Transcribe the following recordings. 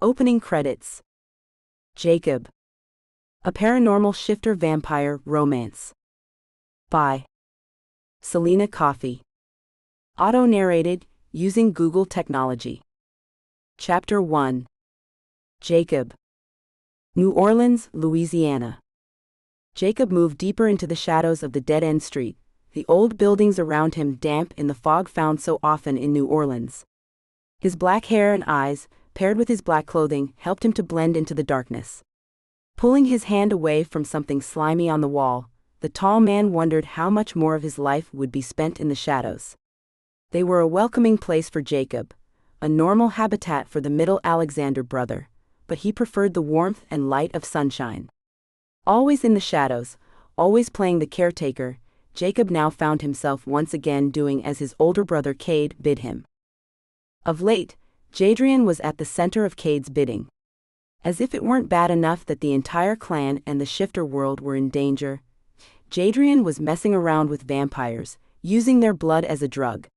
Opening credits. Jacob. A Paranormal Shifter Vampire Romance. By Selena Coffey. Auto-narrated, using Google technology. Chapter 1. Jacob. New Orleans, Louisiana. Jacob moved deeper into the shadows of the dead-end street, the old buildings around him damp in the fog found so often in New Orleans. His black hair and eyes, paired with his black clothing, helped him to blend into the darkness. Pulling his hand away from something slimy on the wall, the tall man wondered how much more of his life would be spent in the shadows. They were a welcoming place for Jacob, a normal habitat for the middle Alexander brother, but he preferred the warmth and light of sunshine. Always in the shadows, always playing the caretaker, Jacob now found himself once again doing as his older brother Cade bid him. Of late, Jadrian was at the center of Cade's bidding. As if it weren't bad enough that the entire clan and the shifter world were in danger, Jadrian was messing around with vampires, using their blood as a drug.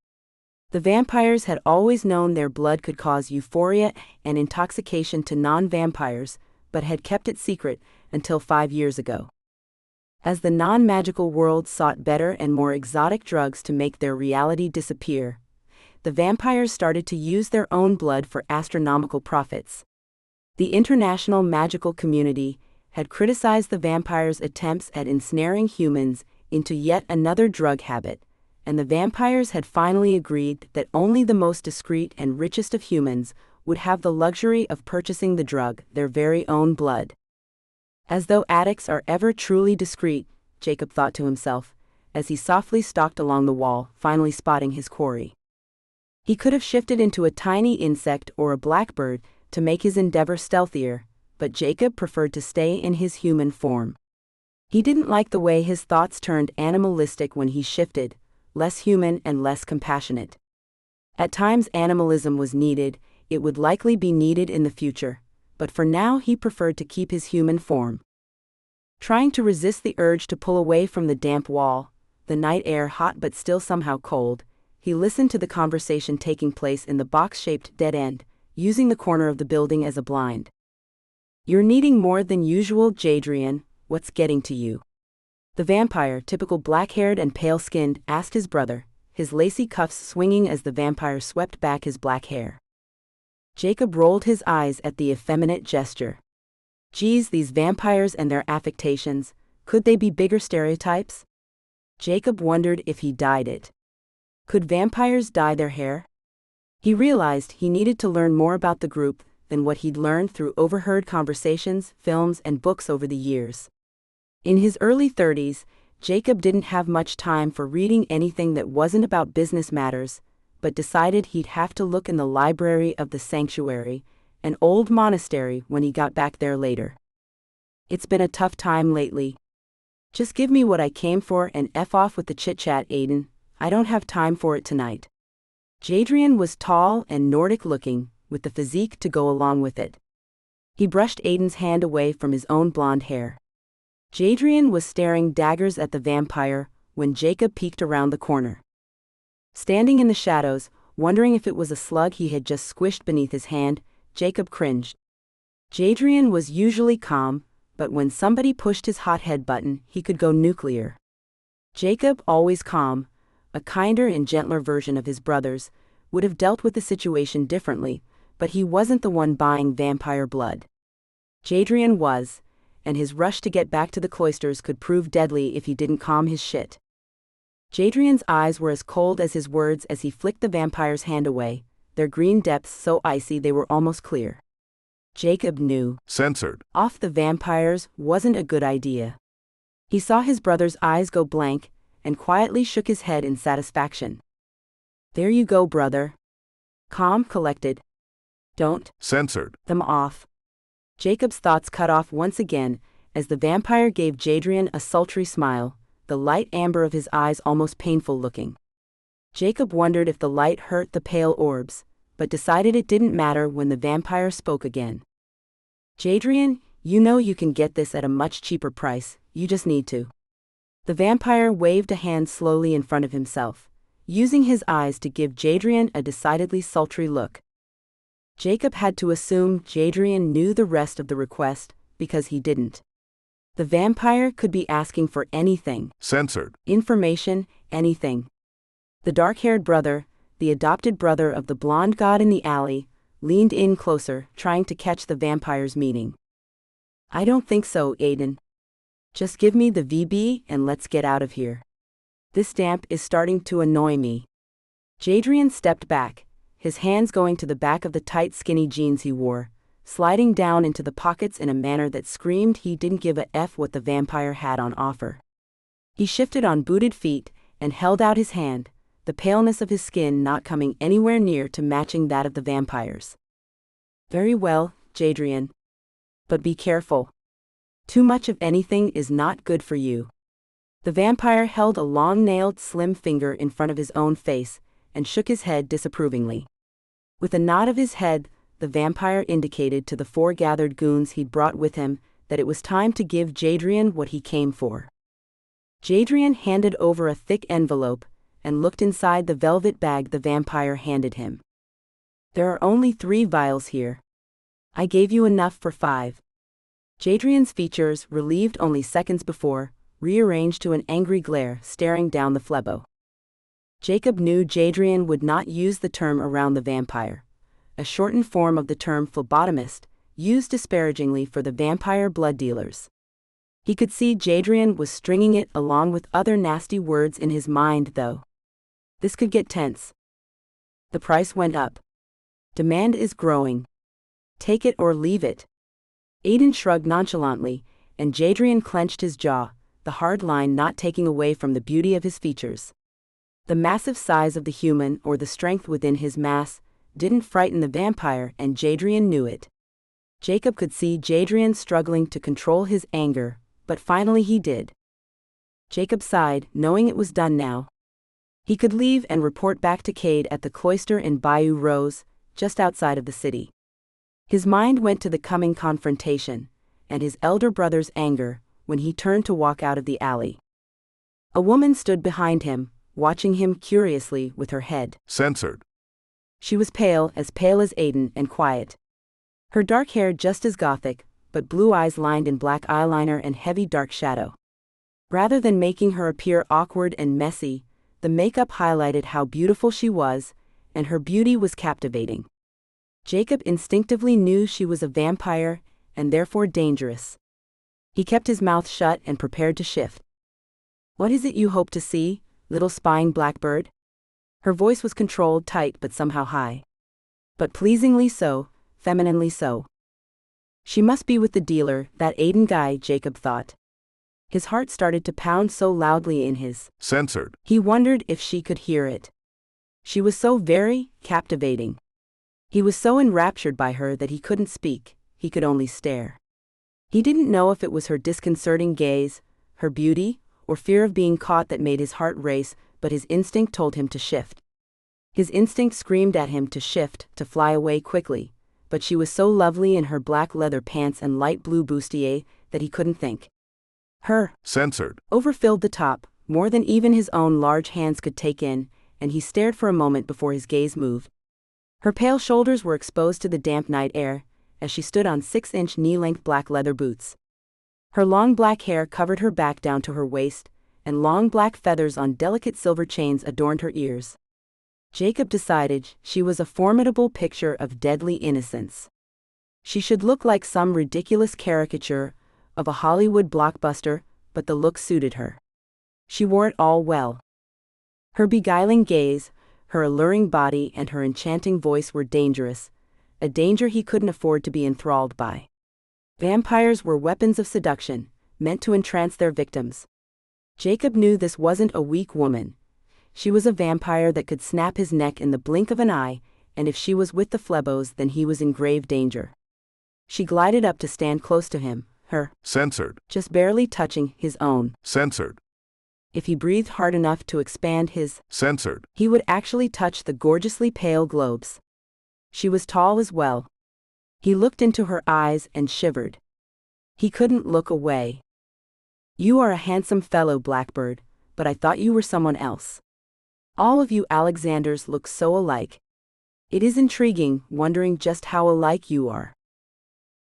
The vampires had always known their blood could cause euphoria and intoxication to non-vampires, but had kept it secret until 5 years ago. As the non-magical world sought better and more exotic drugs to make their reality disappear, the vampires started to use their own blood for astronomical profits. The international magical community had criticized the vampires' attempts at ensnaring humans into yet another drug habit, and the vampires had finally agreed that only the most discreet and richest of humans would have the luxury of purchasing the drug, their very own blood. As though addicts are ever truly discreet, Jacob thought to himself, as he softly stalked along the wall, finally spotting his quarry. He could have shifted into a tiny insect or a blackbird to make his endeavor stealthier, but Jacob preferred to stay in his human form. He didn't like the way his thoughts turned animalistic when he shifted, less human and less compassionate. At times animalism was needed, it would likely be needed in the future, but for now he preferred to keep his human form. Trying to resist the urge to pull away from the damp wall, the night air hot but still somehow cold, he listened to the conversation taking place in the box-shaped dead end, using the corner of the building as a blind. "You're needing more than usual, Jadrian, what's getting to you?" The vampire, typical black-haired and pale-skinned, asked his brother, his lacy cuffs swinging as the vampire swept back his black hair. Jacob rolled his eyes at the effeminate gesture. Geez, these vampires and their affectations, could they be bigger stereotypes? Jacob wondered if he dyed it. Could vampires dye their hair? He realized he needed to learn more about the group than what he'd learned through overheard conversations, films, and books over the years. In his early 30s, Jacob didn't have much time for reading anything that wasn't about business matters, but decided he'd have to look in the library of the sanctuary, an old monastery, when he got back there later. "It's been a tough time lately. Just give me what I came for and F off with the chit-chat, Aiden. I don't have time for it tonight." Jadrian was tall and Nordic-looking, with the physique to go along with it. He brushed Aiden's hand away from his own blonde hair. Jadrian was staring daggers at the vampire when Jacob peeked around the corner. Standing in the shadows, wondering if it was a slug he had just squished beneath his hand, Jacob cringed. Jadrian was usually calm, but when somebody pushed his hothead button, he could go nuclear. Jacob, always calm, a kinder and gentler version of his brothers, would have dealt with the situation differently, but he wasn't the one buying vampire blood. Jadrian was, and his rush to get back to the cloisters could prove deadly if he didn't calm his shit. Jadrian's eyes were as cold as his words as he flicked the vampire's hand away, their green depths so icy they were almost clear. Jacob knew. Censored. Off the vampires wasn't a good idea. He saw his brother's eyes go blank, and quietly shook his head in satisfaction. "There you go, brother. Calm, collected. Don't Censored. them off." Jacob's thoughts cut off once again, as the vampire gave Jadrian a sultry smile, the light amber of his eyes almost painful looking. Jacob wondered if the light hurt the pale orbs, but decided it didn't matter when the vampire spoke again. "Jadrian, you know you can get this at a much cheaper price, you just need to." The vampire waved a hand slowly in front of himself, using his eyes to give Jadrian a decidedly sultry look. Jacob had to assume Jadrian knew the rest of the request, because he didn't. The vampire could be asking for anything. Censored. Information, anything. The dark-haired brother, the adopted brother of the blonde god in the alley, leaned in closer, trying to catch the vampire's meaning. I don't think so, Aiden. Just give me the VB and let's get out of here. This stamp is starting to annoy me. Jadrian stepped back, his hands going to the back of the tight skinny jeans he wore, sliding down into the pockets in a manner that screamed he didn't give a F what the vampire had on offer. He shifted on booted feet and held out his hand, the paleness of his skin not coming anywhere near to matching that of the vampire's. Very well, Jadrian. But be careful. Too much of anything is not good for you. The vampire held a long-nailed slim finger in front of his own face and shook his head disapprovingly. With a nod of his head, the vampire indicated to the four gathered goons he'd brought with him that it was time to give Jadrian what he came for. Jadrian handed over a thick envelope and looked inside the velvet bag the vampire handed him. There are only 3 vials here. I gave you enough for 5. Jadrian's features, relieved only seconds before, rearranged to an angry glare staring down the flebo. Jacob knew Jadrian would not use the term around the vampire, a shortened form of the term phlebotomist, used disparagingly for the vampire blood dealers. He could see Jadrian was stringing it along with other nasty words in his mind, though. This could get tense. The price went up. Demand is growing. Take it or leave it. Aiden shrugged nonchalantly, and Jadrian clenched his jaw, the hard line not taking away from the beauty of his features. The massive size of the human or the strength within his mass didn't frighten the vampire, and Jadrian knew it. Jacob could see Jadrian struggling to control his anger, but finally he did. Jacob sighed, knowing it was done now. He could leave and report back to Cade at the cloister in Bayou Rose, just outside of the city. His mind went to the coming confrontation, and his elder brother's anger, when he turned to walk out of the alley. A woman stood behind him, watching him curiously with her head Censored. She was pale as Aiden, and quiet. Her dark hair just as gothic, but blue eyes lined in black eyeliner and heavy dark shadow. Rather than making her appear awkward and messy, the makeup highlighted how beautiful she was, and her beauty was captivating. Jacob instinctively knew she was a vampire, and therefore dangerous. He kept his mouth shut and prepared to shift. What is it you hope to see, little spying blackbird? Her voice was controlled, tight but somehow high. But pleasingly so, femininely so. She must be with the dealer, that Aiden guy, Jacob thought. His heart started to pound so loudly in his. Censored. He wondered if she could hear it. She was so very captivating. He was so enraptured by her that he couldn't speak, he could only stare. He didn't know if it was her disconcerting gaze, her beauty, or fear of being caught that made his heart race, but his instinct told him to shift. His instinct screamed at him to shift, to fly away quickly, but she was so lovely in her black leather pants and light blue bustier that he couldn't think. Her Censored. overfilled the top, more than even his own large hands could take in, and he stared for a moment before his gaze moved. Her pale shoulders were exposed to the damp night air, as she stood on 6-inch knee-length black leather boots. Her long black hair covered her back down to her waist, and long black feathers on delicate silver chains adorned her ears. Jacob decided she was a formidable picture of deadly innocence. She should look like some ridiculous caricature of a Hollywood blockbuster, but the look suited her. She wore it all well. Her beguiling gaze, her alluring body and her enchanting voice were dangerous, a danger he couldn't afford to be enthralled by. Vampires were weapons of seduction, meant to entrance their victims. Jacob knew this wasn't a weak woman. She was a vampire that could snap his neck in the blink of an eye, and if she was with the Flebos then he was in grave danger. She glided up to stand close to him, her Censored. just barely touching his own. Censored. If he breathed hard enough to expand his, Censored. he would actually touch the gorgeously pale globes. She was tall as well. He looked into her eyes and shivered. He couldn't look away. You are a handsome fellow, Blackbird, but I thought you were someone else. All of you Alexanders look so alike. It is intriguing, wondering just how alike you are.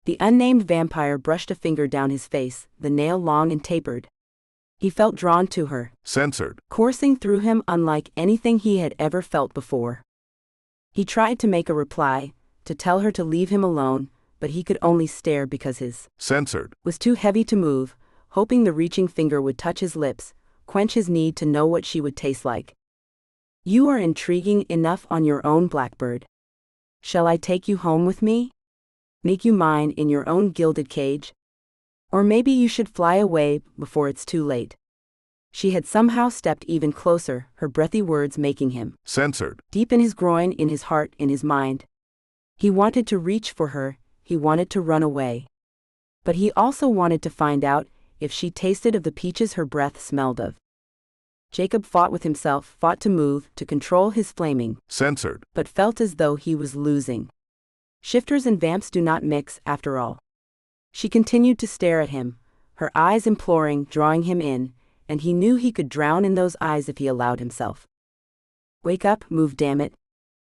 The unnamed vampire brushed a finger down his face, the nail long and tapered. He felt drawn to her, Censored. coursing through him unlike anything he had ever felt before. He tried to make a reply, to tell her to leave him alone, but he could only stare because his Censored. was too heavy to move, hoping the reaching finger would touch his lips, quench his need to know what she would taste like. You are intriguing enough on your own, Blackbird. Shall I take you home with me? Make you mine in your own gilded cage? Or maybe you should fly away before it's too late. She had somehow stepped even closer, her breathy words making him Censored. deep in his groin, in his heart, in his mind. He wanted to reach for her, he wanted to run away. But he also wanted to find out if she tasted of the peaches her breath smelled of. Jacob fought with himself, fought to move, to control his flaming, Censored. but felt as though he was losing. Shifters and vamps do not mix, after all. She continued to stare at him, her eyes imploring, drawing him in, and he knew he could drown in those eyes if he allowed himself. Wake up, move, damn it.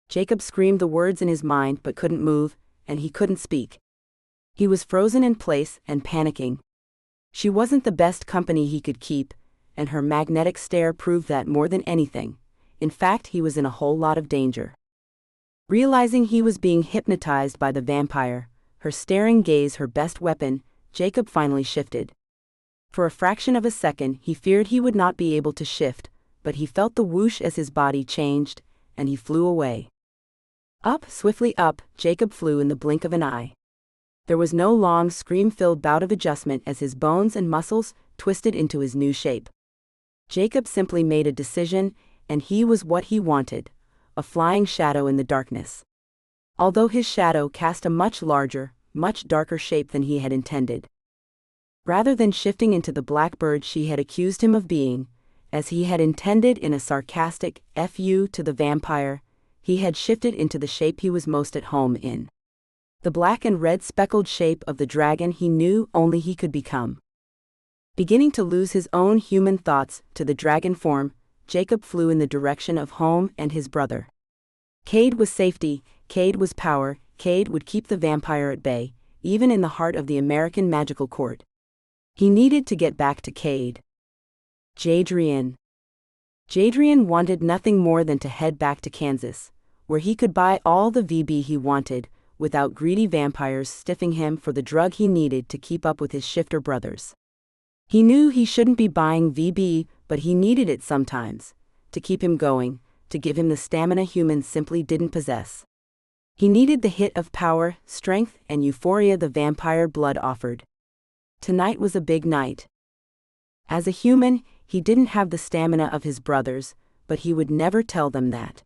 Jacob screamed the words in his mind but couldn't move, and he couldn't speak. He was frozen in place and panicking. She wasn't the best company he could keep, and her magnetic stare proved that more than anything. In fact, he was in a whole lot of danger. Realizing he was being hypnotized by the vampire, her staring gaze her best weapon, Jacob finally shifted. For a fraction of a second he feared he would not be able to shift, but he felt the whoosh as his body changed, and he flew away. Up, swiftly up, Jacob flew in the blink of an eye. There was no long, scream-filled bout of adjustment as his bones and muscles twisted into his new shape. Jacob simply made a decision, and he was what he wanted, a flying shadow in the darkness. Although his shadow cast a much larger, much darker shape than he had intended. Rather than shifting into the blackbird she had accused him of being, as he had intended in a sarcastic "F-you" to the vampire, he had shifted into the shape he was most at home in. The black and red speckled shape of the dragon he knew only he could become. Beginning to lose his own human thoughts to the dragon form, Jacob flew in the direction of home and his brother. Cade was safety, Cade was power, Cade would keep the vampire at bay, even in the heart of the American magical court. He needed to get back to Cade. Jadrian. Jadrian wanted nothing more than to head back to Kansas, where he could buy all the VB he wanted, without greedy vampires stiffing him for the drug he needed to keep up with his shifter brothers. He knew he shouldn't be buying VB, but he needed it sometimes, to keep him going, to give him the stamina humans simply didn't possess. He needed the hit of power, strength, and euphoria the vampire blood offered. Tonight was a big night. As a human, he didn't have the stamina of his brothers, but he would never tell them that.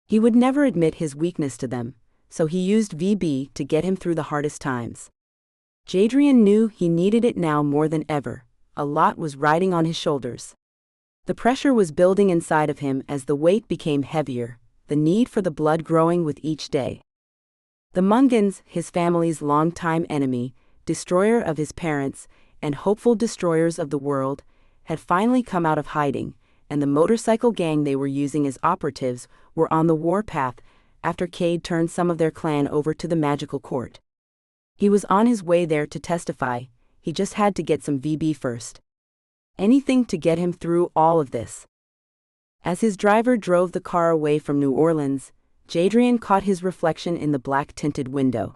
He would never admit his weakness to them, so he used VB to get him through the hardest times. Jadrian knew he needed it now more than ever. A lot was riding on his shoulders. The pressure was building inside of him as the weight became heavier, the need for the blood growing with each day. The Mungans, his family's longtime enemy, destroyer of his parents, and hopeful destroyers of the world, had finally come out of hiding, and the motorcycle gang they were using as operatives were on the warpath after Cade turned some of their clan over to the magical court. He was on his way there to testify, he just had to get some VB first. Anything to get him through all of this. As his driver drove the car away from New Orleans, Jadrian caught his reflection in the black-tinted window.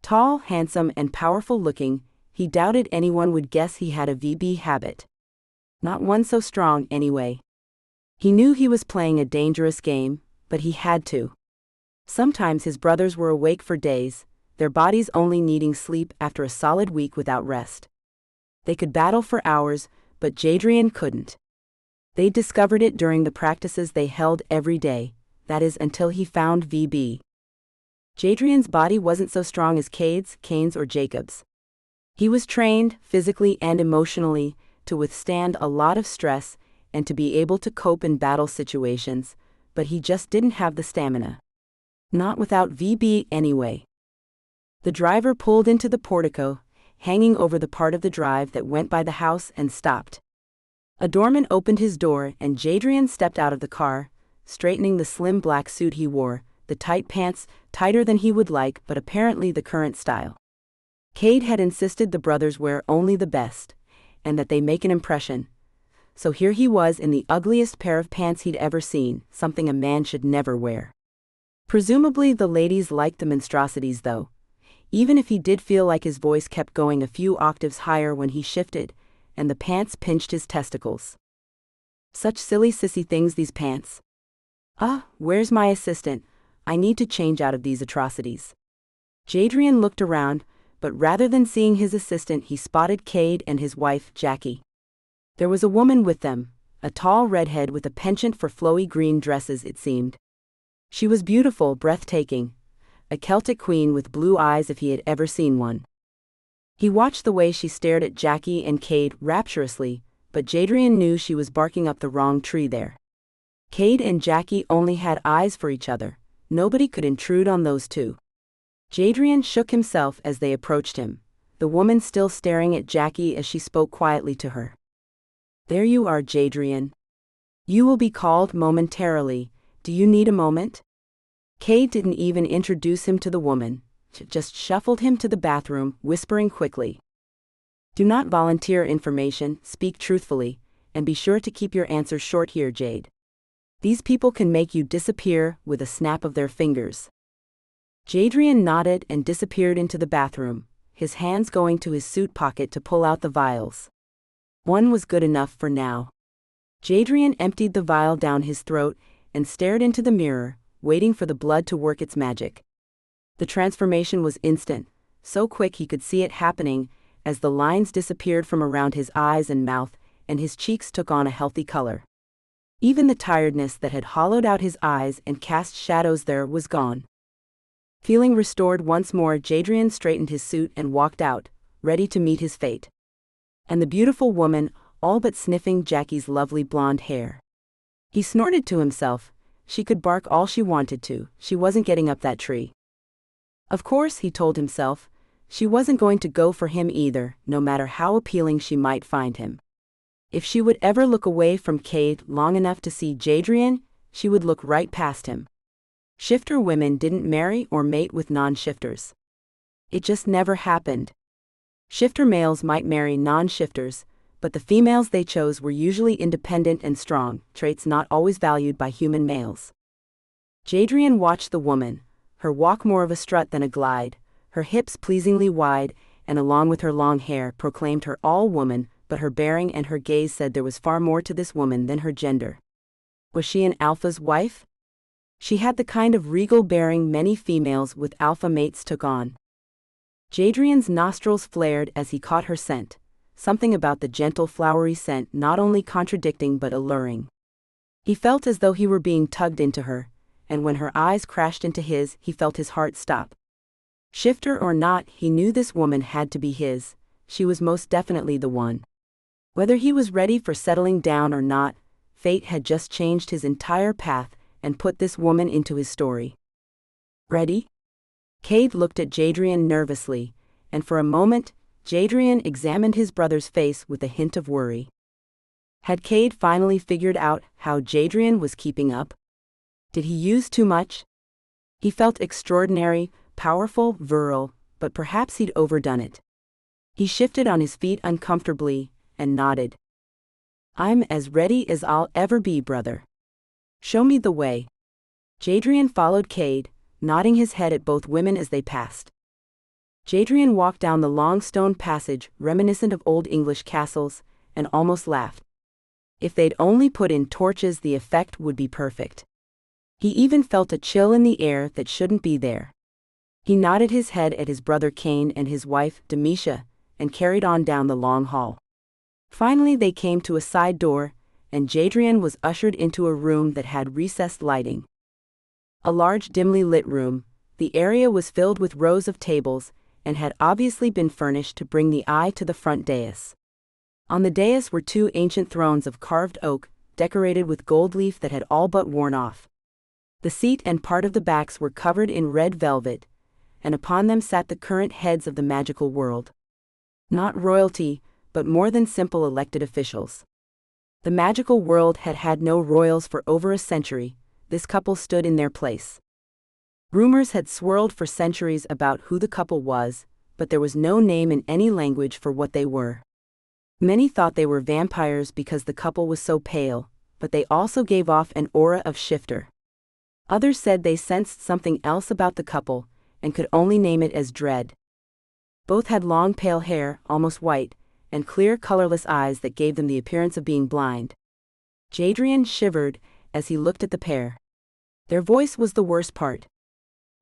Tall, handsome, and powerful-looking, he doubted anyone would guess he had a VB habit. Not one so strong, anyway. He knew he was playing a dangerous game, but he had to. Sometimes his brothers were awake for days, their bodies only needing sleep after a solid week without rest. They could battle for hours, but Jadrian couldn't. They discovered it during the practices they held every day, that is until he found VB. Jadrian's body wasn't so strong as Cade's, Kane's, or Jacob's. He was trained, physically and emotionally, to withstand a lot of stress and to be able to cope in battle situations, but he just didn't have the stamina. Not without VB anyway. The driver pulled into the portico, hanging over the part of the drive that went by the house, and stopped. A doorman opened his door and Jadrian stepped out of the car, straightening the slim black suit he wore, the tight pants, tighter than he would like, but apparently the current style. Cade had insisted the brothers wear only the best, and that they make an impression. So here he was in the ugliest pair of pants he'd ever seen, something a man should never wear. Presumably the ladies liked the monstrosities though, even if he did feel like his voice kept going a few octaves higher when he shifted, and the pants pinched his testicles. Such silly sissy things, these pants. Where's my assistant? I need to change out of these atrocities. Jadrian looked around, but rather than seeing his assistant he spotted Cade and his wife, Jackie. There was a woman with them, a tall redhead with a penchant for flowy green dresses it seemed. She was beautiful, breathtaking, a Celtic queen with blue eyes if he had ever seen one. He watched the way she stared at Jackie and Cade rapturously, but Jadrian knew she was barking up the wrong tree there. Cade and Jackie only had eyes for each other, nobody could intrude on those two. Jadrian shook himself as they approached him, the woman still staring at Jackie as she spoke quietly to her. "There you are, Jadrian. You will be called momentarily. Do you need a moment?" Cade didn't even introduce him to the woman, just shuffled him to the bathroom, whispering quickly. "Do not volunteer information, speak truthfully, and be sure to keep your answers short here, Jade. These people can make you disappear with a snap of their fingers." Jadrian nodded and disappeared into the bathroom, his hands going to his suit pocket to pull out the vials. One was good enough for now. Jadrian emptied the vial down his throat and stared into the mirror, waiting for the blood to work its magic. The transformation was instant, so quick he could see it happening as the lines disappeared from around his eyes and mouth, and his cheeks took on a healthy color. Even the tiredness that had hollowed out his eyes and cast shadows there was gone. Feeling restored once more, Jadrian straightened his suit and walked out, ready to meet his fate. And the beautiful woman, all but sniffing Jackie's lovely blonde hair. He snorted to himself. She could bark all she wanted to, she wasn't getting up that tree. Of course, he told himself, she wasn't going to go for him either, no matter how appealing she might find him. If she would ever look away from Cade long enough to see Jadrian, she would look right past him. Shifter women didn't marry or mate with non-shifters. It just never happened. Shifter males might marry non-shifters, but the females they chose were usually independent and strong, traits not always valued by human males. Jadrian watched the woman, her walk more of a strut than a glide, her hips pleasingly wide, and along with her long hair proclaimed her all woman, but her bearing and her gaze said there was far more to this woman than her gender. Was she an alpha's wife? She had the kind of regal bearing many females with alpha mates took on. Jadrian's nostrils flared as he caught her scent, something about the gentle flowery scent not only contradicting but alluring. He felt as though he were being tugged into her, and when her eyes crashed into his, he felt his heart stop. Shifter or not, he knew this woman had to be his, she was most definitely the one. Whether he was ready for settling down or not, fate had just changed his entire path and put this woman into his story. "Ready?" Cade looked at Jadrian nervously, and for a moment, Jadrian examined his brother's face with a hint of worry. Had Cade finally figured out how Jadrian was keeping up? Did he use too much? He felt extraordinary, powerful, virile, but perhaps he'd overdone it. He shifted on his feet uncomfortably, and nodded. "I'm as ready as I'll ever be, brother. Show me the way." Jadrian followed Cade, nodding his head at both women as they passed. Jadrian walked down the long stone passage reminiscent of old English castles, and almost laughed. If they'd only put in torches, the effect would be perfect. He even felt a chill in the air that shouldn't be there. He nodded his head at his brother Cain and his wife, Demetia, and carried on down the long hall. Finally they came to a side door, and Jadrian was ushered into a room that had recessed lighting. A large dimly lit room, the area was filled with rows of tables, and had obviously been furnished to bring the eye to the front dais. On the dais were two ancient thrones of carved oak, decorated with gold leaf that had all but worn off. The seat and part of the backs were covered in red velvet, and upon them sat the current heads of the magical world. Not royalty, but more than simple elected officials. The magical world had had no royals for over a century, this couple stood in their place. Rumors had swirled for centuries about who the couple was, but there was no name in any language for what they were. Many thought they were vampires because the couple was so pale, but they also gave off an aura of shifter. Others said they sensed something else about the couple, and could only name it as dread. Both had long pale hair, almost white, and clear colorless eyes that gave them the appearance of being blind. Jadrian shivered as he looked at the pair. Their voice was the worst part.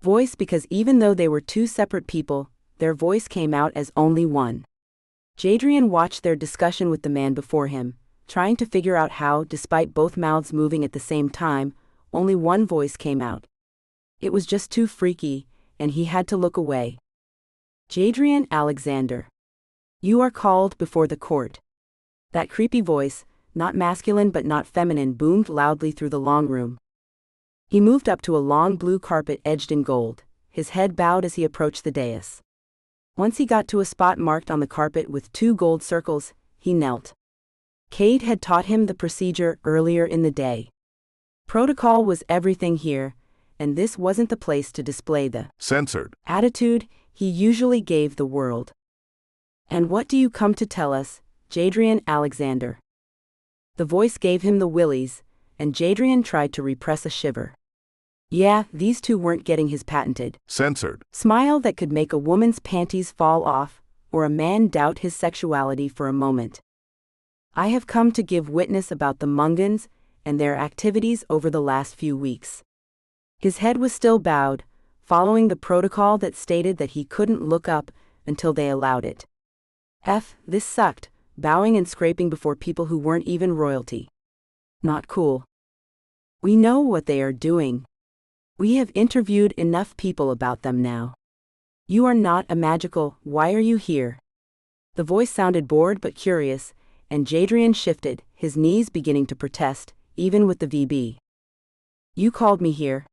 Voice because even though they were two separate people, their voice came out as only one. Jadrian watched their discussion with the man before him, trying to figure out how, despite both mouths moving at the same time, only one voice came out. It was just too freaky, and he had to look away. Jadrian Alexander. You are called before the court. That creepy voice, not masculine but not feminine, boomed loudly through the long room. He moved up to a long blue carpet edged in gold, his head bowed as he approached the dais. Once he got to a spot marked on the carpet with 2 gold circles, he knelt. Cade had taught him the procedure earlier in the day. Protocol was everything here, and this wasn't the place to display the censored attitude he usually gave the world. And what do you come to tell us, Jadrian Alexander? The voice gave him the willies, and Jadrian tried to repress a shiver. Yeah, these two weren't getting his patented censored smile that could make a woman's panties fall off, or a man doubt his sexuality for a moment. I have come to give witness about the Mungans and their activities over the last few weeks. His head was still bowed, following the protocol that stated that he couldn't look up until they allowed it. This sucked, bowing and scraping before people who weren't even royalty. Not cool. We know what they are doing. We have interviewed enough people about them now. You are not a magical, why are you here? The voice sounded bored but curious, and Jadrian shifted, his knees beginning to protest, even with the VB. You called me here.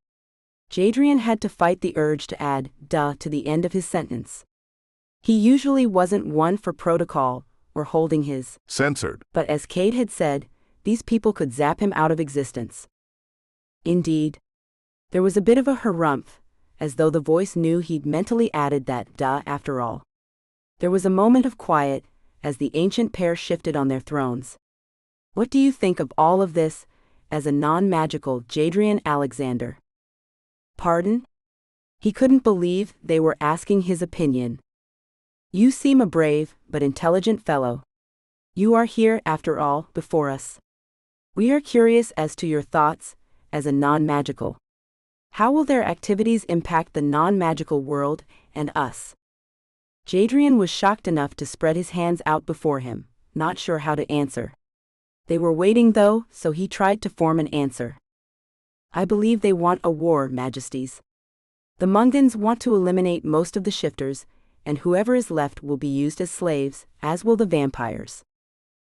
Jadrian had to fight the urge to add "duh" to the end of his sentence. He usually wasn't one for protocol, or holding his censored, but as Cade had said, these people could zap him out of existence. Indeed. There was a bit of a harumph, as though the voice knew he'd mentally added that "duh" after all. There was a moment of quiet, as the ancient pair shifted on their thrones. What do you think of all of this, as a non-magical Jadrian Alexander? Pardon? He couldn't believe they were asking his opinion. You seem a brave, but intelligent fellow. You are here, after all, before us. We are curious as to your thoughts, as a non-magical. How will their activities impact the non-magical world and us? Jadrian was shocked enough to spread his hands out before him, not sure how to answer. They were waiting though, so he tried to form an answer. I believe they want a war, Majesties. The Mungans want to eliminate most of the shifters, and whoever is left will be used as slaves, as will the vampires.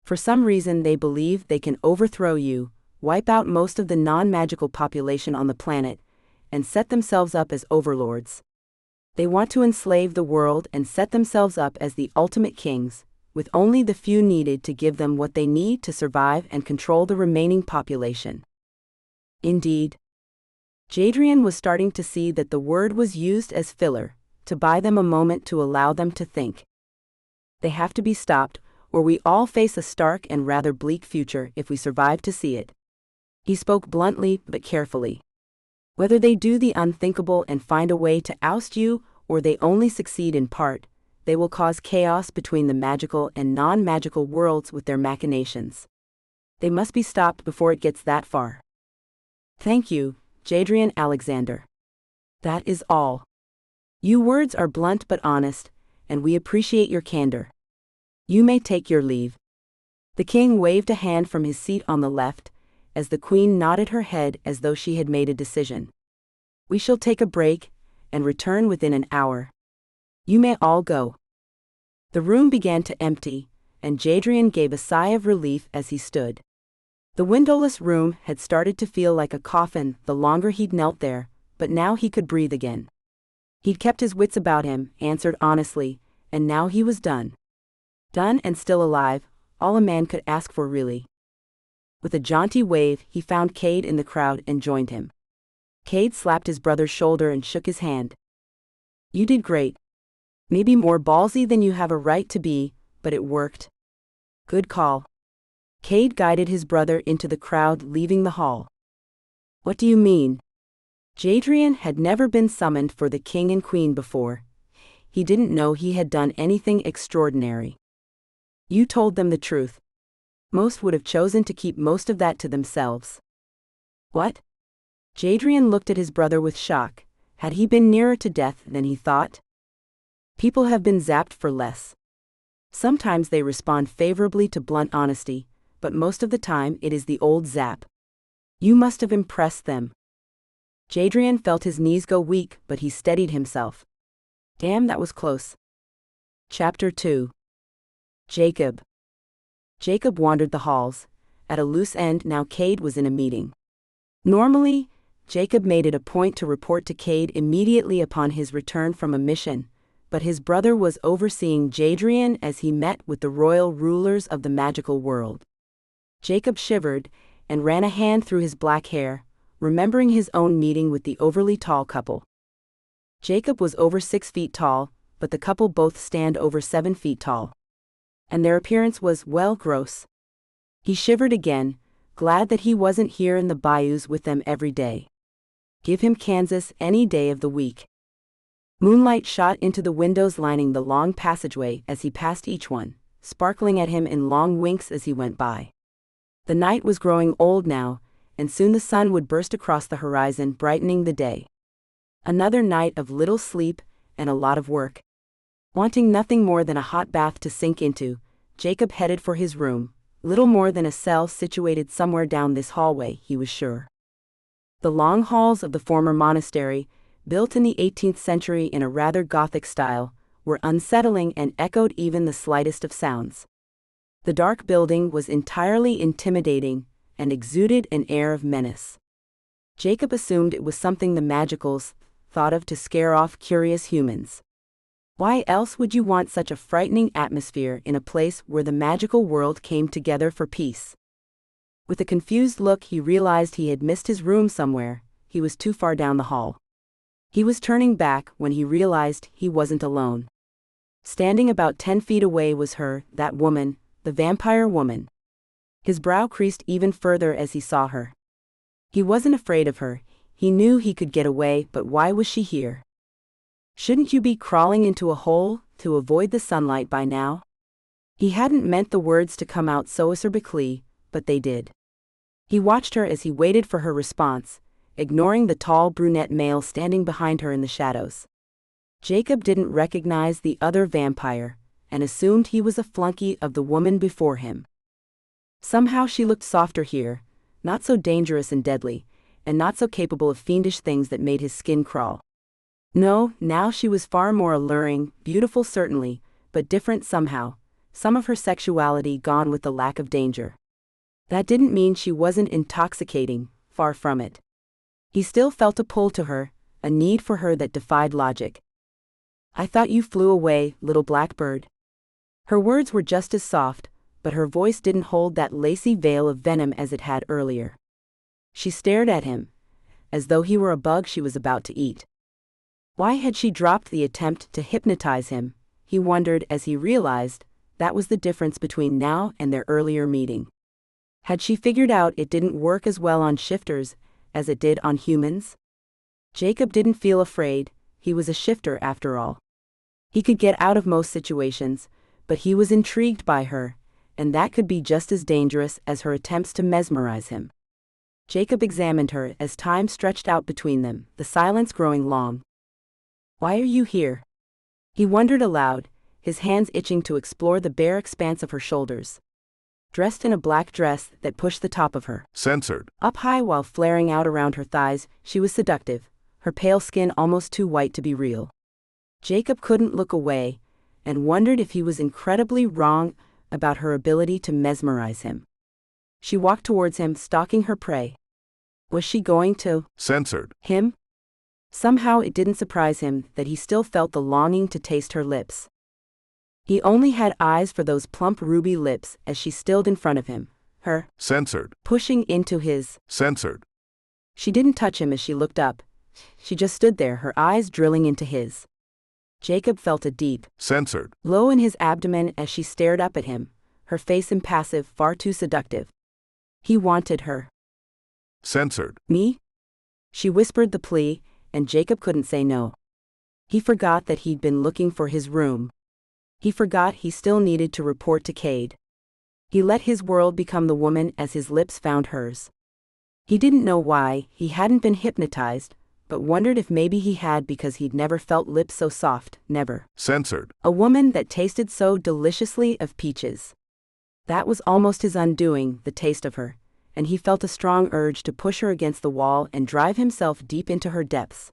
For some reason they believe they can overthrow you, wipe out most of the non-magical population on the planet, and set themselves up as overlords. They want to enslave the world and set themselves up as the ultimate kings, with only the few needed to give them what they need to survive and control the remaining population. Indeed. Jadrian was starting to see that the word was used as filler, to buy them a moment to allow them to think. They have to be stopped, or we all face a stark and rather bleak future if we survive to see it. He spoke bluntly but carefully. Whether they do the unthinkable and find a way to oust you, or they only succeed in part, they will cause chaos between the magical and non-magical worlds with their machinations. They must be stopped before it gets that far. Thank you, Jadrian Alexander. That is all. Your words are blunt but honest, and we appreciate your candor. You may take your leave. The king waved a hand from his seat on the left, as the queen nodded her head as though she had made a decision. We shall take a break, and return within an hour. You may all go. The room began to empty, and Jadrian gave a sigh of relief as he stood. The windowless room had started to feel like a coffin the longer he'd knelt there, but now he could breathe again. He'd kept his wits about him, answered honestly, and now he was done. Done and still alive, all a man could ask for really. With a jaunty wave, he found Cade in the crowd and joined him. Cade slapped his brother's shoulder and shook his hand. You did great. Maybe more ballsy than you have a right to be, but it worked. Good call. Cade guided his brother into the crowd, leaving the hall. What do you mean? Jadrian had never been summoned for the king and queen before. He didn't know he had done anything extraordinary. You told them the truth. Most would have chosen to keep most of that to themselves. What? Jadrian looked at his brother with shock. Had he been nearer to death than he thought? People have been zapped for less. Sometimes they respond favorably to blunt honesty, but most of the time it is the old zap. You must have impressed them. Jadrian felt his knees go weak, but he steadied himself. Damn, that was close. Chapter 2. Jacob. Jacob wandered the halls. At a loose end now Cade was in a meeting. Normally, Jacob made it a point to report to Cade immediately upon his return from a mission, but his brother was overseeing Jadrian as he met with the royal rulers of the magical world. Jacob shivered and ran a hand through his black hair, remembering his own meeting with the overly tall couple. Jacob was over 6 feet tall, but the couple both stand over 7 feet tall. And their appearance was, well, gross. He shivered again, glad that he wasn't here in the bayous with them every day. Give him Kansas any day of the week. Moonlight shot into the windows lining the long passageway as he passed each one, sparkling at him in long winks as he went by. The night was growing old now, and soon the sun would burst across the horizon, brightening the day. Another night of little sleep and a lot of work. Wanting nothing more than a hot bath to sink into, Jacob headed for his room, little more than a cell situated somewhere down this hallway, he was sure. The long halls of the former monastery, built in the 18th century in a rather Gothic style, were unsettling and echoed even the slightest of sounds. The dark building was entirely intimidating and exuded an air of menace. Jacob assumed it was something the magicals thought of to scare off curious humans. Why else would you want such a frightening atmosphere in a place where the magical world came together for peace? With a confused look, he realized he had missed his room somewhere. He was too far down the hall. He was turning back when he realized he wasn't alone. Standing about 10 feet away was her, that woman, the vampire woman. His brow creased even further as he saw her. He wasn't afraid of her. He knew he could get away, but why was she here? Shouldn't you be crawling into a hole to avoid the sunlight by now? He hadn't meant the words to come out so acerbically, but they did. He watched her as he waited for her response, ignoring the tall brunette male standing behind her in the shadows. Jacob didn't recognize the other vampire, and assumed he was a flunky of the woman before him. Somehow she looked softer here, not so dangerous and deadly, and not so capable of fiendish things that made his skin crawl. No, now she was far more alluring, beautiful certainly, but different somehow, some of her sexuality gone with the lack of danger. That didn't mean she wasn't intoxicating, far from it. He still felt a pull to her, a need for her that defied logic. I thought you flew away, little blackbird. Her words were just as soft, but her voice didn't hold that lacy veil of venom as it had earlier. She stared at him, as though he were a bug she was about to eat. Why had she dropped the attempt to hypnotize him? He wondered as he realized that was the difference between now and their earlier meeting. Had she figured out it didn't work as well on shifters as it did on humans? Jacob didn't feel afraid. He was a shifter after all. He could get out of most situations, but he was intrigued by her, and that could be just as dangerous as her attempts to mesmerize him. Jacob examined her as time stretched out between them, the silence growing long. Why are you here? He wondered aloud, his hands itching to explore the bare expanse of her shoulders. Dressed in a black dress that pushed the top of her censored up high while flaring out around her thighs, she was seductive, her pale skin almost too white to be real. Jacob couldn't look away, and wondered if he was incredibly wrong about her ability to mesmerize him. She walked towards him, stalking her prey. Was she going to censored him? Somehow it didn't surprise him that he still felt the longing to taste her lips. He only had eyes for those plump ruby lips as she stilled in front of him, her censored pushing into his. censored She didn't touch him as she looked up. She just stood there, her eyes drilling into his. Jacob felt a deep, censored low in his abdomen as she stared up at him, her face impassive, far too seductive. He wanted her. censored Me? She whispered the plea, and Jacob couldn't say no. He forgot that he'd been looking for his room. He forgot he still needed to report to Cade. He let his world become the woman as his lips found hers. He didn't know why, he hadn't been hypnotized, but wondered if maybe he had because he'd never felt lips so soft, never. censored A woman that tasted so deliciously of peaches. That was almost his undoing, the taste of her, and he felt a strong urge to push her against the wall and drive himself deep into her depths.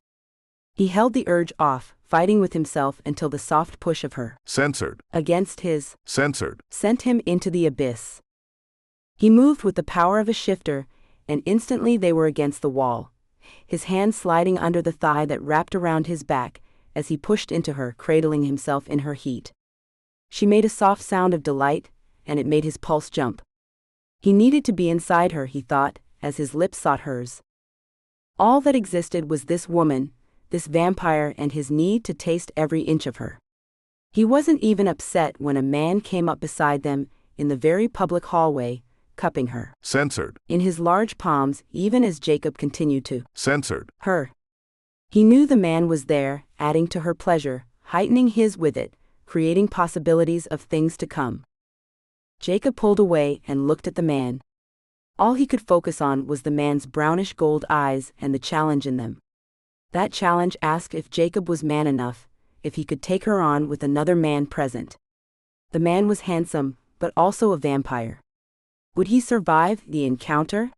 He held the urge off, fighting with himself until the soft push of her, censored against his, censored sent him into the abyss. He moved with the power of a shifter, and instantly they were against the wall, his hand sliding under the thigh that wrapped around his back as he pushed into her, cradling himself in her heat. She made a soft sound of delight, and it made his pulse jump. He needed to be inside her, he thought, as his lips sought hers. All that existed was this woman, this vampire, and his need to taste every inch of her. He wasn't even upset when a man came up beside them, in the very public hallway, cupping her, censored in his large palms, even as Jacob continued to censored her. He knew the man was there, adding to her pleasure, heightening his with it, creating possibilities of things to come. Jacob pulled away and looked at the man. All he could focus on was the man's brownish gold eyes and the challenge in them. That challenge asked if Jacob was man enough, if he could take her on with another man present. The man was handsome, but also a vampire. Would he survive the encounter?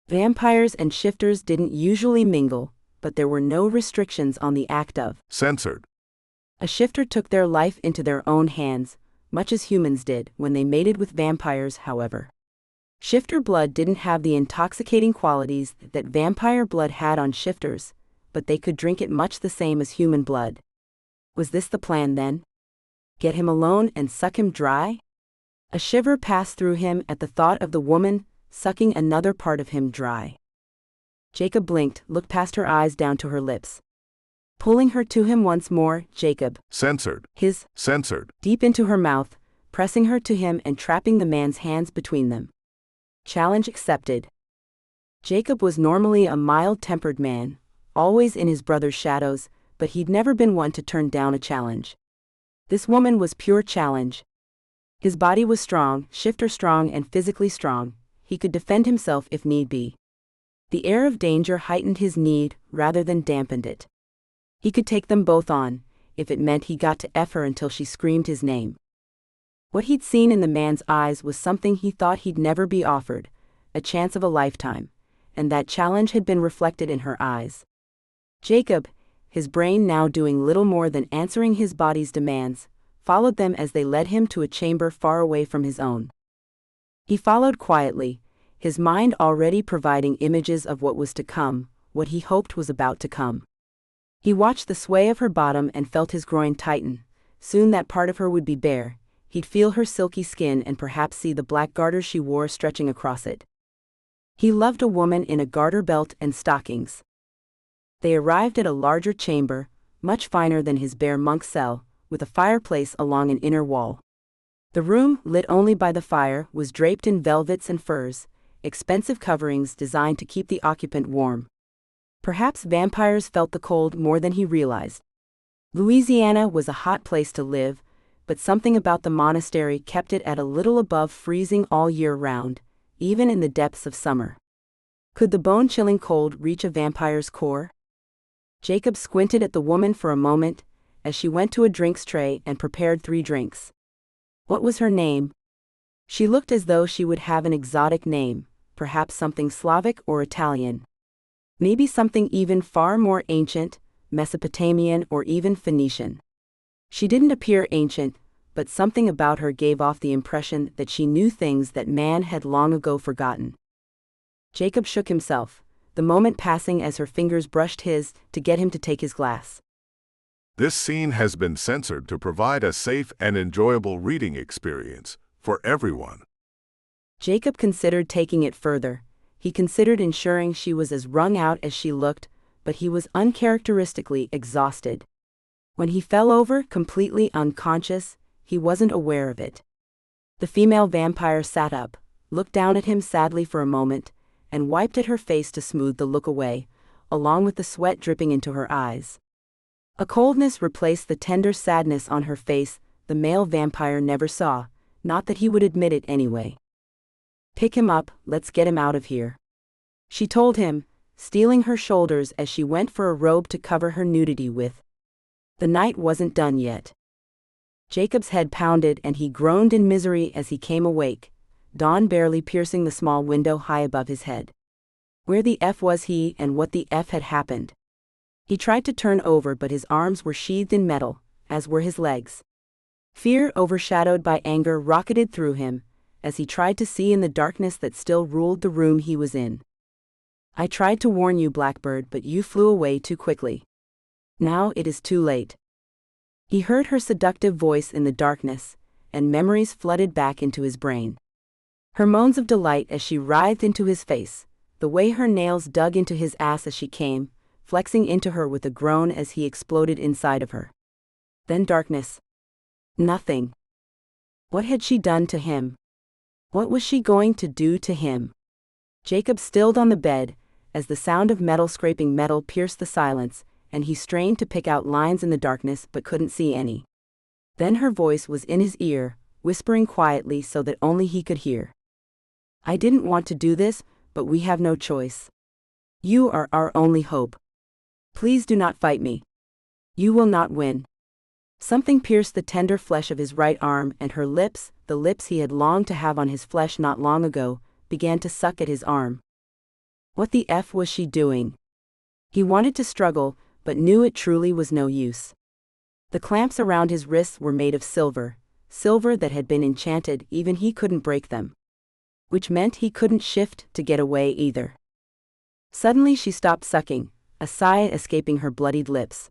Vampires and shifters didn't usually mingle, but there were no restrictions on the act of. censored A shifter took their life into their own hands, much as humans did when they mated with vampires, however. Shifter blood didn't have the intoxicating qualities that vampire blood had on shifters, but they could drink it much the same as human blood. Was this the plan then? Get him alone and suck him dry? A shiver passed through him at the thought of the woman sucking another part of him dry. Jacob blinked, looked past her eyes down to her lips. Pulling her to him once more, Jacob, censored his, censored deep into her mouth, pressing her to him and trapping the man's hands between them. Challenge accepted. Jacob was normally a mild-tempered man, always in his brother's shadows, but he'd never been one to turn down a challenge. This woman was pure challenge. His body was strong, shifter strong, and physically strong. He could defend himself if need be. The air of danger heightened his need rather than dampened it. He could take them both on, if it meant he got to F her until she screamed his name. What he'd seen in the man's eyes was something he thought he'd never be offered, a chance of a lifetime, and that challenge had been reflected in her eyes. Jacob, his brain now doing little more than answering his body's demands, followed them as they led him to a chamber far away from his own. He followed quietly, his mind already providing images of what was to come, what he hoped was about to come. He watched the sway of her bottom and felt his groin tighten. Soon that part of her would be bare. He'd feel her silky skin and perhaps see the black garter she wore stretching across it. He loved a woman in a garter belt and stockings. They arrived at a larger chamber, much finer than his bare monk's cell, with a fireplace along an inner wall. The room, lit only by the fire, was draped in velvets and furs, expensive coverings designed to keep the occupant warm. Perhaps vampires felt the cold more than he realized. Louisiana was a hot place to live, but something about the monastery kept it at a little above freezing all year round, even in the depths of summer. Could the bone-chilling cold reach a vampire's core? Jacob squinted at the woman for a moment, as she went to a drinks tray and prepared 3 drinks. What was her name? She looked as though she would have an exotic name, perhaps something Slavic or Italian. Maybe something even far more ancient, Mesopotamian or even Phoenician. She didn't appear ancient, but something about her gave off the impression that she knew things that man had long ago forgotten. Jacob shook himself, the moment passing as her fingers brushed his to get him to take his glass. This scene has been censored to provide a safe and enjoyable reading experience for everyone. Jacob considered taking it further, He considered ensuring she was as wrung out as she looked, but he was uncharacteristically exhausted. When he fell over, completely unconscious, he wasn't aware of it. The female vampire sat up, looked down at him sadly for a moment, and wiped at her face to smooth the look away, along with the sweat dripping into her eyes. A coldness replaced the tender sadness on her face the male vampire never saw, not that he would admit it anyway. "Pick him up, let's get him out of here," she told him, stealing her shoulders as she went for a robe to cover her nudity with. The night wasn't done yet. Jacob's head pounded and he groaned in misery as he came awake, dawn barely piercing the small window high above his head. Where the F was he and what the F had happened? He tried to turn over but his arms were sheathed in metal, as were his legs. Fear overshadowed by anger rocketed through him, as he tried to see in the darkness that still ruled the room he was in. "I tried to warn you, Blackbird, but you flew away too quickly. Now it is too late." He heard her seductive voice in the darkness, and memories flooded back into his brain. Her moans of delight as she writhed into his face, the way her nails dug into his ass as she came, flexing into her with a groan as he exploded inside of her. Then darkness. Nothing. What had she done to him? What was she going to do to him? Jacob stilled on the bed, as the sound of metal scraping metal pierced the silence, and he strained to pick out lines in the darkness but couldn't see any. Then her voice was in his ear, whispering quietly so that only he could hear. "I didn't want to do this, but we have no choice. You are our only hope. Please do not fight me. You will not win." Something pierced the tender flesh of his right arm, and her lips, the lips he had longed to have on his flesh not long ago, began to suck at his arm. What the F was she doing? He wanted to struggle, but knew it truly was no use. The clamps around his wrists were made of silver, silver that had been enchanted, even he couldn't break them. Which meant he couldn't shift to get away either. Suddenly she stopped sucking, a sigh escaping her bloodied lips.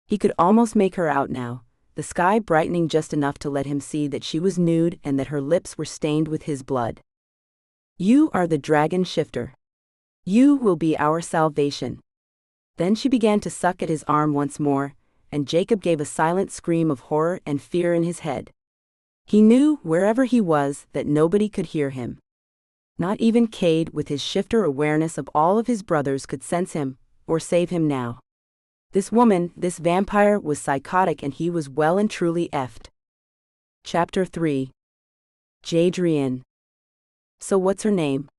He could almost make her out now, the sky brightening just enough to let him see that she was nude and that her lips were stained with his blood. "You are the dragon shifter. You will be our salvation." Then she began to suck at his arm once more, and Jacob gave a silent scream of horror and fear in his head. He knew, wherever he was, that nobody could hear him. Not even Cade, with his shifter awareness of all of his brothers, could sense him, or save him now. This woman, this vampire, was psychotic and he was well and truly effed. Chapter 3. Jadrian. "So what's her name?"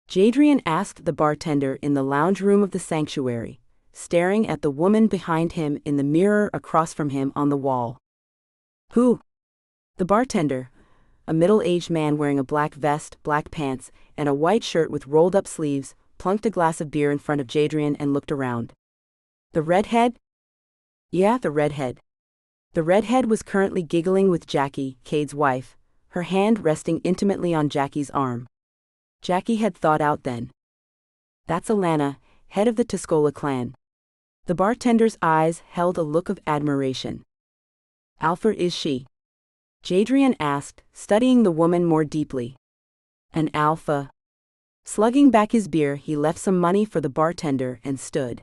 Jadrian asked the bartender in the lounge room of the sanctuary, staring at the woman behind him in the mirror across from him on the wall. "Who?" The bartender, a middle-aged man wearing a black vest, black pants, and a white shirt with rolled-up sleeves, plunked a glass of beer in front of Jadrian and looked around. "The redhead?" "Yeah, the redhead." The redhead was currently giggling with Jackie, Cade's wife, her hand resting intimately on Jackie's arm. Jackie had thought out then. "That's Alana, head of the Tuscola clan." The bartender's eyes held a look of admiration. "Alpha is she?" Jadrian asked, studying the woman more deeply. "An alpha." Slugging back his beer, he left some money for the bartender and stood.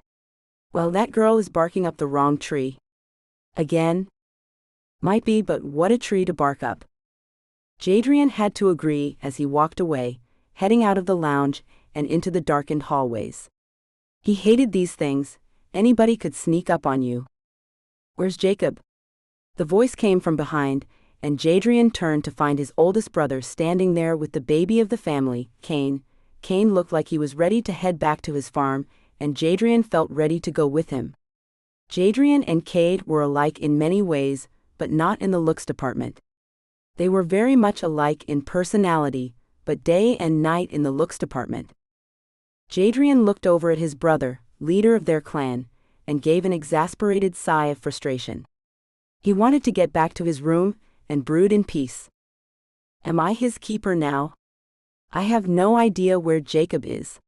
"Well, that girl is barking up the wrong tree." "Again?" "Might be, but what a tree to bark up." Jadrian had to agree as he walked away, heading out of the lounge and into the darkened hallways. He hated these things. Anybody could sneak up on you. "Where's Jacob?" The voice came from behind, and Jadrian turned to find his oldest brother standing there with the baby of the family, Cain. Cain looked like he was ready to head back to his farm, and Jadrian felt ready to go with him. Jadrian and Cade were alike in many ways, but not in the looks department. They were very much alike in personality, but day and night in the looks department. Jadrian looked over at his brother, leader of their clan, and gave an exasperated sigh of frustration. He wanted to get back to his room and brood in peace. Am I his keeper now? I have no idea where Jacob is.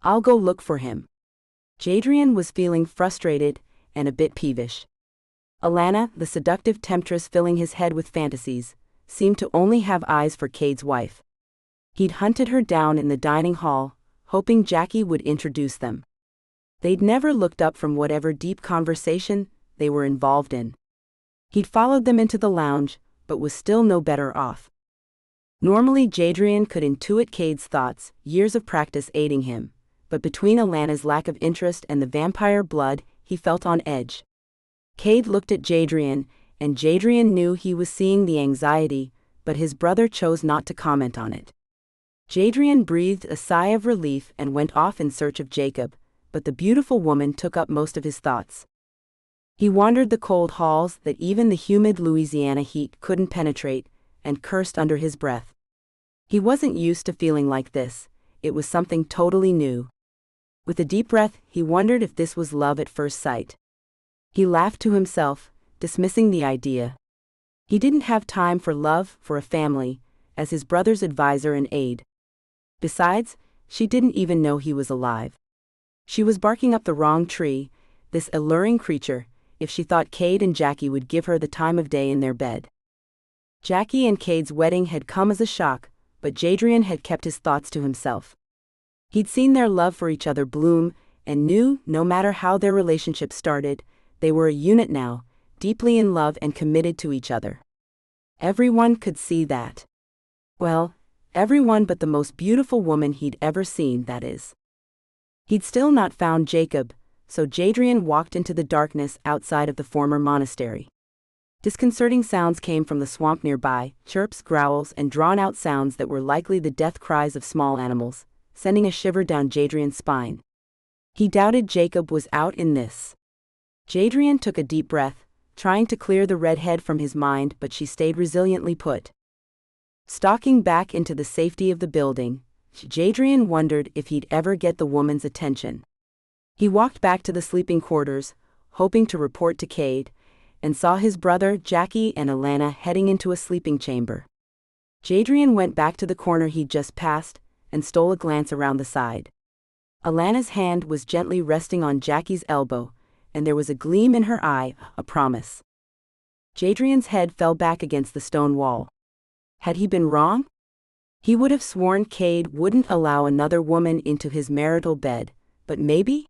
I'll go look for him. Jadrian was feeling frustrated and a bit peevish. Alana, the seductive temptress filling his head with fantasies, seemed to only have eyes for Cade's wife. He'd hunted her down in the dining hall, hoping Jackie would introduce them. They'd never looked up from whatever deep conversation they were involved in. He'd followed them into the lounge, but was still no better off. Normally Jadrian could intuit Cade's thoughts, years of practice aiding him, but between Alana's lack of interest and the vampire blood, he felt on edge. Cade looked at Jadrian, and Jadrian knew he was seeing the anxiety, but his brother chose not to comment on it. Jadrian breathed a sigh of relief and went off in search of Jacob, but the beautiful woman took up most of his thoughts. He wandered the cold halls that even the humid Louisiana heat couldn't penetrate, and cursed under his breath. He wasn't used to feeling like this, it was something totally new. With a deep breath, he wondered if this was love at first sight. He laughed to himself, dismissing the idea. He didn't have time for love, for a family, as his brother's advisor and aide. Besides, she didn't even know he was alive. She was barking up the wrong tree, this alluring creature, if she thought Cade and Jackie would give her the time of day in their bed. Jackie and Cade's wedding had come as a shock, but Jadrian had kept his thoughts to himself. He'd seen their love for each other bloom, and knew, no matter how their relationship started, they were a unit now, deeply in love and committed to each other. Everyone could see that. Well, everyone but the most beautiful woman he'd ever seen, that is. He'd still not found Jacob, so Jadrian walked into the darkness outside of the former monastery. Disconcerting sounds came from the swamp nearby, chirps, growls, and drawn-out sounds that were likely the death cries of small animals, sending a shiver down Jadrian's spine. He doubted Jacob was out in this. Jadrian took a deep breath, trying to clear the redhead from his mind, but she stayed resiliently put. Stalking back into the safety of the building, Jadrian wondered if he'd ever get the woman's attention. He walked back to the sleeping quarters, hoping to report to Cade, and saw his brother, Jackie, and Alana heading into a sleeping chamber. Jadrian went back to the corner he'd just passed, and stole a glance around the side. Alana's hand was gently resting on Jackie's elbow, and there was a gleam in her eye, a promise. Jadrian's head fell back against the stone wall. Had he been wrong? He would have sworn Cade wouldn't allow another woman into his marital bed, but maybe?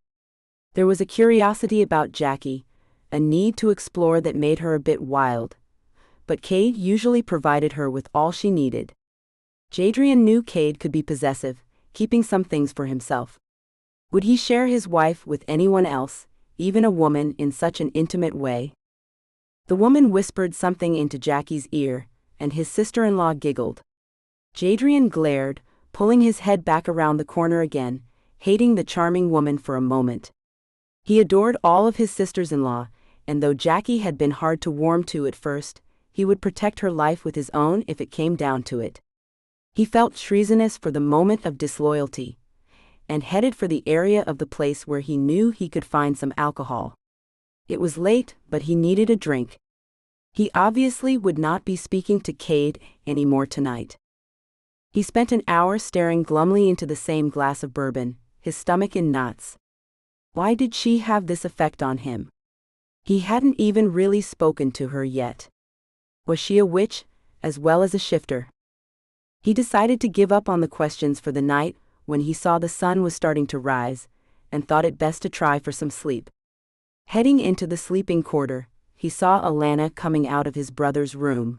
There was a curiosity about Jackie, a need to explore that made her a bit wild, but Cade usually provided her with all she needed. Jadrian knew Cade could be possessive, keeping some things for himself. Would he share his wife with anyone else, even a woman, in such an intimate way? The woman whispered something into Jackie's ear, and his sister-in-law giggled. Jadrian glared, pulling his head back around the corner again, hating the charming woman for a moment. He adored all of his sisters-in-law, and though Jackie had been hard to warm to at first, he would protect her life with his own if it came down to it. He felt treasonous for the moment of disloyalty, and headed for the area of the place where he knew he could find some alcohol. It was late, but he needed a drink. He obviously would not be speaking to Cade anymore tonight. He spent an hour staring glumly into the same glass of bourbon, his stomach in knots. Why did she have this effect on him? He hadn't even really spoken to her yet. Was she a witch, as well as a shifter? He decided to give up on the questions for the night when he saw the sun was starting to rise, and thought it best to try for some sleep. Heading into the sleeping quarter, he saw Alana coming out of his brother's room.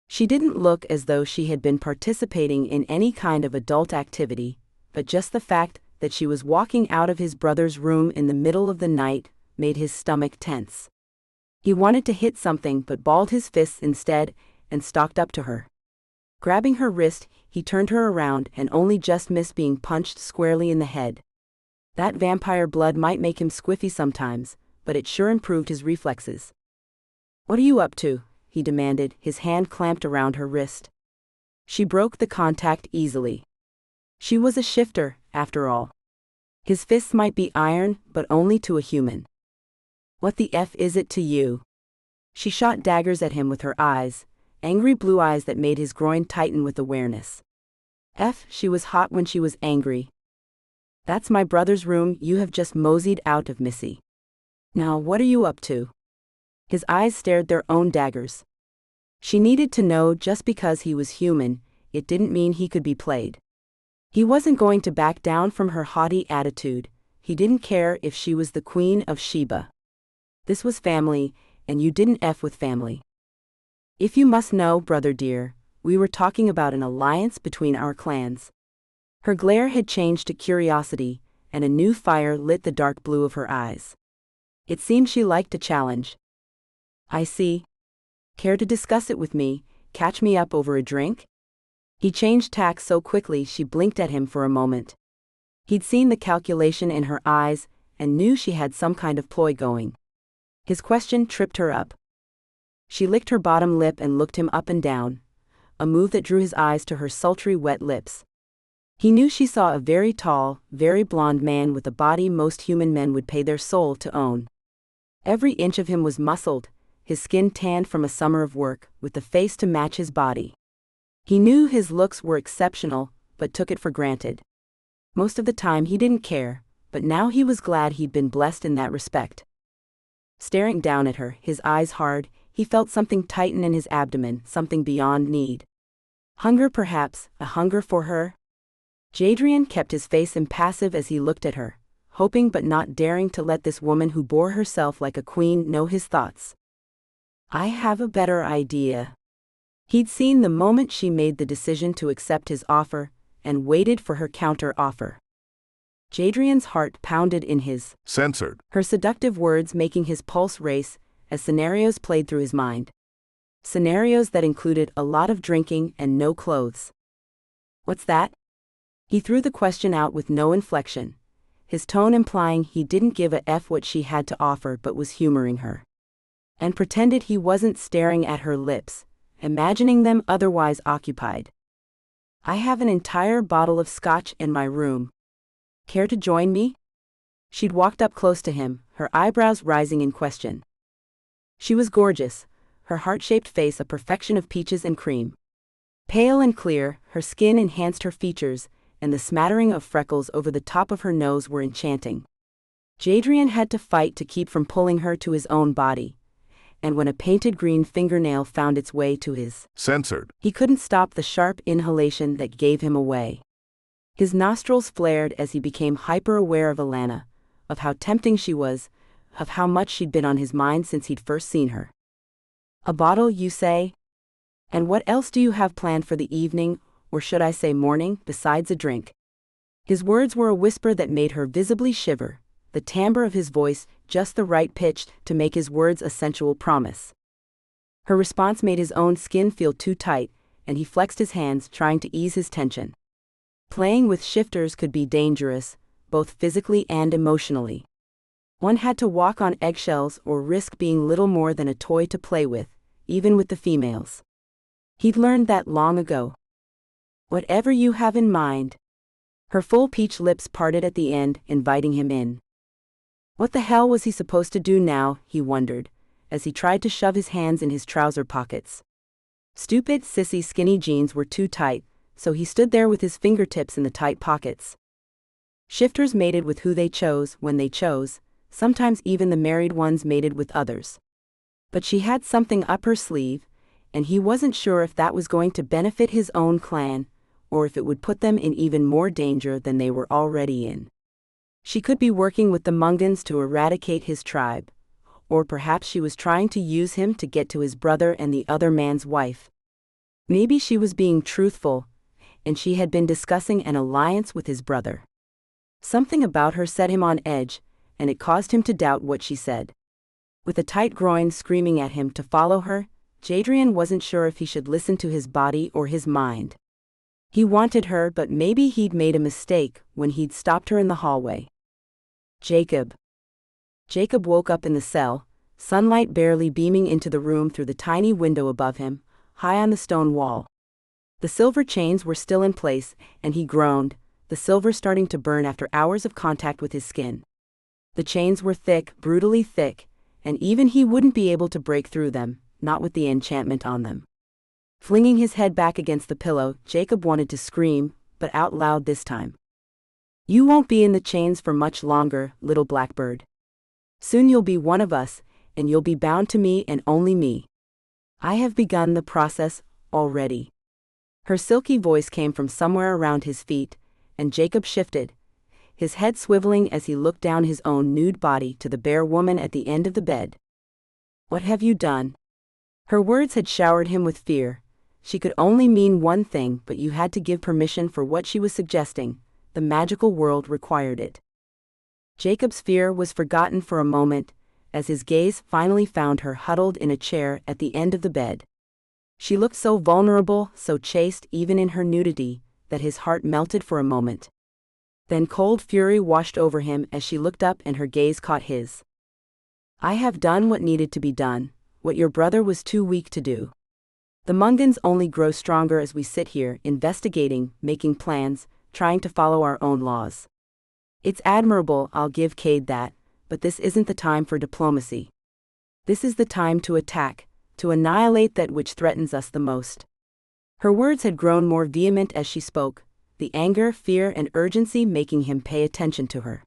She didn't look as though she had been participating in any kind of adult activity, but just the fact that she was walking out of his brother's room in the middle of the night made his stomach tense. He wanted to hit something but balled his fists instead and stalked up to her. Grabbing her wrist, he turned her around and only just missed being punched squarely in the head. That vampire blood might make him squiffy sometimes, but it sure improved his reflexes. "What are you up to?" he demanded, his hand clamped around her wrist. She broke the contact easily. She was a shifter, after all. His fists might be iron, but only to a human. "What the F is it to you?" She shot daggers at him with her eyes, angry blue eyes that made his groin tighten with awareness. She was hot when she was angry. "That's my brother's room you have just moseyed out of, missy. Now what are you up to?" His eyes stared their own daggers. She needed to know just because he was human, it didn't mean he could be played. He wasn't going to back down from her haughty attitude. He didn't care if she was the Queen of Sheba. This was family, and you didn't F with family. If you must know, brother dear, we were talking about an alliance between our clans. Her glare had changed to curiosity, and a new fire lit the dark blue of her eyes. It seemed she liked a challenge. I see. Care to discuss it with me, catch me up over a drink? He changed tack so quickly she blinked at him for a moment. He'd seen the calculation in her eyes, and knew she had some kind of ploy going. His question tripped her up. She licked her bottom lip and looked him up and down, a move that drew his eyes to her sultry wet lips. He knew she saw a very tall, very blond man with a body most human men would pay their soul to own. Every inch of him was muscled, his skin tanned from a summer of work, with the face to match his body. He knew his looks were exceptional, but took it for granted. Most of the time he didn't care, but now he was glad he'd been blessed in that respect. Staring down at her, his eyes hard, he felt something tighten in his abdomen, something beyond need. Hunger perhaps, a hunger for her? Jadrian kept his face impassive as he looked at her, hoping but not daring to let this woman who bore herself like a queen know his thoughts. I have a better idea. He'd seen the moment she made the decision to accept his offer, and waited for her counter-offer. Jadrian's heart pounded in his. Censored. Her seductive words making his pulse race, as scenarios played through his mind. Scenarios that included a lot of drinking and no clothes. What's that? He threw the question out with no inflection, his tone implying he didn't give a F what she had to offer but was humoring her. And pretended he wasn't staring at her lips, imagining them otherwise occupied. I have an entire bottle of scotch in my room. Care to join me? She'd walked up close to him, her eyebrows rising in question. She was gorgeous, her heart-shaped face a perfection of peaches and cream. Pale and clear, her skin enhanced her features, and the smattering of freckles over the top of her nose were enchanting. Jadrian had to fight to keep from pulling her to his own body, and when a painted green fingernail found its way to his. Censored. He couldn't stop the sharp inhalation that gave him away. His nostrils flared as he became hyper-aware of Alana, of how tempting she was, of how much she'd been on his mind since he'd first seen her. A bottle, you say? And what else do you have planned for the evening, or should I say morning, besides a drink? His words were a whisper that made her visibly shiver, the timbre of his voice just the right pitch to make his words a sensual promise. Her response made his own skin feel too tight, and he flexed his hands trying to ease his tension. Playing with shifters could be dangerous, both physically and emotionally. One had to walk on eggshells or risk being little more than a toy to play with, even with the females. He'd learned that long ago. Whatever you have in mind. Her full peach lips parted at the end, inviting him in. What the hell was he supposed to do now, he wondered, as he tried to shove his hands in his trouser pockets. Stupid, sissy skinny jeans were too tight, so he stood there with his fingertips in the tight pockets. Shifters mated with who they chose when they chose, sometimes even the married ones mated with others. But she had something up her sleeve, and he wasn't sure if that was going to benefit his own clan, or if it would put them in even more danger than they were already in. She could be working with the Mungans to eradicate his tribe, or perhaps she was trying to use him to get to his brother and the other man's wife. Maybe she was being truthful, and she had been discussing an alliance with his brother. Something about her set him on edge, and it caused him to doubt what she said. With a tight groin screaming at him to follow her, Jadrian wasn't sure if he should listen to his body or his mind. He wanted her, but maybe he'd made a mistake when he'd stopped her in the hallway. Jacob. Jacob woke up in the cell, sunlight barely beaming into the room through the tiny window above him, high on the stone wall. The silver chains were still in place, and he groaned, the silver starting to burn after hours of contact with his skin. The chains were thick, brutally thick, and even he wouldn't be able to break through them, not with the enchantment on them. Flinging his head back against the pillow, Jacob wanted to scream, but out loud this time. You won't be in the chains for much longer, little blackbird. Soon you'll be one of us, and you'll be bound to me and only me. I have begun the process already. Her silky voice came from somewhere around his feet, and Jacob shifted, his head swiveling as he looked down his own nude body to the bare woman at the end of the bed. "What have you done?" Her words had showered him with fear. She could only mean one thing, but you had to give permission for what she was suggesting. The magical world required it. Jacob's fear was forgotten for a moment, as his gaze finally found her huddled in a chair at the end of the bed. She looked so vulnerable, so chaste even in her nudity, that his heart melted for a moment. Then cold fury washed over him as she looked up and her gaze caught his. "I have done what needed to be done, what your brother was too weak to do. The Mungans only grow stronger as we sit here, investigating, making plans, trying to follow our own laws. It's admirable, I'll give Cade that, but this isn't the time for diplomacy. This is the time to attack, to annihilate that which threatens us the most." Her words had grown more vehement as she spoke, the anger, fear, and urgency making him pay attention to her.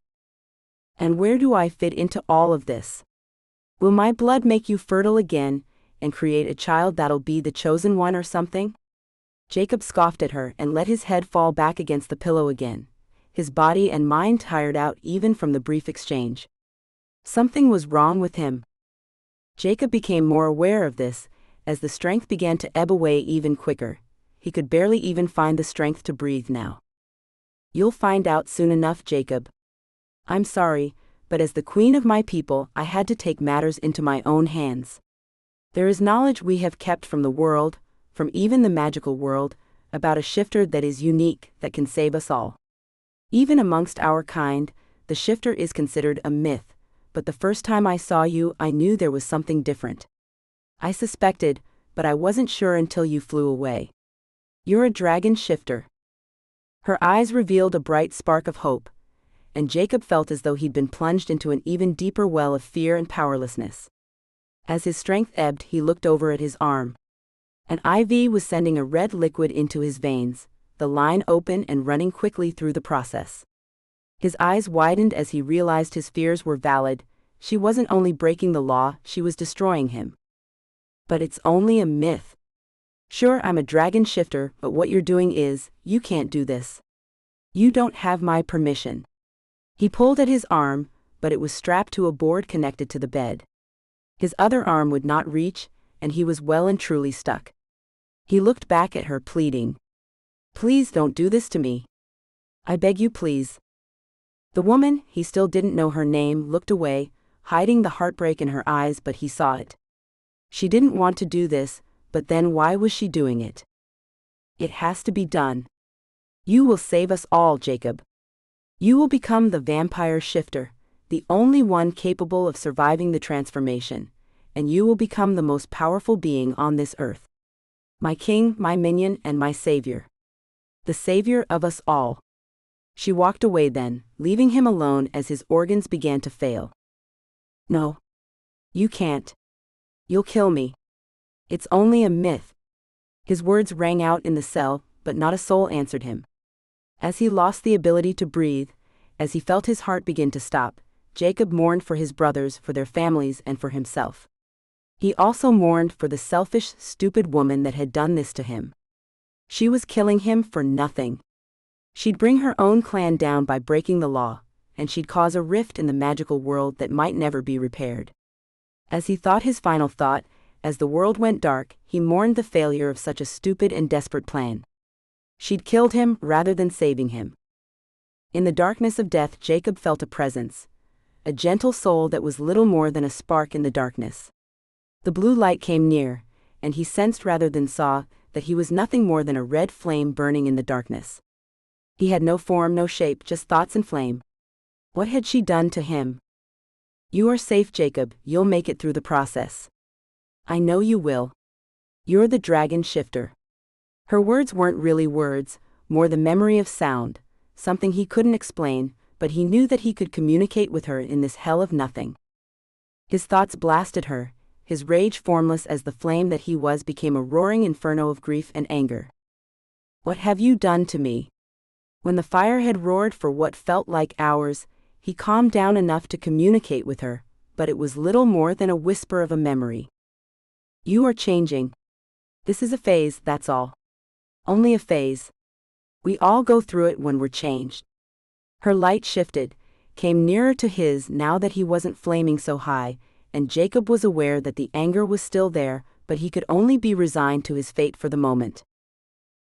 "And where do I fit into all of this? Will my blood make you fertile again, and create a child that'll be the chosen one or something?" Jacob scoffed at her and let his head fall back against the pillow again, his body and mind tired out even from the brief exchange. Something was wrong with him. Jacob became more aware of this, as the strength began to ebb away even quicker. He could barely even find the strength to breathe now. "You'll find out soon enough, Jacob. I'm sorry, but as the queen of my people, I had to take matters into my own hands. There is knowledge we have kept from the world, from even the magical world, about a shifter that is unique, that can save us all. Even amongst our kind, the shifter is considered a myth, but the first time I saw you, I knew there was something different. I suspected, but I wasn't sure until you flew away. You're a dragon shifter." Her eyes revealed a bright spark of hope, and Jacob felt as though he'd been plunged into an even deeper well of fear and powerlessness. As his strength ebbed, he looked over at his arm. An IV was sending a red liquid into his veins, the line open and running quickly through the process. His eyes widened as he realized his fears were valid. She wasn't only breaking the law, she was destroying him. "But it's only a myth. Sure, I'm a dragon shifter, but what you're doing is, you can't do this. You don't have my permission." He pulled at his arm, but it was strapped to a board connected to the bed. His other arm would not reach, and he was well and truly stuck. He looked back at her, pleading. "Please don't do this to me. I beg you, please." The woman, he still didn't know her name, looked away, hiding the heartbreak in her eyes, but he saw it. She didn't want to do this, but then why was she doing it? "It has to be done. You will save us all, Jacob. You will become the vampire shifter, the only one capable of surviving the transformation, and you will become the most powerful being on this earth. My king, my minion, and my savior. The savior of us all." She walked away then, leaving him alone as his organs began to fail. "No. You can't. You'll kill me. It's only a myth." His words rang out in the cell, but not a soul answered him. As he lost the ability to breathe, as he felt his heart begin to stop, Jacob mourned for his brothers, for their families, and for himself. He also mourned for the selfish, stupid woman that had done this to him. She was killing him for nothing. She'd bring her own clan down by breaking the law, and she'd cause a rift in the magical world that might never be repaired. As he thought his final thought, as the world went dark, he mourned the failure of such a stupid and desperate plan. She'd killed him rather than saving him. In the darkness of death, Jacob felt a presence, a gentle soul that was little more than a spark in the darkness. The blue light came near, and he sensed rather than saw that he was nothing more than a red flame burning in the darkness. He had no form, no shape, just thoughts and flame. What had she done to him? "You are safe, Jacob, you'll make it through the process. I know you will. You're the dragon shifter." Her words weren't really words, more the memory of sound, something he couldn't explain, but he knew that he could communicate with her in this hell of nothing. His thoughts blasted her, his rage formless as the flame that he was became a roaring inferno of grief and anger. "What have you done to me?" When the fire had roared for what felt like hours, he calmed down enough to communicate with her, but it was little more than a whisper of a memory. "You are changing. This is a phase, that's all. Only a phase. We all go through it when we're changed. Her light shifted, came nearer to his now that he wasn't flaming so high, and Jacob was aware that the anger was still there, but he could only be resigned to his fate for the moment.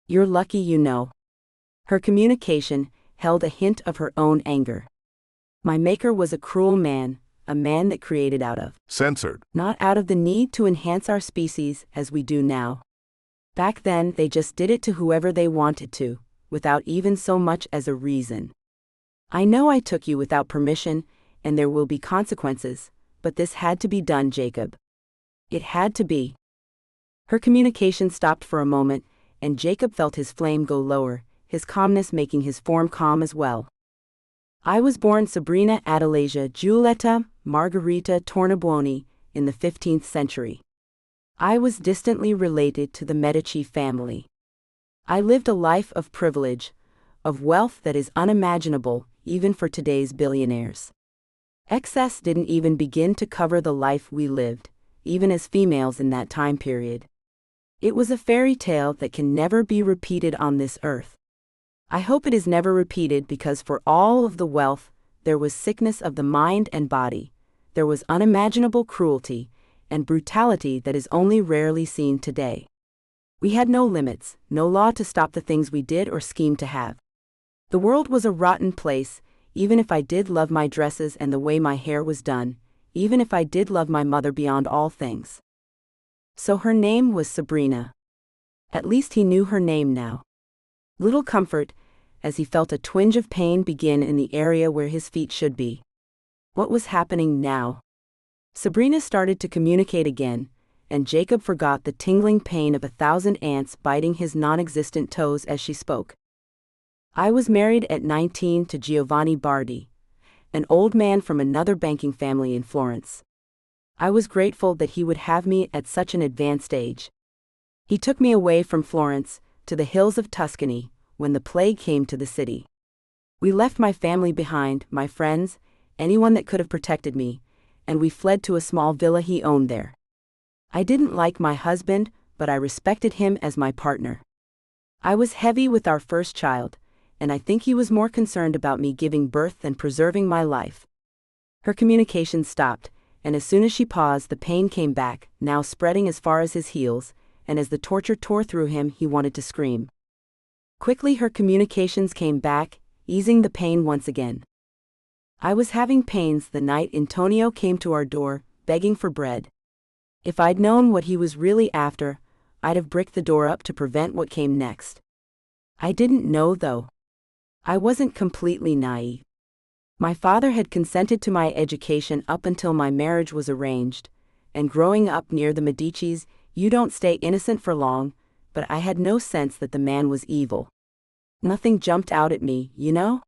You're lucky, you know. Her communication held a hint of her own anger. My maker was a cruel man, a man that created out of censored, not out of the need to enhance our species as we do now. Back then, they just did it to whoever they wanted to, without even so much as a reason. I know I took you without permission, and there will be consequences, but this had to be done, Jacob. It had to be. Her communication stopped for a moment, and Jacob felt his flame go lower, his calmness making his form calm as well. I was born Sabrina Adelasia Giulietta Margherita Tornabuoni in the 15th century. I was distantly related to the Medici family. I lived a life of privilege, of wealth that is unimaginable even for today's billionaires. Excess didn't even begin to cover the life we lived, even as females in that time period. It was a fairy tale that can never be repeated on this earth. I hope it is never repeated because for all of the wealth, there was sickness of the mind and body, there was unimaginable cruelty and brutality that is only rarely seen today. We had no limits, no law to stop the things we did or schemed to have. The world was a rotten place, even if I did love my dresses and the way my hair was done, even if I did love my mother beyond all things. So her name was Sabrina. At least he knew her name now. Little comfort, as he felt a twinge of pain begin in the area where his feet should be. What was happening now? Sabrina started to communicate again, and Jacob forgot the tingling pain of 1,000 ants biting his non-existent toes as she spoke. I was married at 19 to Giovanni Bardi, an old man from another banking family in Florence. I was grateful that he would have me at such an advanced age. He took me away from Florence to the hills of Tuscany when the plague came to the city. We left my family behind, my friends, anyone that could have protected me, and we fled to a small villa he owned there. I didn't like my husband, but I respected him as my partner. I was heavy with our first child, and I think he was more concerned about me giving birth than preserving my life. Her communication stopped, and as soon as she paused, the pain came back, now spreading as far as his heels, and as the torture tore through him, he wanted to scream. Quickly her communications came back, easing the pain once again. I was having pains the night Antonio came to our door, begging for bread. If I'd known what he was really after, I'd have bricked the door up to prevent what came next. I didn't know, though. I wasn't completely naive. My father had consented to my education up until my marriage was arranged, and growing up near the Medicis, you don't stay innocent for long, but I had no sense that the man was evil. Nothing jumped out at me, you know?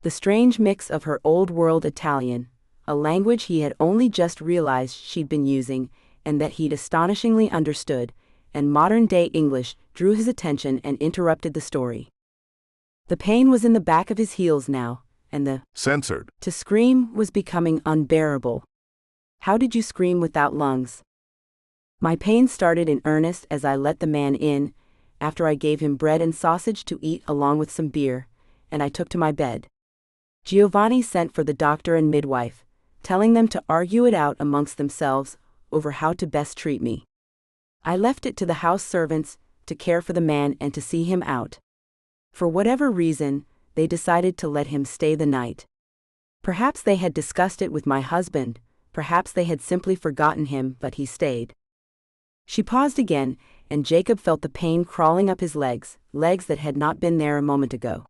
The strange mix of her old-world Italian, a language he had only just realized she'd been using, and that he'd astonishingly understood, and modern-day English drew his attention and interrupted the story. The pain was in the back of his heels now, and the censored to scream was becoming unbearable. How did you scream without lungs? My pain started in earnest as I let the man in, after I gave him bread and sausage to eat along with some beer, and I took to my bed. Giovanni sent for the doctor and midwife, telling them to argue it out amongst themselves over how to best treat me. I left it to the house servants to care for the man and to see him out. For whatever reason, they decided to let him stay the night. Perhaps they had discussed it with my husband, perhaps they had simply forgotten him, but he stayed. She paused again, and Jacob felt the pain crawling up his legs, legs that had not been there a moment ago.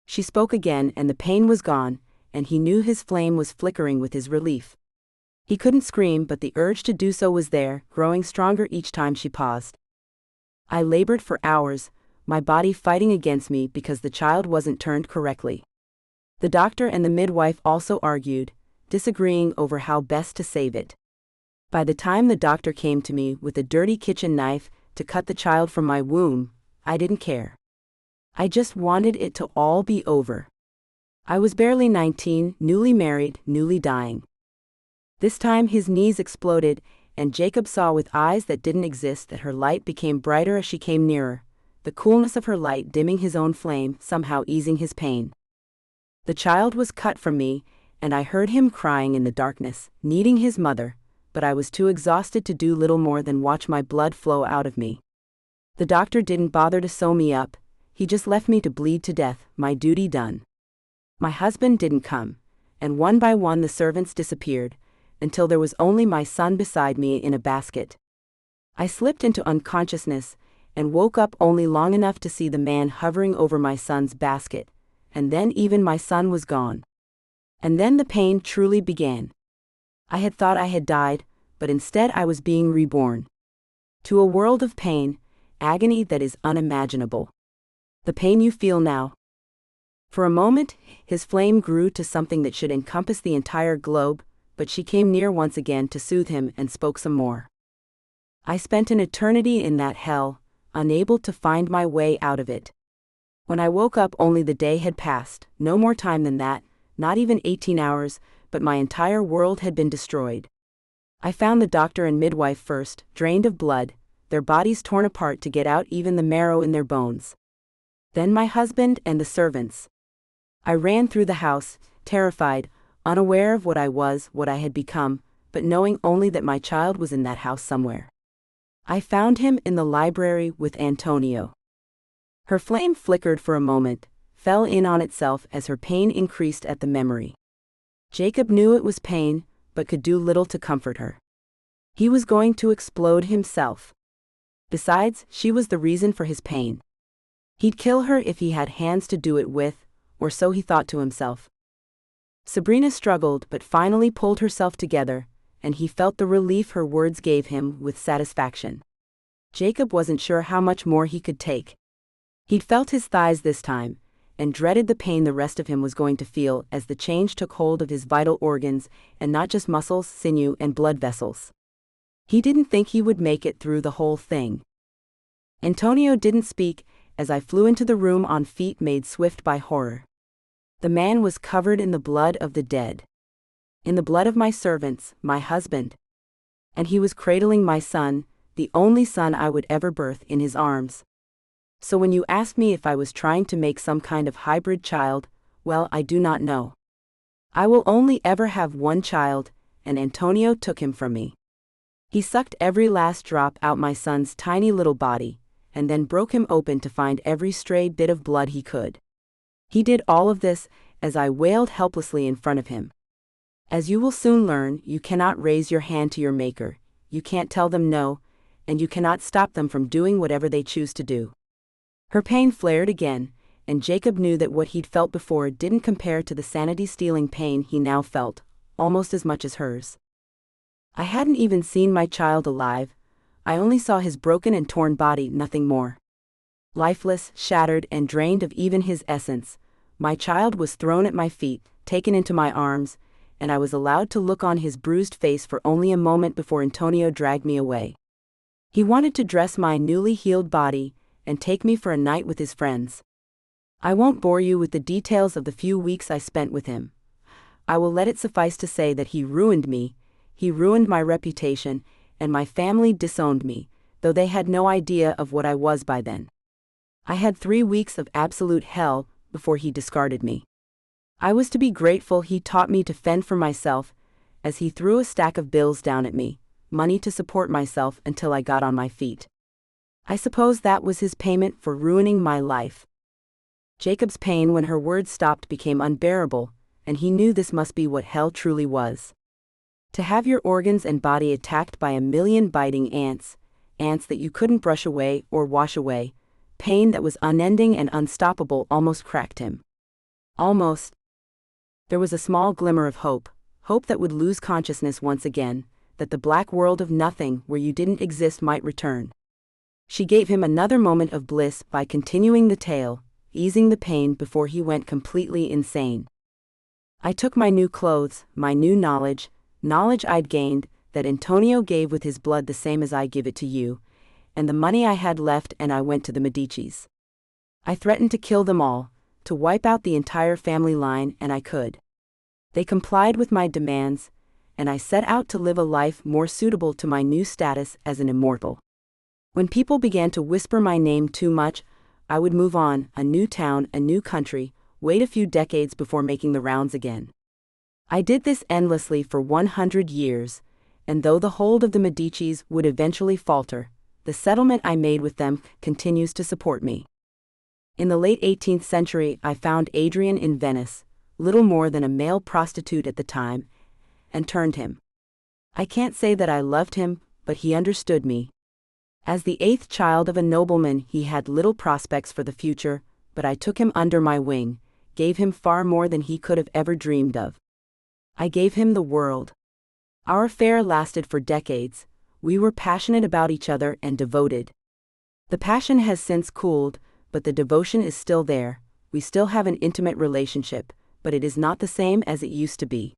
She spoke again, and the pain was gone, and he knew his flame was flickering with his relief. He couldn't scream, but the urge to do so was there, growing stronger each time she paused. I labored for hours, my body fighting against me because the child wasn't turned correctly. The doctor and the midwife also argued, disagreeing over how best to save it. By the time the doctor came to me with a dirty kitchen knife to cut the child from my womb, I didn't care. I just wanted it to all be over. I was barely 19, newly married, newly dying. This time his knees exploded, and Jacob saw with eyes that didn't exist that her light became brighter as she came nearer, the coolness of her light dimming his own flame, somehow easing his pain. The child was cut from me, and I heard him crying in the darkness, needing his mother, but I was too exhausted to do little more than watch my blood flow out of me. The doctor didn't bother to sew me up, he just left me to bleed to death, my duty done. My husband didn't come, and one by one the servants disappeared, until there was only my son beside me in a basket. I slipped into unconsciousness, and woke up only long enough to see the man hovering over my son's basket, and then even my son was gone. And then the pain truly began. I had thought I had died, but instead I was being reborn. To a world of pain, agony that is unimaginable. The pain you feel now. For a moment, his flame grew to something that should encompass the entire globe, but she came near once again to soothe him and spoke some more. I spent an eternity in that hell, unable to find my way out of it. When I woke up, only the day had passed, no more time than that, not even 18 hours, but my entire world had been destroyed. I found the doctor and midwife first, drained of blood, their bodies torn apart to get out even the marrow in their bones. Then my husband and the servants. I ran through the house, terrified, unaware of what I was, what I had become, but knowing only that my child was in that house somewhere. I found him in the library with Antonio. Her flame flickered for a moment, fell in on itself as her pain increased at the memory. Jacob knew it was pain, but could do little to comfort her. He was going to explode himself. Besides, she was the reason for his pain. He'd kill her if he had hands to do it with, or so he thought to himself. Sabrina struggled but finally pulled herself together, and he felt the relief her words gave him with satisfaction. Jacob wasn't sure how much more he could take. He'd felt his thighs this time, and dreaded the pain the rest of him was going to feel as the change took hold of his vital organs, and not just muscles, sinew, and blood vessels. He didn't think he would make it through the whole thing. Antonio didn't speak, as I flew into the room on feet made swift by horror. The man was covered in the blood of the dead. In the blood of my servants, my husband. And he was cradling my son, the only son I would ever birth, in his arms. So when you ask me if I was trying to make some kind of hybrid child, well, I do not know. I will only ever have one child, and Antonio took him from me. He sucked every last drop out my son's tiny little body, and then broke him open to find every stray bit of blood he could. He did all of this as I wailed helplessly in front of him. As you will soon learn, you cannot raise your hand to your maker, you can't tell them no, and you cannot stop them from doing whatever they choose to do. Her pain flared again, and Jacob knew that what he'd felt before didn't compare to the sanity-stealing pain he now felt, almost as much as hers. I hadn't even seen my child alive, I only saw his broken and torn body, nothing more. Lifeless, shattered, and drained of even his essence, my child was thrown at my feet, taken into my arms, and I was allowed to look on his bruised face for only a moment before Antonio dragged me away. He wanted to dress my newly healed body, and take me for a night with his friends. I won't bore you with the details of the few weeks I spent with him. I will let it suffice to say that he ruined me, he ruined my reputation, and my family disowned me, though they had no idea of what I was by then. I had 3 weeks of absolute hell before he discarded me. I was to be grateful he taught me to fend for myself, as he threw a stack of bills down at me, money to support myself until I got on my feet. I suppose that was his payment for ruining my life. Jacob's pain when her words stopped became unbearable, and he knew this must be what hell truly was. To have your organs and body attacked by 1,000,000 biting ants, ants that you couldn't brush away or wash away, pain that was unending and unstoppable almost cracked him. Almost. There was a small glimmer of hope, hope that would lose consciousness once again, that the black world of nothing where you didn't exist might return. She gave him another moment of bliss by continuing the tale, easing the pain before he went completely insane. I took my new clothes, my new knowledge I'd gained, that Antonio gave with his blood the same as I give it to you, and the money I had left, and I went to the Medicis. I threatened to kill them all, to wipe out the entire family line, and I could. They complied with my demands, and I set out to live a life more suitable to my new status as an immortal. When people began to whisper my name too much, I would move on, a new town, a new country, wait a few decades before making the rounds again. I did this endlessly for 100 years, and though the hold of the Medicis would eventually falter, the settlement I made with them continues to support me. In the late 18th century, I found Jadrian in Venice, little more than a male prostitute at the time, and turned him. I can't say that I loved him, but he understood me. As the 8th child of a nobleman, he had little prospects for the future, but I took him under my wing, gave him far more than he could have ever dreamed of. I gave him the world. Our affair lasted for decades. We were passionate about each other and devoted. The passion has since cooled, but the devotion is still there. We still have an intimate relationship, but it is not the same as it used to be.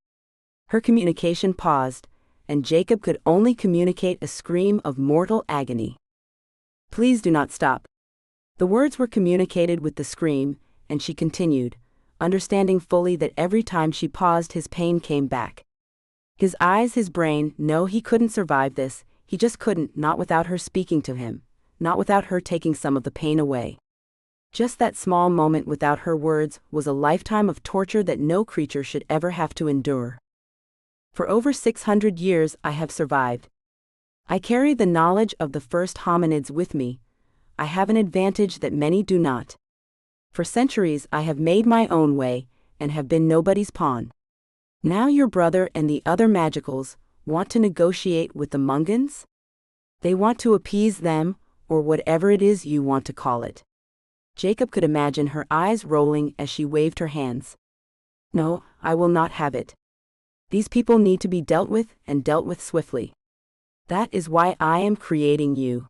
Her communication paused, and Jacob could only communicate a scream of mortal agony. Please do not stop. The words were communicated with the scream, and she continued, understanding fully that every time she paused his pain came back. His eyes, his brain, no, he couldn't survive this, he just couldn't, not without her speaking to him, not without her taking some of the pain away. Just that small moment without her words was a lifetime of torture that no creature should ever have to endure. For over 600 years I have survived. I carry the knowledge of the first hominids with me. I have an advantage that many do not. For centuries I have made my own way, and have been nobody's pawn. Now your brother and the other magicals want to negotiate with the Mungans? They want to appease them, or whatever it is you want to call it. Jacob could imagine her eyes rolling as she waved her hands. No, I will not have it. These people need to be dealt with, and dealt with swiftly. That is why I am creating you.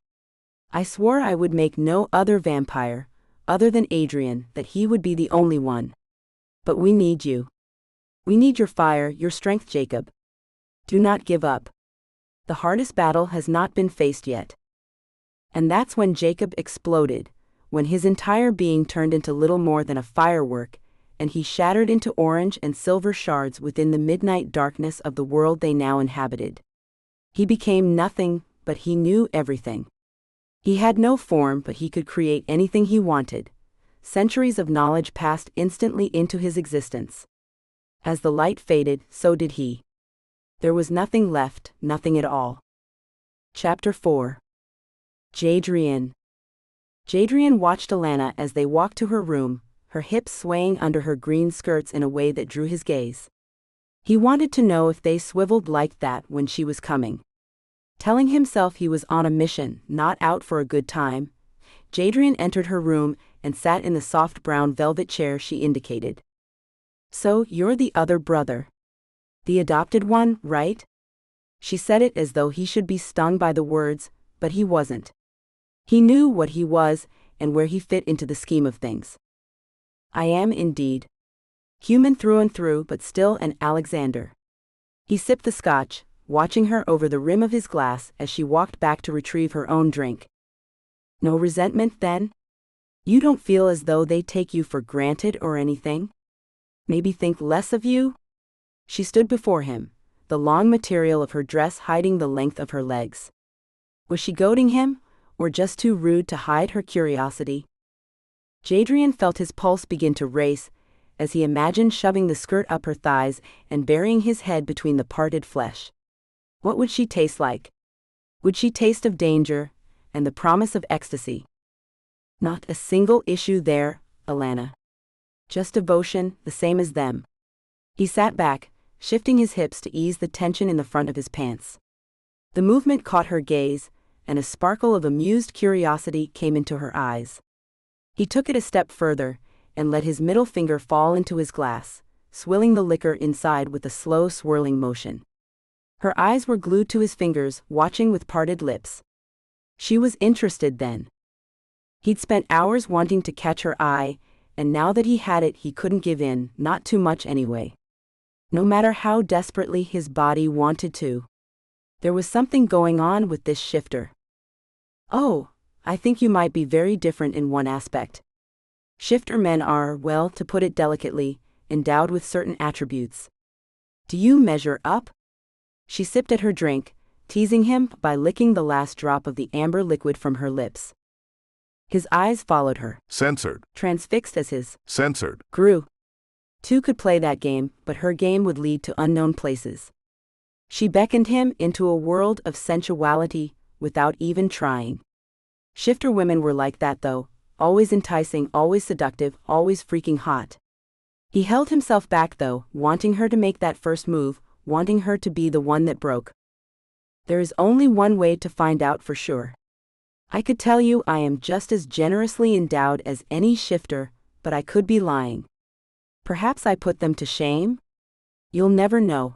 I swore I would make no other vampire, other than Jadrian, that he would be the only one. But we need you. We need your fire, your strength, Jacob. Do not give up. The hardest battle has not been faced yet. And that's when Jacob exploded, when his entire being turned into little more than a firework, and he shattered into orange and silver shards within the midnight darkness of the world they now inhabited. He became nothing, but he knew everything. He had no form, but he could create anything he wanted. Centuries of knowledge passed instantly into his existence. As the light faded, so did he. There was nothing left, nothing at all. Chapter 4. Jadrian. Jadrian watched Alana as they walked to her room, her hips swaying under her green skirts in a way that drew his gaze. He wanted to know if they swiveled like that when she was coming. Telling himself he was on a mission, not out for a good time, Jadrian entered her room and sat in the soft brown velvet chair she indicated. So, you're the other brother. The adopted one, right? She said it as though he should be stung by the words, but he wasn't. He knew what he was and where he fit into the scheme of things. I am indeed. Human through and through, but still an Alexander. He sipped the scotch, watching her over the rim of his glass as she walked back to retrieve her own drink. No resentment, then? You don't feel as though they take you for granted or anything? Maybe think less of you? She stood before him, the long material of her dress hiding the length of her legs. Was she goading him, or just too rude to hide her curiosity? Jadrian felt his pulse begin to race, as he imagined shoving the skirt up her thighs and burying his head between the parted flesh. What would she taste like? Would she taste of danger, and the promise of ecstasy? Not a single issue there, Alana. Just devotion, the same as them. He sat back, shifting his hips to ease the tension in the front of his pants. The movement caught her gaze, and a sparkle of amused curiosity came into her eyes. He took it a step further, and let his middle finger fall into his glass, swilling the liquor inside with a slow swirling motion. Her eyes were glued to his fingers, watching with parted lips. She was interested then. He'd spent hours wanting to catch her eye, and now that he had it he couldn't give in, not too much anyway. No matter how desperately his body wanted to. There was something going on with this shifter. Oh, I think you might be very different in one aspect. Shifter men are, well, to put it delicately, endowed with certain attributes. Do you measure up? She sipped at her drink, teasing him by licking the last drop of the amber liquid from her lips. His eyes followed her, censored, transfixed as his censored. grew. Two could play that game, but her game would lead to unknown places. She beckoned him into a world of sensuality without even trying. Shifter women were like that though, always enticing, always seductive, always freaking hot. He held himself back though, wanting her to make that first move, wanting her to be the one that broke. There is only one way to find out for sure. I could tell you I am just as generously endowed as any shifter, but I could be lying. Perhaps I put them to shame? You'll never know.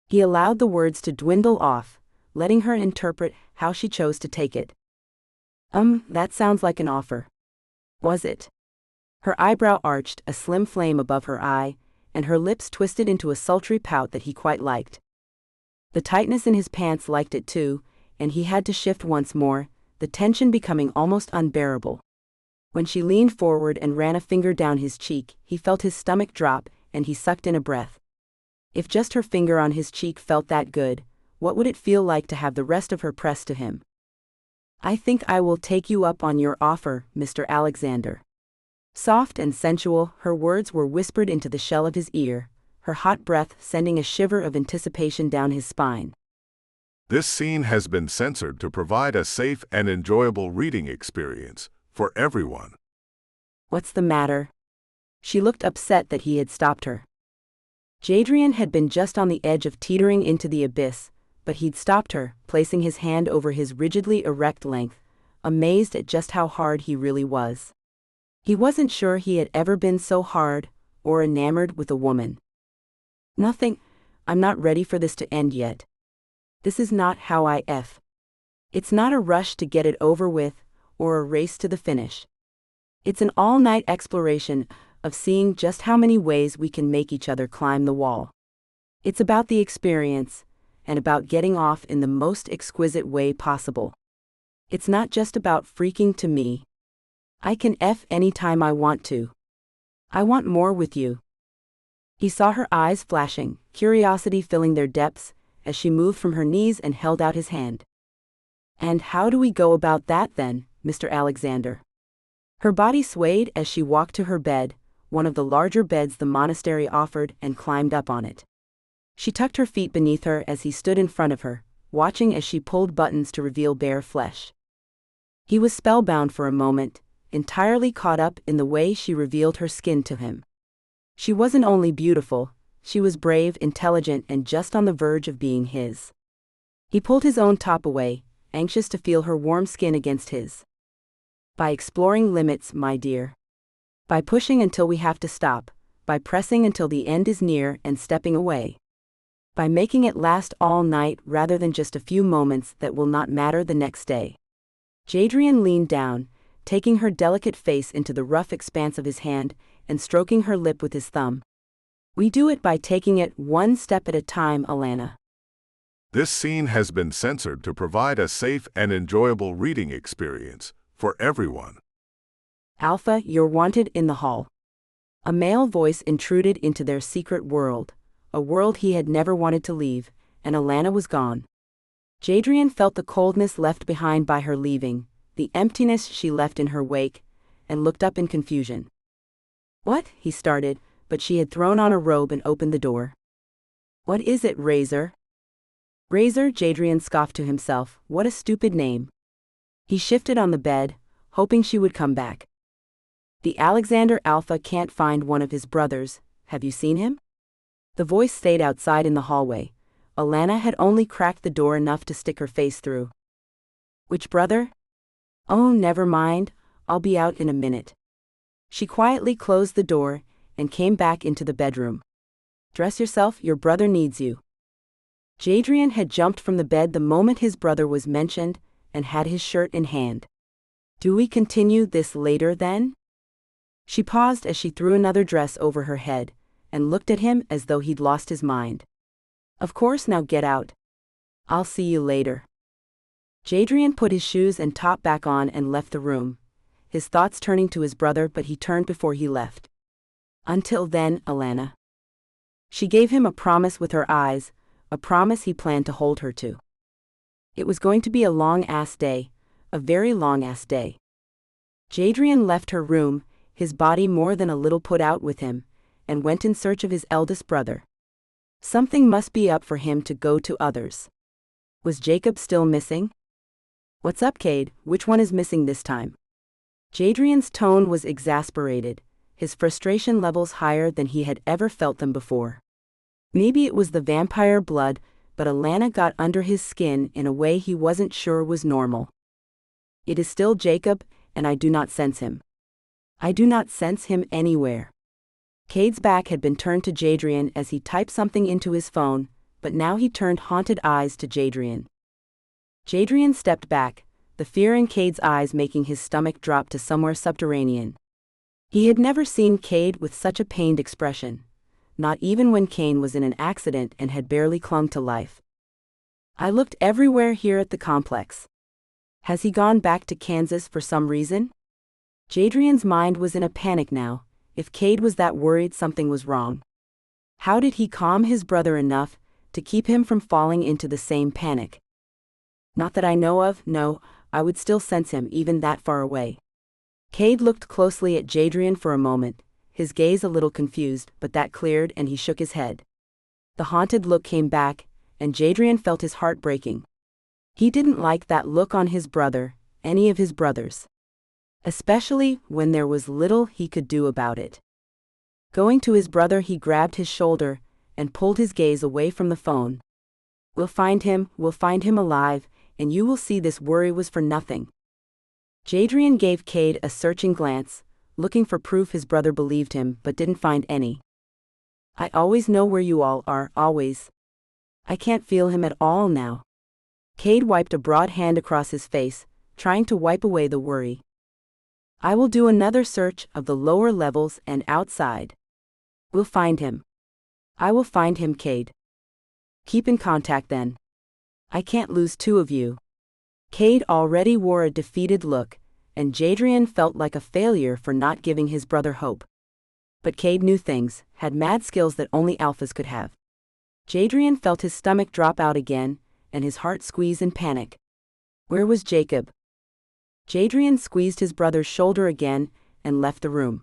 He allowed the words to dwindle off, letting her interpret how she chose to take it. That sounds like an offer. Was it? Her eyebrow arched, a slim flame above her eye, and her lips twisted into a sultry pout that he quite liked. The tightness in his pants liked it too, and he had to shift once more, the tension becoming almost unbearable. When she leaned forward and ran a finger down his cheek, he felt his stomach drop, and he sucked in a breath. If just her finger on his cheek felt that good, what would it feel like to have the rest of her pressed to him? I think I will take you up on your offer, Mr. Alexander. Soft and sensual, her words were whispered into the shell of his ear, her hot breath sending a shiver of anticipation down his spine. This scene has been censored to provide a safe and enjoyable reading experience for everyone. What's the matter? She looked upset that he had stopped her. Jadrian had been just on the edge of teetering into the abyss, but he'd stopped her, placing his hand over his rigidly erect length, amazed at just how hard he really was. He wasn't sure he had ever been so hard, or enamored with a woman. Nothing, I'm not ready for this to end yet. This is not how I f. It's not a rush to get it over with, or a race to the finish. It's an all-night exploration of seeing just how many ways we can make each other climb the wall. It's about the experience, and about getting off in the most exquisite way possible. It's not just about freaking to me. I can f anytime I want to. I want more with you. He saw her eyes flashing, curiosity filling their depths, as she moved from her knees and held out his hand. And how do we go about that then, Mr. Alexander? Her body swayed as she walked to her bed, one of the larger beds the monastery offered, and climbed up on it. She tucked her feet beneath her as he stood in front of her, watching as she pulled buttons to reveal bare flesh. He was spellbound for a moment, entirely caught up in the way she revealed her skin to him. She wasn't only beautiful, she was brave, intelligent, and just on the verge of being his. He pulled his own top away, anxious to feel her warm skin against his. By exploring limits, my dear. By pushing until we have to stop, by pressing until the end is near and stepping away. By making it last all night rather than just a few moments that will not matter the next day. Jadrian leaned down, taking her delicate face into the rough expanse of his hand and stroking her lip with his thumb. We do it by taking it one step at a time, Alana. This scene has been censored to provide a safe and enjoyable reading experience for everyone. Alpha, you're wanted in the hall. A male voice intruded into their secret world, a world he had never wanted to leave, and Alana was gone. Jadrian felt the coldness left behind by her leaving, the emptiness she left in her wake, and looked up in confusion. What? He started, but she had thrown on a robe and opened the door. What is it, Razor? Razor, Jadrian scoffed to himself, what a stupid name. He shifted on the bed, hoping she would come back. The Alexander Alpha can't find one of his brothers, have you seen him? The voice stayed outside in the hallway. Alana had only cracked the door enough to stick her face through. Which brother? Oh, never mind, I'll be out in a minute. She quietly closed the door and came back into the bedroom. Dress yourself, your brother needs you. Jadrian had jumped from the bed the moment his brother was mentioned and had his shirt in hand. Do we continue this later then? She paused as she threw another dress over her head and looked at him as though he'd lost his mind. Of course, now get out. I'll see you later. Jadrian put his shoes and top back on and left the room, his thoughts turning to his brother, but he turned before he left. Until then, Alana. She gave him a promise with her eyes, a promise he planned to hold her to. It was going to be a long-ass day, a very long-ass day. Jadrian left her room, his body more than a little put out with him, and went in search of his eldest brother. Something must be up for him to go to others. Was Jacob still missing? What's up, Cade? Which one is missing this time? Jadrian's tone was exasperated, his frustration levels higher than he had ever felt them before. Maybe it was the vampire blood, but Alana got under his skin in a way he wasn't sure was normal. It is still Jacob, and I do not sense him. I do not sense him anywhere. Cade's back had been turned to Jadrian as he typed something into his phone, but now he turned haunted eyes to Jadrian. Jadrian stepped back, the fear in Cade's eyes making his stomach drop to somewhere subterranean. He had never seen Cade with such a pained expression, not even when Kane was in an accident and had barely clung to life. I looked everywhere here at the complex. Has he gone back to Kansas for some reason? Jadrian's mind was in a panic now. If Cade was that worried, something was wrong. How did he calm his brother enough to keep him from falling into the same panic? Not that I know of, no, I would still sense him even that far away. Cade looked closely at Jadrian for a moment, his gaze a little confused, but that cleared and he shook his head. The haunted look came back, and Jadrian felt his heart breaking. He didn't like that look on his brother, any of his brothers. Especially when there was little he could do about it. Going to his brother, he grabbed his shoulder and pulled his gaze away from the phone. We'll find him alive, and you will see this worry was for nothing. Jadrian gave Cade a searching glance, looking for proof his brother believed him but didn't find any. I always know where you all are, always. I can't feel him at all now. Cade wiped a broad hand across his face, trying to wipe away the worry. I will do another search of the lower levels and outside. We'll find him. I will find him, Cade. Keep in contact then. I can't lose two of you. Cade already wore a defeated look, and Jadrian felt like a failure for not giving his brother hope. But Cade knew things, had mad skills that only alphas could have. Jadrian felt his stomach drop out again, and his heart squeeze in panic. Where was Jacob? Jadrian squeezed his brother's shoulder again and left the room.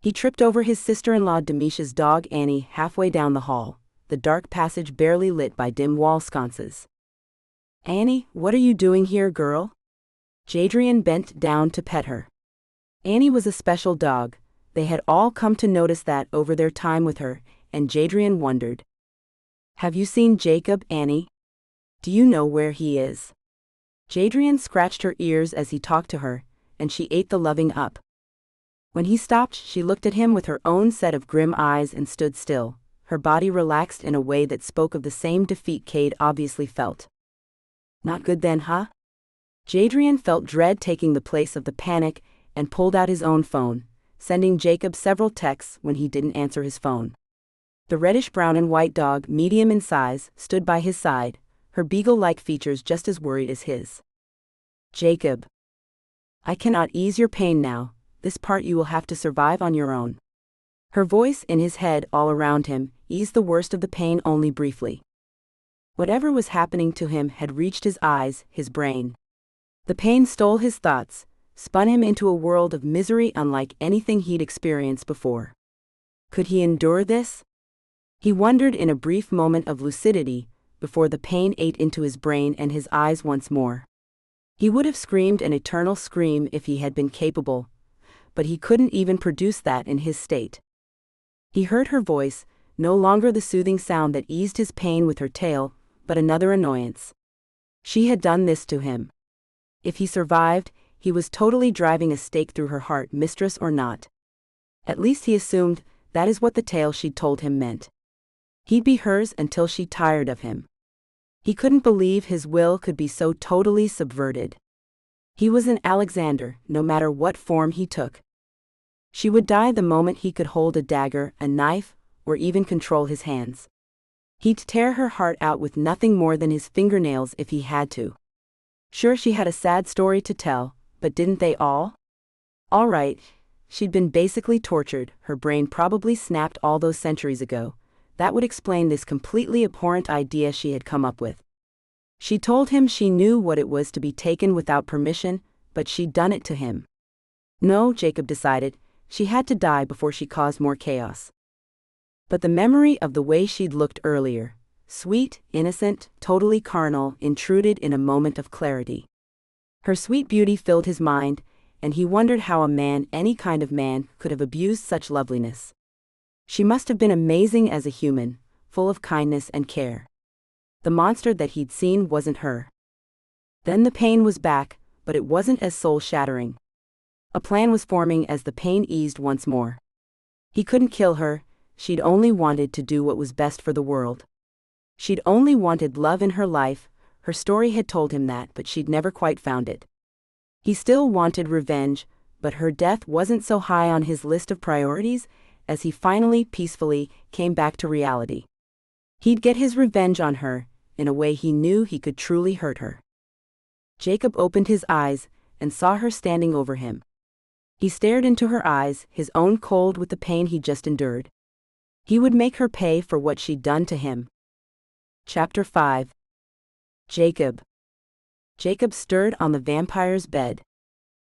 He tripped over his sister-in-law Demisha's dog Annie halfway down the hall, the dark passage barely lit by dim wall sconces. Annie, what are you doing here, girl? Jadrian bent down to pet her. Annie was a special dog. They had all come to notice that over their time with her, and Jadrian wondered. Have you seen Jacob, Annie? Do you know where he is? Jadrian scratched her ears as he talked to her, and she ate the loving up. When he stopped, she looked at him with her own set of grim eyes and stood still, her body relaxed in a way that spoke of the same defeat Cade obviously felt. Not good then, huh? Jadrian felt dread taking the place of the panic and pulled out his own phone, sending Jacob several texts when he didn't answer his phone. The reddish-brown and white dog, medium in size, stood by his side, her beagle-like features just as worried as his. Jacob. I cannot ease your pain now, this part you will have to survive on your own. Her voice in his head all around him eased the worst of the pain only briefly. Whatever was happening to him had reached his eyes, his brain. The pain stole his thoughts, spun him into a world of misery unlike anything he'd experienced before. Could he endure this? He wondered in a brief moment of lucidity, before the pain ate into his brain and his eyes once more. He would have screamed an eternal scream if he had been capable, but he couldn't even produce that in his state. He heard her voice, no longer the soothing sound that eased his pain with her tail, but another annoyance. She had done this to him. If he survived, he was totally driving a stake through her heart, mistress or not. At least he assumed that is what the tale she'd told him meant. He'd be hers until she tired of him. He couldn't believe his will could be so totally subverted. He was an Alexander, no matter what form he took. She would die the moment he could hold a dagger, a knife, or even control his hands. He'd tear her heart out with nothing more than his fingernails if he had to. Sure, she had a sad story to tell, but didn't they all? All right, she'd been basically tortured, her brain probably snapped all those centuries ago. That would explain this completely abhorrent idea she had come up with. She told him she knew what it was to be taken without permission, but she'd done it to him. No, Jacob decided, she had to die before she caused more chaos. But the memory of the way she'd looked earlier, sweet, innocent, totally carnal, intruded in a moment of clarity. Her sweet beauty filled his mind, and he wondered how a man, any kind of man, could have abused such loveliness. She must have been amazing as a human, full of kindness and care. The monster that he'd seen wasn't her. Then the pain was back, but it wasn't as soul-shattering. A plan was forming as the pain eased once more. He couldn't kill her, she'd only wanted to do what was best for the world. She'd only wanted love in her life, her story had told him that, but she'd never quite found it. He still wanted revenge, but her death wasn't so high on his list of priorities, as he finally, peacefully, came back to reality. He'd get his revenge on her, in a way he knew he could truly hurt her. Jacob opened his eyes, and saw her standing over him. He stared into her eyes, his own cold with the pain he'd just endured. He would make her pay for what she'd done to him. Chapter 5. Jacob. Jacob stirred on the vampire's bed.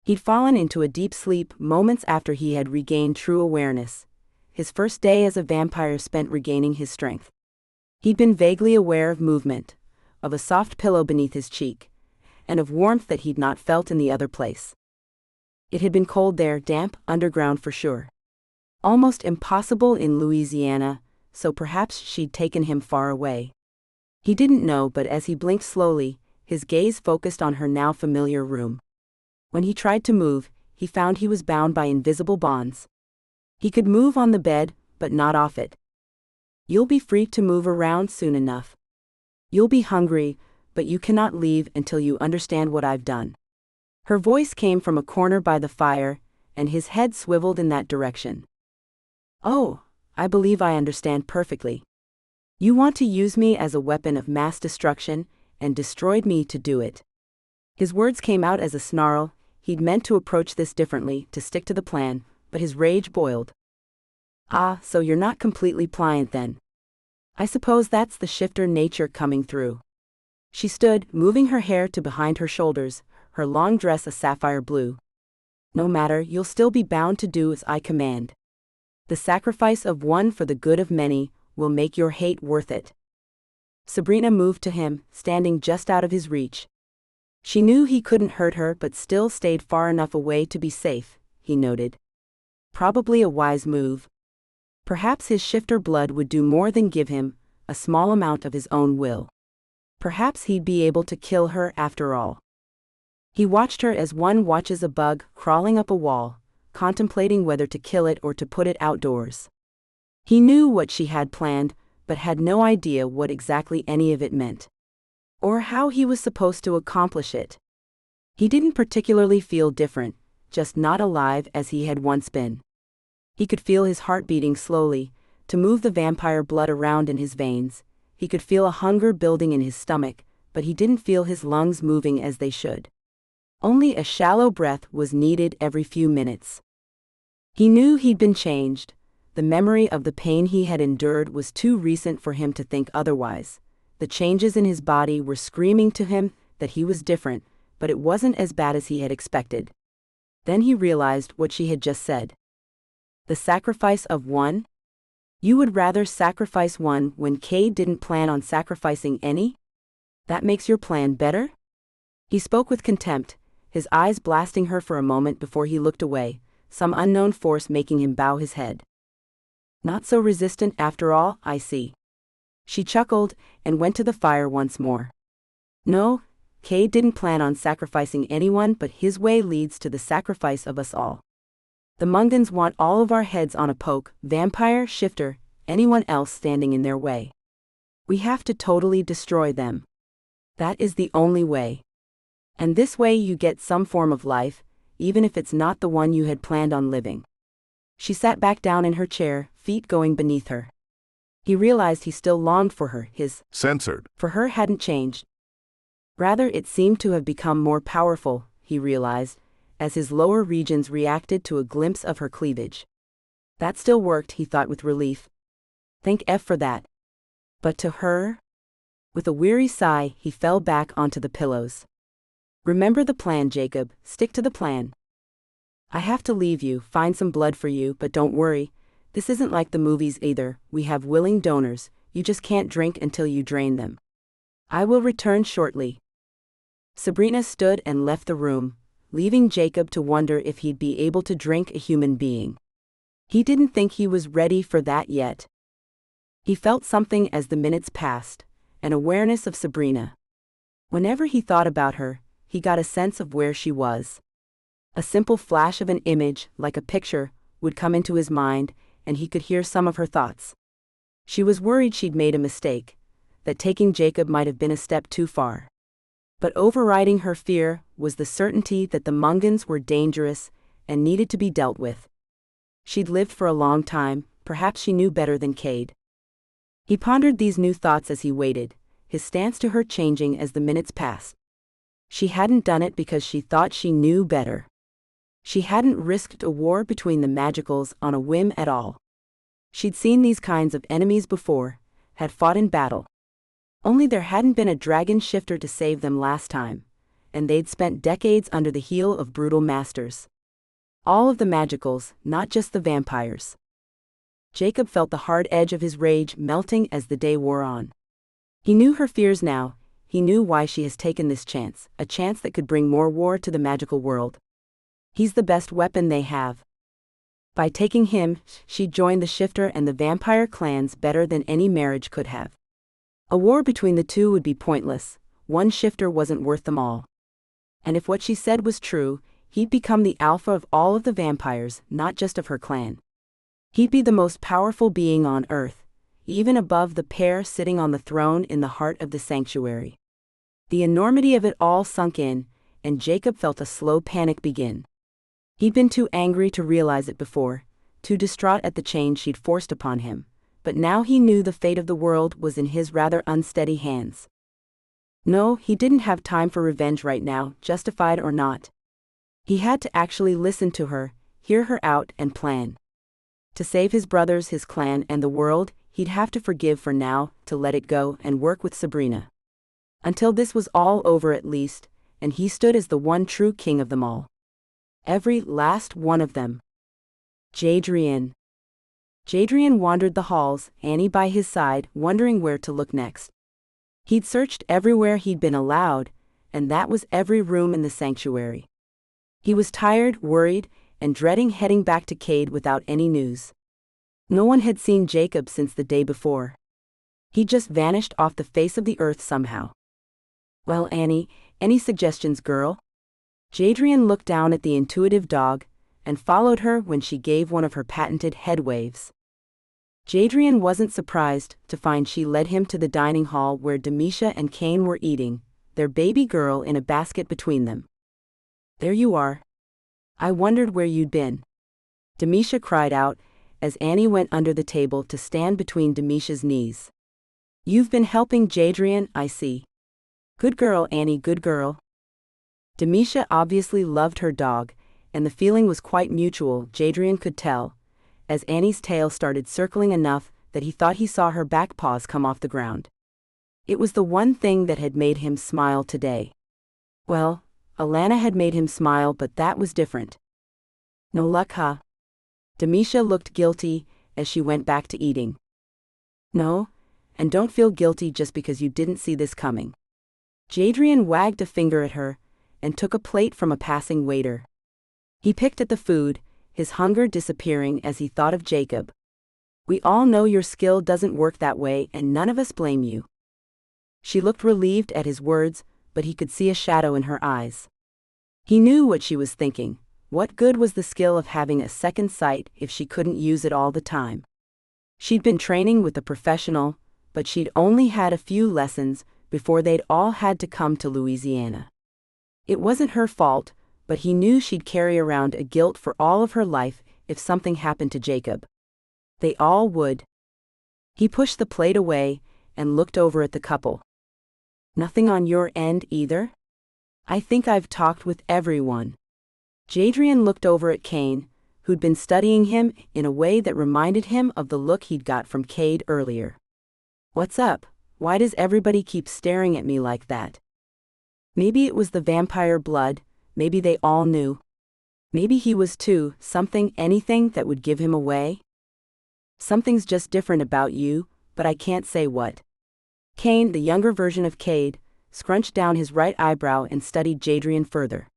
He'd fallen into a deep sleep moments after he had regained true awareness, his first day as a vampire spent regaining his strength. He'd been vaguely aware of movement, of a soft pillow beneath his cheek, and of warmth that he'd not felt in the other place. It had been cold there, damp, underground for sure. Almost impossible in Louisiana, so perhaps she'd taken him far away. He didn't know, but as he blinked slowly, his gaze focused on her now familiar room. When he tried to move, he found he was bound by invisible bonds. He could move on the bed, but not off it. You'll be free to move around soon enough. You'll be hungry, but you cannot leave until you understand what I've done. Her voice came from a corner by the fire, and his head swiveled in that direction. Oh, I believe I understand perfectly. You want to use me as a weapon of mass destruction, and destroyed me to do it. His words came out as a snarl. He'd meant to approach this differently, to stick to the plan, but his rage boiled. Ah, so you're not completely pliant then. I suppose that's the shifter nature coming through. She stood, moving her hair to behind her shoulders, her long dress a sapphire blue. No matter, you'll still be bound to do as I command. The sacrifice of one for the good of many will make your hate worth it. Sabrina moved to him, standing just out of his reach. She knew he couldn't hurt her but still stayed far enough away to be safe, he noted. Probably a wise move. Perhaps his shifter blood would do more than give him a small amount of his own will. Perhaps he'd be able to kill her after all. He watched her as one watches a bug crawling up a wall, contemplating whether to kill it or to put it outdoors. He knew what she had planned, but had no idea what exactly any of it meant, or how he was supposed to accomplish it. He didn't particularly feel different, just not alive as he had once been. He could feel his heart beating slowly, to move the vampire blood around in his veins. He could feel a hunger building in his stomach, but he didn't feel his lungs moving as they should. Only a shallow breath was needed every few minutes. He knew he'd been changed. The memory of the pain he had endured was too recent for him to think otherwise. The changes in his body were screaming to him that he was different, but it wasn't as bad as he had expected. Then he realized what she had just said. The sacrifice of one? You would rather sacrifice one when Kay didn't plan on sacrificing any? That makes your plan better? He spoke with contempt, his eyes blasting her for a moment before he looked away, some unknown force making him bow his head. Not so resistant after all, I see. She chuckled and went to the fire once more. No, Kay didn't plan on sacrificing anyone, but his way leads to the sacrifice of us all. The Mungans want all of our heads on a poke, vampire, shifter, anyone else standing in their way. We have to totally destroy them. That is the only way. And this way you get some form of life, even if it's not the one you had planned on living. She sat back down in her chair, feet going beneath her. He realized he still longed for her, his censored for her hadn't changed. Rather, it seemed to have become more powerful, he realized, as his lower regions reacted to a glimpse of her cleavage. That still worked, he thought with relief. Thank F for that. But to her? With a weary sigh, he fell back onto the pillows. Remember the plan, Jacob, stick to the plan. I have to leave you, find some blood for you, but don't worry. This isn't like the movies either. We have willing donors. You just can't drink until you drain them. I will return shortly. Sabrina stood and left the room, leaving Jacob to wonder if he'd be able to drink a human being. He didn't think he was ready for that yet. He felt something as the minutes passed, an awareness of Sabrina. Whenever he thought about her, he got a sense of where she was. A simple flash of an image, like a picture, would come into his mind, and he could hear some of her thoughts. She was worried she'd made a mistake, that taking Jacob might have been a step too far. But overriding her fear was the certainty that the Mungans were dangerous and needed to be dealt with. She'd lived for a long time, perhaps she knew better than Cade. He pondered these new thoughts as he waited, his stance to her changing as the minutes passed. She hadn't done it because she thought she knew better. She hadn't risked a war between the magicals on a whim at all. She'd seen these kinds of enemies before, had fought in battle. Only there hadn't been a dragon shifter to save them last time, and they'd spent decades under the heel of brutal masters. All of the magicals, not just the vampires. Jacob felt the hard edge of his rage melting as the day wore on. He knew her fears now, he knew why she has taken this chance, a chance that could bring more war to the magical world. He's the best weapon they have. By taking him, she'd joined the shifter and the vampire clans better than any marriage could have. A war between the two would be pointless, one shifter wasn't worth them all. And if what she said was true, he'd become the alpha of all of the vampires, not just of her clan. He'd be the most powerful being on Earth, even above the pair sitting on the throne in the heart of the sanctuary. The enormity of it all sunk in, and Jacob felt a slow panic begin. He'd been too angry to realize it before, too distraught at the change she'd forced upon him, but now he knew the fate of the world was in his rather unsteady hands. No, he didn't have time for revenge right now, justified or not. He had to actually listen to her, hear her out and plan. To save his brothers, his clan, and the world, he'd have to forgive for now, to let it go and work with Sabrina. Until this was all over at least, and he stood as the one true king of them all. Every last one of them. Jadrian. Jadrian wandered the halls, Annie by his side, wondering where to look next. He'd searched everywhere he'd been allowed, and that was every room in the sanctuary. He was tired, worried, and dreading heading back to Cade without any news. No one had seen Jacob since the day before. He'd just vanished off the face of the earth somehow. Well, Annie, any suggestions, girl? Jadrian looked down at the intuitive dog, and followed her when she gave one of her patented head waves. Jadrian wasn't surprised to find she led him to the dining hall where Demisha and Cain were eating, their baby girl in a basket between them. There you are. I wondered where you'd been. Demisha cried out, as Annie went under the table to stand between Demisha's knees. You've been helping Jadrian, I see. Good girl, Annie, good girl. Demisha obviously loved her dog, and the feeling was quite mutual, Jadrian could tell, as Annie's tail started circling enough that he thought he saw her back paws come off the ground. It was the one thing that had made him smile today. Well, Alana had made him smile, but that was different. No luck, huh? Demisha looked guilty as she went back to eating. No, and don't feel guilty just because you didn't see this coming. Jadrian wagged a finger at her, and took a plate from a passing waiter. He picked at the food, his hunger disappearing as he thought of Jacob. We all know your skill doesn't work that way, and none of us blame you. She looked relieved at his words, but he could see a shadow in her eyes. He knew what she was thinking. What good was the skill of having a second sight if she couldn't use it all the time? She'd been training with a professional, but she'd only had a few lessons before they'd all had to come to Louisiana. It wasn't her fault, but he knew she'd carry around a guilt for all of her life if something happened to Jacob. They all would. He pushed the plate away and looked over at the couple. Nothing on your end either? I think I've talked with everyone. Jadrian looked over at Cain, who'd been studying him in a way that reminded him of the look he'd got from Cade earlier. What's up? Why does everybody keep staring at me like that? Maybe it was the vampire blood, maybe they all knew. Maybe he was too, anything that would give him away? Something's just different about you, but I can't say what. Kane, the younger version of Cade, scrunched down his right eyebrow and studied Jadrian further.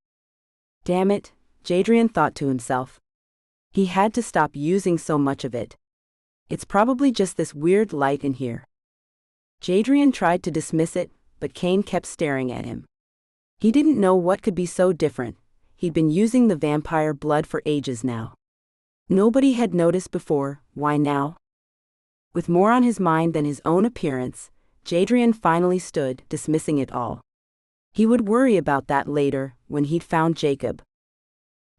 Damn it, Jadrian thought to himself. He had to stop using so much of it. It's probably just this weird light in here. Jadrian tried to dismiss it, but Kane kept staring at him. He didn't know what could be so different. He'd been using the vampire blood for ages now. Nobody had noticed before, why now? With more on his mind than his own appearance, Jadrian finally stood, dismissing it all. He would worry about that later, when he'd found Jacob.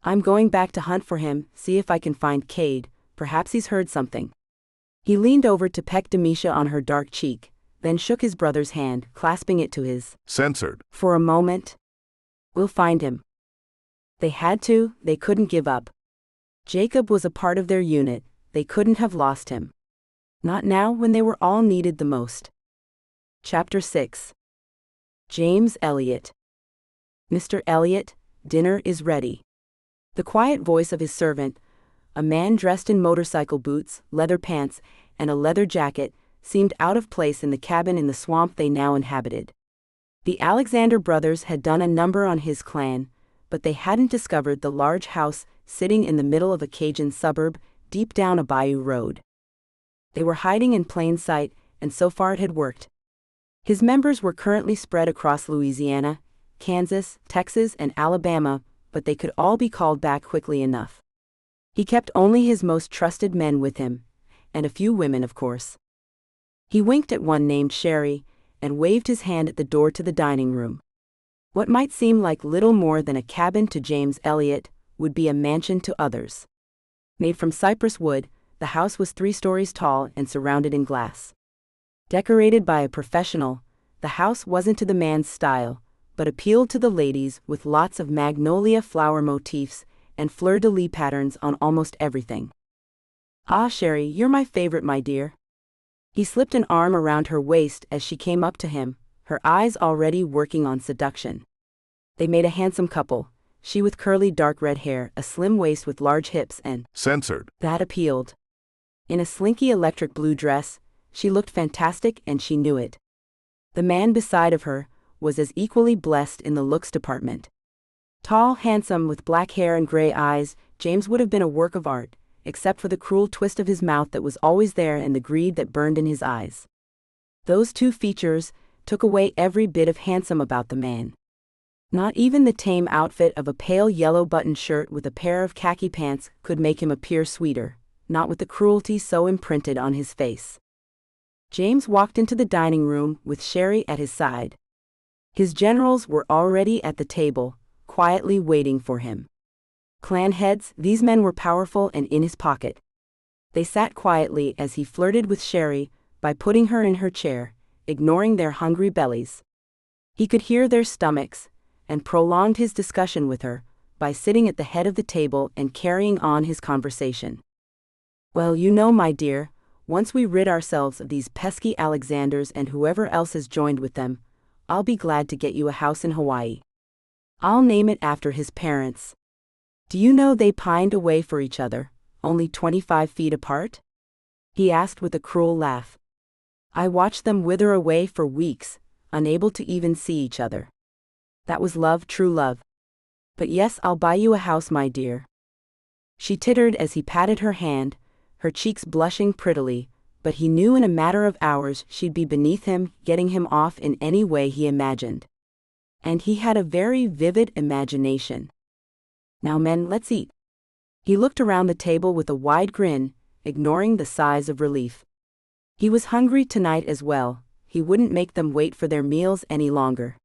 I'm going back to hunt for him, see if I can find Cade, perhaps he's heard something. He leaned over to peck Demisha on her dark cheek, then shook his brother's hand, clasping it to his. Censored. For a moment. We'll find him. They had to, they couldn't give up. Jacob was a part of their unit, they couldn't have lost him. Not now when they were all needed the most. Chapter 6. James Elliot. Mr. Elliot, dinner is ready. The quiet voice of his servant, a man dressed in motorcycle boots, leather pants, and a leather jacket, seemed out of place in the cabin in the swamp they now inhabited. The Alexander brothers had done a number on his clan, but they hadn't discovered the large house sitting in the middle of a Cajun suburb, deep down a bayou road. They were hiding in plain sight, and so far it had worked. His members were currently spread across Louisiana, Kansas, Texas, and Alabama, but they could all be called back quickly enough. He kept only his most trusted men with him, and a few women, of course. He winked at one named Sherry, and waved his hand at the door to the dining room. What might seem like little more than a cabin to James Elliot would be a mansion to others. Made from cypress wood, the house was 3 stories tall and surrounded in glass. Decorated by a professional, the house wasn't to the man's style, but appealed to the ladies with lots of magnolia flower motifs and fleur-de-lis patterns on almost everything. Ah, Sherry, you're my favorite, my dear. He slipped an arm around her waist as she came up to him, her eyes already working on seduction. They made a handsome couple, she with curly dark red hair, a slim waist with large hips, and Censored. That appealed. In a slinky electric blue dress, she looked fantastic and she knew it. The man beside of her was as equally blessed in the looks department. Tall, handsome, with black hair and gray eyes, James would have been a work of art, except for the cruel twist of his mouth that was always there and the greed that burned in his eyes. Those 2 features took away every bit of handsome about the man. Not even the tame outfit of a pale yellow button shirt with a pair of khaki pants could make him appear sweeter, not with the cruelty so imprinted on his face. James walked into the dining room with Sherry at his side. His generals were already at the table, quietly waiting for him. Clan heads, these men were powerful and in his pocket. They sat quietly as he flirted with Sherry by putting her in her chair, ignoring their hungry bellies. He could hear their stomachs, and prolonged his discussion with her by sitting at the head of the table and carrying on his conversation. Well, you know, my dear, once we rid ourselves of these pesky Alexanders and whoever else has joined with them, I'll be glad to get you a house in Hawaii. I'll name it after his parents. Do you know they pined away for each other, only 25 feet apart? He asked with a cruel laugh. I watched them wither away for weeks, unable to even see each other. That was love, true love. But yes, I'll buy you a house, my dear. She tittered as he patted her hand, her cheeks blushing prettily, but he knew in a matter of hours she'd be beneath him, getting him off in any way he imagined. And he had a very vivid imagination. Now men, let's eat. He looked around the table with a wide grin, ignoring the sighs of relief. He was hungry tonight as well, he wouldn't make them wait for their meals any longer.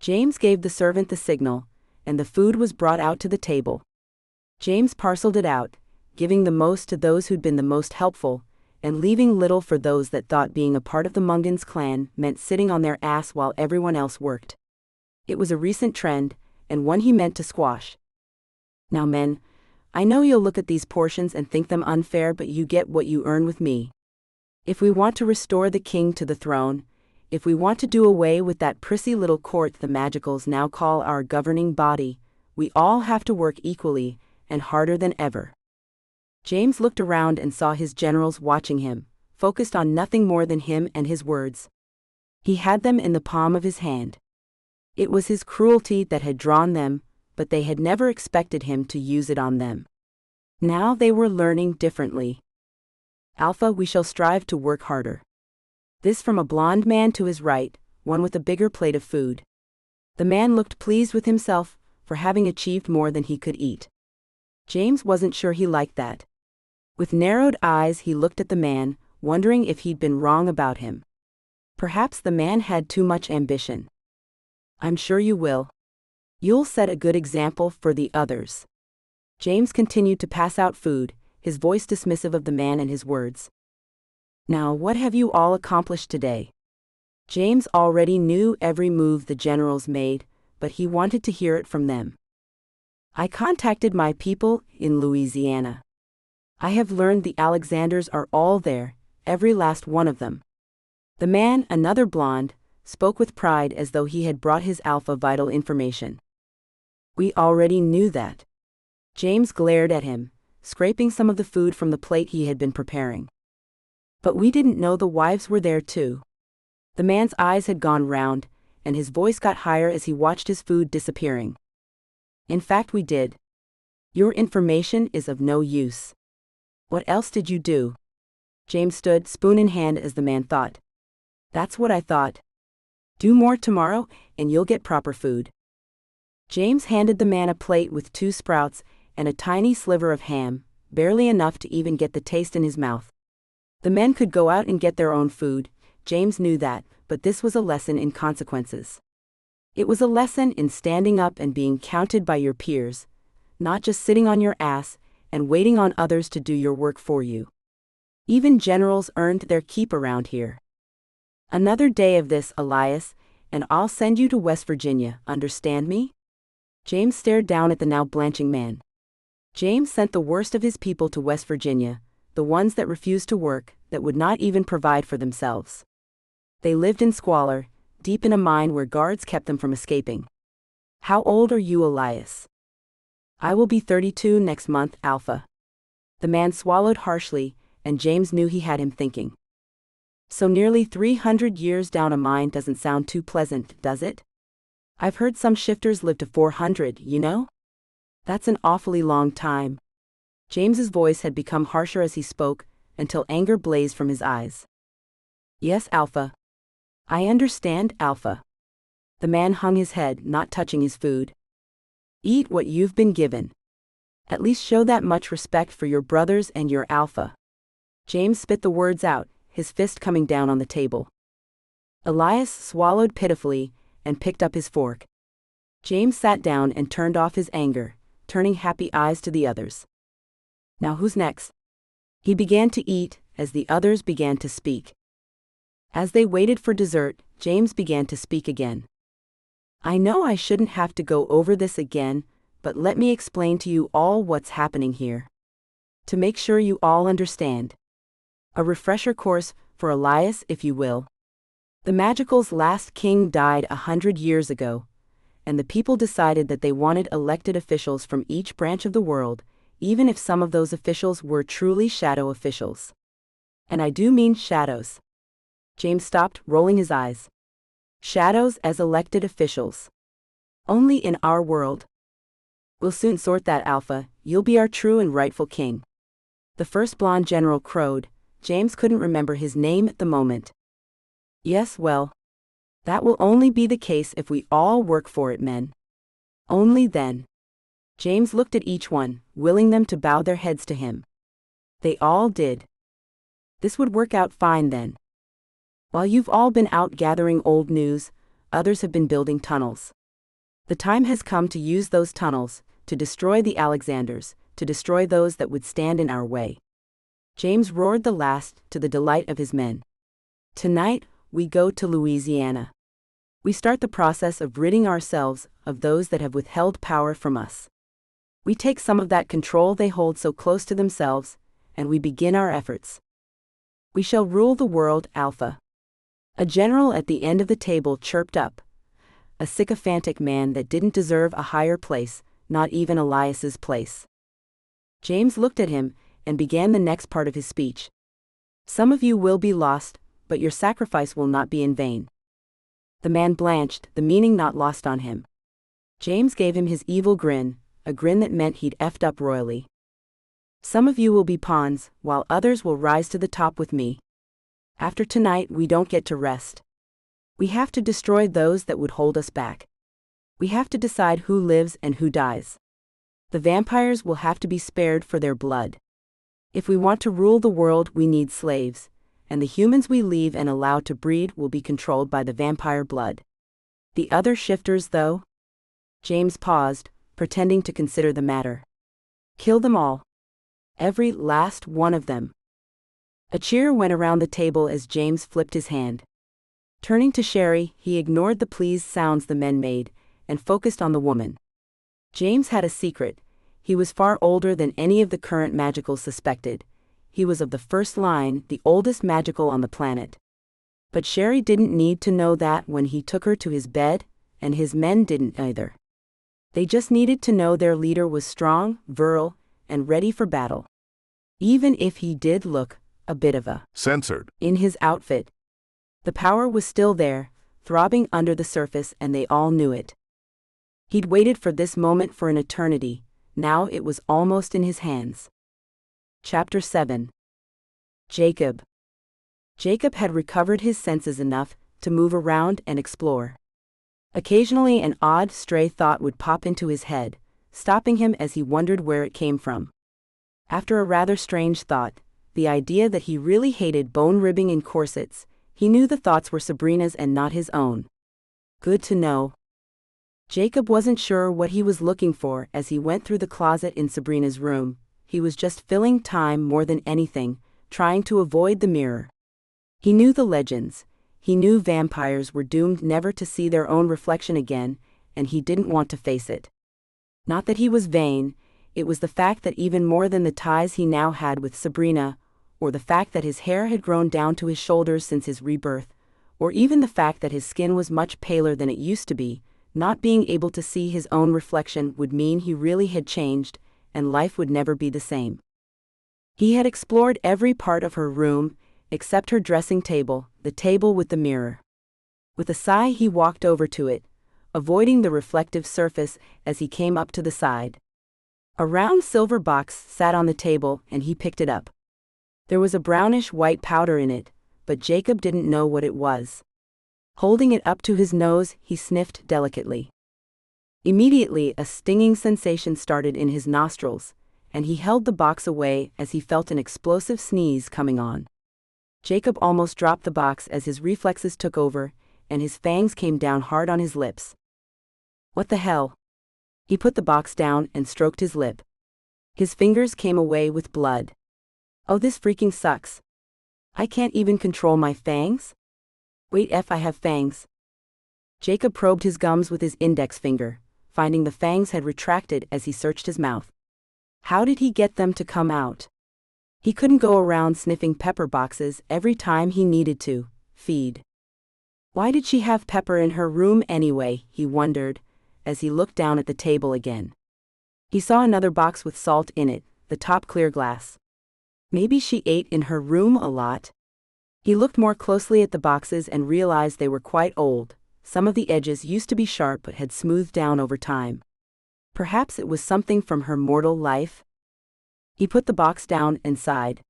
James gave the servant the signal, and the food was brought out to the table. James parceled it out, giving the most to those who'd been the most helpful, and leaving little for those that thought being a part of the Mungans clan meant sitting on their ass while everyone else worked. It was a recent trend, and one he meant to squash. Now men, I know you'll look at these portions and think them unfair, but you get what you earn with me. If we want to restore the king to the throne, if we want to do away with that prissy little court the Magicals now call our governing body, we all have to work equally, and harder than ever. James looked around and saw his generals watching him, focused on nothing more than him and his words. He had them in the palm of his hand. It was his cruelty that had drawn them, but they had never expected him to use it on them. Now they were learning differently. Alpha, we shall strive to work harder. This from a blond man to his right, one with a bigger plate of food. The man looked pleased with himself for having achieved more than he could eat. James wasn't sure he liked that. With narrowed eyes he looked at the man, wondering if he'd been wrong about him. Perhaps the man had too much ambition. I'm sure you will. You'll set a good example for the others. James continued to pass out food, his voice dismissive of the man and his words. Now, what have you all accomplished today? James already knew every move the generals made, but he wanted to hear it from them. I contacted my people in Louisiana. I have learned the Alexanders are all there, every last one of them. The man, another blonde, spoke with pride as though he had brought his Alpha vital information. We already knew that. James glared at him, scraping some of the food from the plate he had been preparing. But we didn't know the wives were there too. The man's eyes had gone round, and his voice got higher as he watched his food disappearing. In fact, we did. Your information is of no use. What else did you do? James stood, spoon in hand, as the man thought. That's what I thought. Do more tomorrow, and you'll get proper food. James handed the man a plate with 2 sprouts and a tiny sliver of ham, barely enough to even get the taste in his mouth. The men could go out and get their own food, James knew that, but this was a lesson in consequences. It was a lesson in standing up and being counted by your peers, not just sitting on your ass and waiting on others to do your work for you. Even generals earned their keep around here. Another day of this, Elias, and I'll send you to West Virginia, understand me? James stared down at the now blanching man. James sent the worst of his people to West Virginia, the ones that refused to work, that would not even provide for themselves. They lived in squalor, deep in a mine where guards kept them from escaping. How old are you, Elias? I will be 32 next month, Alpha. The man swallowed harshly, and James knew he had him thinking. So nearly 300 years down a mine doesn't sound too pleasant, does it? I've heard some shifters live to 400, you know? That's an awfully long time. James's voice had become harsher as he spoke, until anger blazed from his eyes. Yes, Alpha. I understand, Alpha. The man hung his head, not touching his food. Eat what you've been given. At least show that much respect for your brothers and your Alpha. James spit the words out, his fist coming down on the table. Elias swallowed pitifully and picked up his fork. James sat down and turned off his anger, turning happy eyes to the others. Now who's next? He began to eat as the others began to speak. As they waited for dessert, James began to speak again. I know I shouldn't have to go over this again, but let me explain to you all what's happening here. To make sure you all understand. A refresher course for Elias, if you will. The Magical's last king died 100 years ago, and the people decided that they wanted elected officials from each branch of the world, even if some of those officials were truly shadow officials. And I do mean shadows. James stopped, rolling his eyes. Shadows as elected officials. Only in our world. We'll soon sort that, Alpha. You'll be our true and rightful king. The first blonde general crowed. James couldn't remember his name at the moment. Yes, well. That will only be the case if we all work for it, men. Only then. James looked at each one, willing them to bow their heads to him. They all did. This would work out fine then. While you've all been out gathering old news, others have been building tunnels. The time has come to use those tunnels, to destroy the Alexanders, to destroy those that would stand in our way. James roared the last, to the delight of his men. Tonight, we go to Louisiana. We start the process of ridding ourselves of those that have withheld power from us. We take some of that control they hold so close to themselves, and we begin our efforts. We shall rule the world, Alpha. A general at the end of the table chirped up. A sycophantic man that didn't deserve a higher place, not even Elias's place. James looked at him and began the next part of his speech. Some of you will be lost, but your sacrifice will not be in vain. The man blanched, the meaning not lost on him. James gave him his evil grin, a grin that meant he'd effed up royally. Some of you will be pawns, while others will rise to the top with me. After tonight, we don't get to rest. We have to destroy those that would hold us back. We have to decide who lives and who dies. The vampires will have to be spared for their blood. If we want to rule the world, we need slaves, and the humans we leave and allow to breed will be controlled by the vampire blood. The other shifters, though? James paused, pretending to consider the matter. Kill them all. Every last one of them. A cheer went around the table as James flipped his hand. Turning to Sherry, he ignored the pleased sounds the men made, and focused on the woman. James had a secret. He was far older than any of the current magicals suspected. He was of the first line, the oldest magical on the planet. But Sherry didn't need to know that when he took her to his bed, and his men didn't either. They just needed to know their leader was strong, virile, and ready for battle. Even if he did look a bit of a censored in his outfit. The power was still there, throbbing under the surface, and they all knew it. He'd waited for this moment for an eternity. Now it was almost in his hands. Chapter 7. Jacob. Jacob had recovered his senses enough to move around and explore. Occasionally an odd, stray thought would pop into his head, stopping him as he wondered where it came from. After a rather strange thought, the idea that he really hated bone ribbing in corsets, he knew the thoughts were Sabrina's and not his own. Good to know. Jacob wasn't sure what he was looking for as he went through the closet in Sabrina's room. He was just filling time more than anything, trying to avoid the mirror. He knew the legends. He knew vampires were doomed never to see their own reflection again, and he didn't want to face it. Not that he was vain, it was the fact that even more than the ties he now had with Sabrina, or the fact that his hair had grown down to his shoulders since his rebirth, or even the fact that his skin was much paler than it used to be, not being able to see his own reflection would mean he really had changed, and life would never be the same. He had explored every part of her room, except her dressing table, the table with the mirror. With a sigh he walked over to it, avoiding the reflective surface as he came up to the side. A round silver box sat on the table and he picked it up. There was a brownish-white powder in it, but Jacob didn't know what it was. Holding it up to his nose, he sniffed delicately. Immediately, a stinging sensation started in his nostrils, and he held the box away as he felt an explosive sneeze coming on. Jacob almost dropped the box as his reflexes took over, and his fangs came down hard on his lips. What the hell? He put the box down and stroked his lip. His fingers came away with blood. Oh, this freaking sucks. I can't even control my fangs? Wait, I have fangs. Jacob probed his gums with his index finger, finding the fangs had retracted as he searched his mouth. How did he get them to come out? He couldn't go around sniffing pepper boxes every time he needed to feed. Why did she have pepper in her room anyway, he wondered, as he looked down at the table again. He saw another box with salt in it, the top clear glass. Maybe she ate in her room a lot. He looked more closely at the boxes and realized they were quite old. Some of the edges used to be sharp but had smoothed down over time. Perhaps it was something from her mortal life? He put the box down and sighed.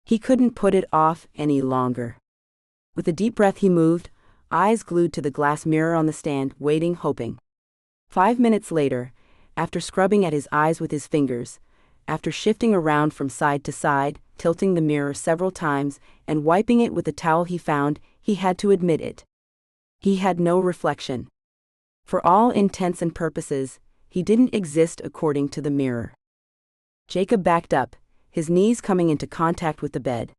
He couldn't put it off any longer. With a deep breath he moved, eyes glued to the glass mirror on the stand, waiting, hoping. 5 minutes later, after scrubbing at his eyes with his fingers, after shifting around from side to side, tilting the mirror several times, and wiping it with the towel he found, he had to admit it. He had no reflection. For all intents and purposes, he didn't exist according to the mirror. Jacob backed up, his knees coming into contact with the bed.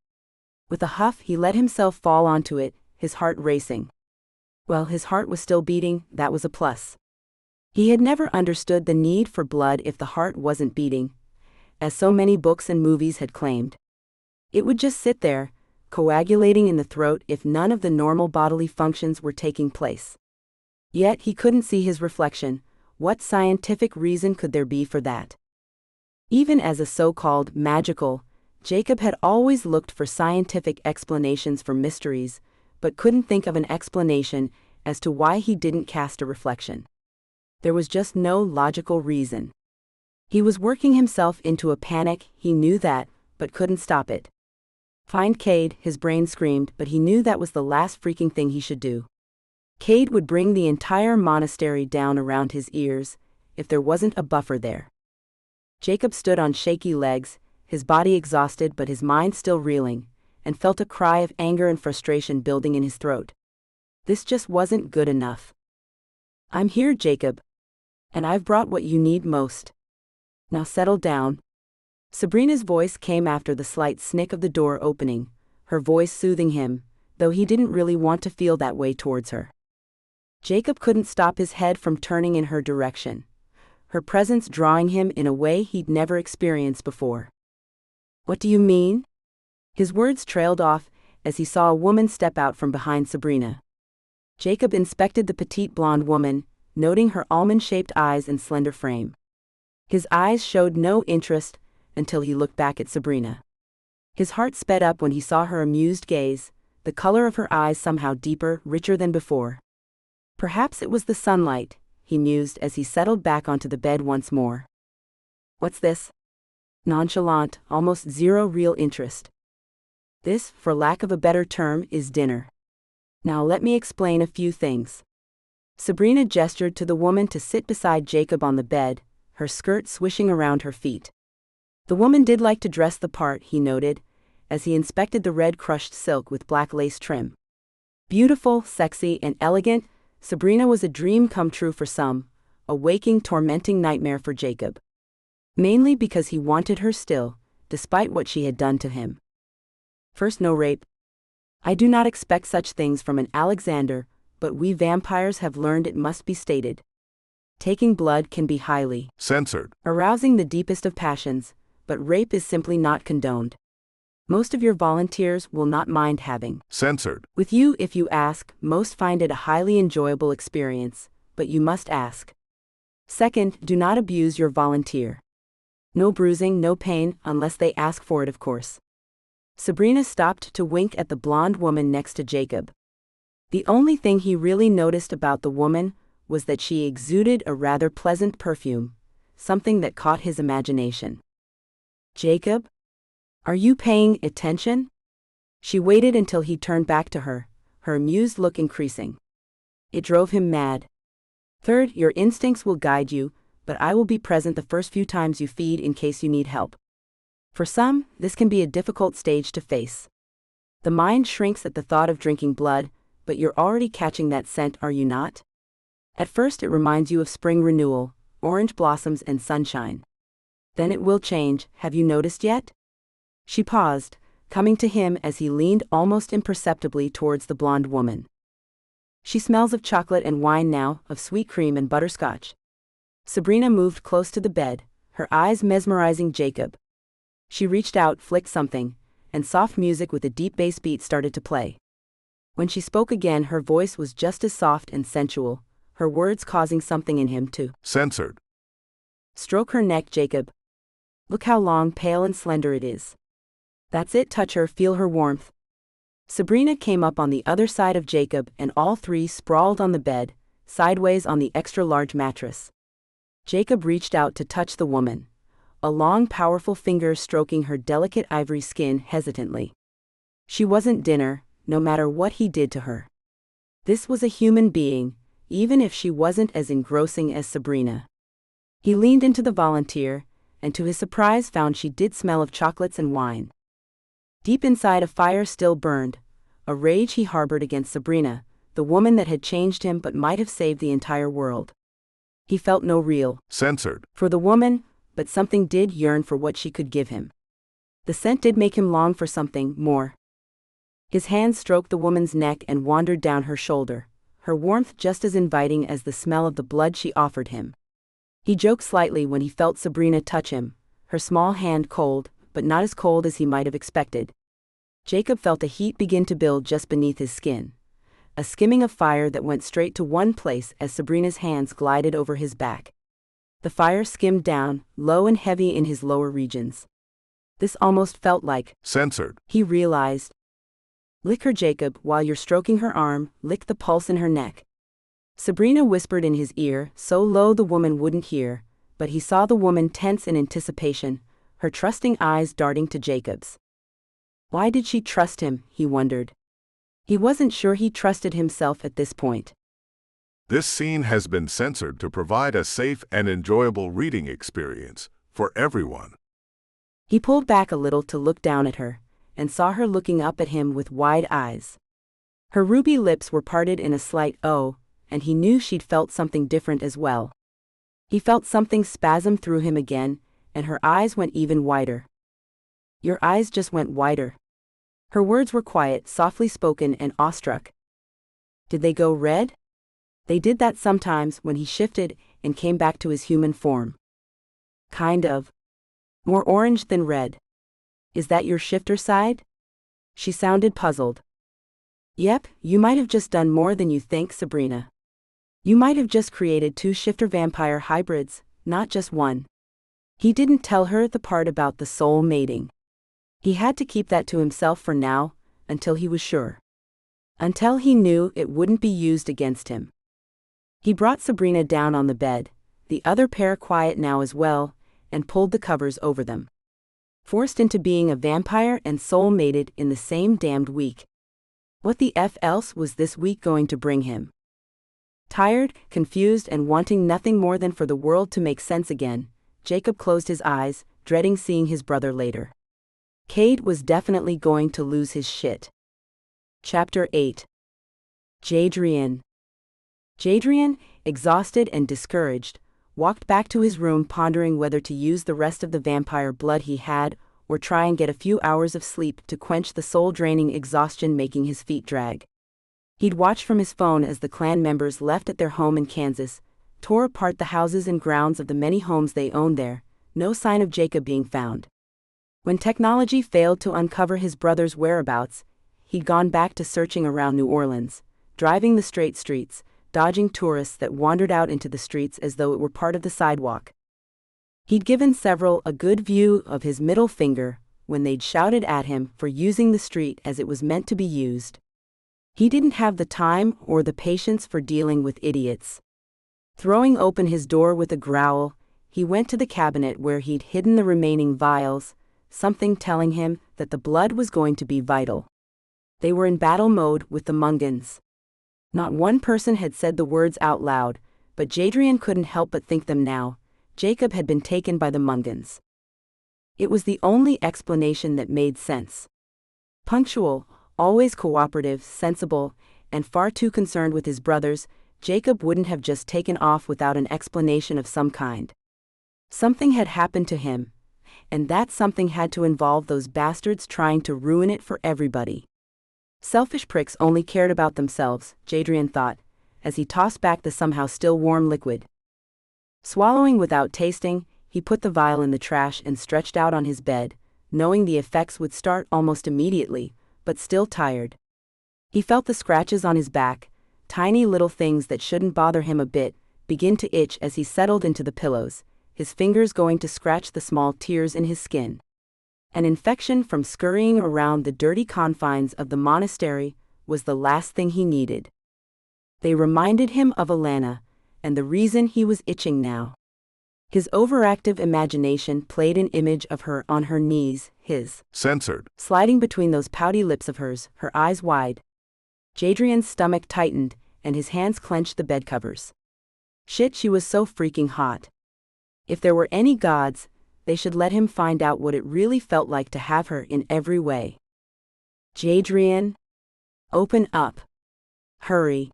With a huff, he let himself fall onto it, his heart racing. Well, his heart was still beating, that was a plus. He had never understood the need for blood if the heart wasn't beating, as so many books and movies had claimed. It would just sit there, coagulating in the throat if none of the normal bodily functions were taking place. Yet he couldn't see his reflection, What scientific reason could there be for that? Even as a so-called magical, Jacob had always looked for scientific explanations for mysteries, but couldn't think of an explanation as to why he didn't cast a reflection. There was just no logical reason. He was working himself into a panic, he knew that, but couldn't stop it. Find Cade, his brain screamed, but he knew that was the last freaking thing he should do. Cade would bring the entire monastery down around his ears, if there wasn't a buffer there. Jacob stood on shaky legs, his body exhausted but his mind still reeling, and felt a cry of anger and frustration building in his throat. This just wasn't good enough. I'm here, Jacob. And I've brought what you need most. Now settle down. Sabrina's voice came after the slight snick of the door opening, her voice soothing him, though he didn't really want to feel that way towards her. Jacob couldn't stop his head from turning in her direction, her presence drawing him in a way he'd never experienced before. What do you mean? His words trailed off as he saw a woman step out from behind Sabrina. Jacob inspected the petite blonde woman, noting her almond-shaped eyes and slender frame. His eyes showed no interest until he looked back at Sabrina. His heart sped up when he saw her amused gaze, the color of her eyes somehow deeper, richer than before. Perhaps it was the sunlight, he mused as he settled back onto the bed once more. What's this? Nonchalant, almost zero real interest. This, for lack of a better term, is dinner. Now let me explain a few things. Sabrina gestured to the woman to sit beside Jacob on the bed, her skirt swishing around her feet. The woman did like to dress the part, he noted, as he inspected the red crushed silk with black lace trim. Beautiful, sexy, and elegant, Sabrina was a dream come true for some, a waking, tormenting nightmare for Jacob. Mainly because he wanted her still, despite what she had done to him. First, no rape. I do not expect such things from an Alexander, but we vampires have learned it must be stated. Taking blood can be highly censored, arousing the deepest of passions, but rape is simply not condoned. Most of your volunteers will not mind having censored with you if you ask. Most find it a highly enjoyable experience, but you must ask. Second, do not abuse your volunteer. No bruising, no pain, unless they ask for it, of course. Sabrina stopped to wink at the blonde woman next to Jacob. The only thing he really noticed about the woman was that she exuded a rather pleasant perfume, something that caught his imagination. Jacob? Are you paying attention? She waited until he turned back to her, her amused look increasing. It drove him mad. Third, your instincts will guide you, but I will be present the first few times you feed in case you need help. For some, this can be a difficult stage to face. The mind shrinks at the thought of drinking blood, but you're already catching that scent, are you not? At first it reminds you of spring renewal, orange blossoms and sunshine. Then it will change, have you noticed yet? She paused, coming to him as he leaned almost imperceptibly towards the blonde woman. She smells of chocolate and wine now, of sweet cream and butterscotch. Sabrina moved close to the bed, her eyes mesmerizing Jacob. She reached out, flicked something, and soft music with a deep bass beat started to play. When she spoke again, her voice was just as soft and sensual, her words causing something in him to censored. Stroke her neck, Jacob. Look how long, pale and slender it is. That's it, touch her, feel her warmth. Sabrina came up on the other side of Jacob and all three sprawled on the bed, sideways on the extra-large mattress. Jacob reached out to touch the woman, a long, powerful finger stroking her delicate ivory skin hesitantly. She wasn't dinner, no matter what he did to her. This was a human being, even if she wasn't as engrossing as Sabrina. He leaned into the volunteer, and to his surprise found she did smell of chocolates and wine. Deep inside, a fire still burned, a rage he harbored against Sabrina, the woman that had changed him but might have saved the entire world. He felt no real censored for the woman, but something did yearn for what she could give him. The scent did make him long for something more. His hand stroked the woman's neck and wandered down her shoulder, her warmth just as inviting as the smell of the blood she offered him. He joked slightly when he felt Sabrina touch him, her small hand cold, but not as cold as he might have expected. Jacob felt a heat begin to build just beneath his skin, a skimming of fire that went straight to one place as Sabrina's hands glided over his back. The fire skimmed down, low and heavy in his lower regions. This almost felt like censored, he realized. Lick her, Jacob, while you're stroking her arm, lick the pulse in her neck. Sabrina whispered in his ear, so low the woman wouldn't hear, but he saw the woman tense in anticipation, her trusting eyes darting to Jacob's. Why did she trust him, he wondered. He wasn't sure he trusted himself at this point. This scene has been censored to provide a safe and enjoyable reading experience for everyone. He pulled back a little to look down at her, and saw her looking up at him with wide eyes. Her ruby lips were parted in a slight O, and he knew she'd felt something different as well. He felt something spasm through him again, and her eyes went even wider. Your eyes just went wider. Her words were quiet, softly spoken, and awestruck. Did they go red? They did that sometimes when he shifted and came back to his human form. Kind of. More orange than red. Is that your shifter side? She sounded puzzled. Yep, you might have just done more than you think, Sabrina. You might have just created 2 shifter vampire hybrids, not just one. He didn't tell her the part about the soul mating. He had to keep that to himself for now, until he was sure. Until he knew it wouldn't be used against him. He brought Sabrina down on the bed, the other pair quiet now as well, and pulled the covers over them. Forced into being a vampire and soul-mated in the same damned week. What the F else was this week going to bring him? Tired, confused, and wanting nothing more than for the world to make sense again, Jacob closed his eyes, dreading seeing his brother later. Cade was definitely going to lose his shit. Chapter 8. Jadrian. Jadrian, exhausted and discouraged, walked back to his room pondering whether to use the rest of the vampire blood he had, or try and get a few hours of sleep to quench the soul-draining exhaustion making his feet drag. He'd watched from his phone as the clan members left at their home in Kansas, tore apart the houses and grounds of the many homes they owned there, no sign of Jacob being found. When technology failed to uncover his brother's whereabouts, he'd gone back to searching around New Orleans, driving the straight streets, dodging tourists that wandered out into the streets as though it were part of the sidewalk. He'd given several a good view of his middle finger when they'd shouted at him for using the street as it was meant to be used. He didn't have the time or the patience for dealing with idiots. Throwing open his door with a growl, he went to the cabinet where he'd hidden the remaining vials, something telling him that the blood was going to be vital. They were in battle mode with the Mungans. Not one person had said the words out loud, but Jadrian couldn't help but think them now. Jacob had been taken by the Mungans. It was the only explanation that made sense. Punctual, always cooperative, sensible, and far too concerned with his brothers, Jacob wouldn't have just taken off without an explanation of some kind. Something had happened to him, and that something had to involve those bastards trying to ruin it for everybody. Selfish pricks only cared about themselves, Jadrian thought, as he tossed back the somehow still warm liquid. Swallowing without tasting, he put the vial in the trash and stretched out on his bed, knowing the effects would start almost immediately, but still tired. He felt the scratches on his back, tiny little things that shouldn't bother him a bit, begin to itch as he settled into the pillows, his fingers going to scratch the small tears in his skin. An infection from scurrying around the dirty confines of the monastery was the last thing he needed. They reminded him of Alana, and the reason he was itching now. His overactive imagination played an image of her on her knees, his censored, sliding between those pouty lips of hers, her eyes wide. Jadrian's stomach tightened, and his hands clenched the bed covers. Shit, she was so freaking hot. If there were any gods, they should let him find out what it really felt like to have her in every way. Jadrian? Open up. Hurry.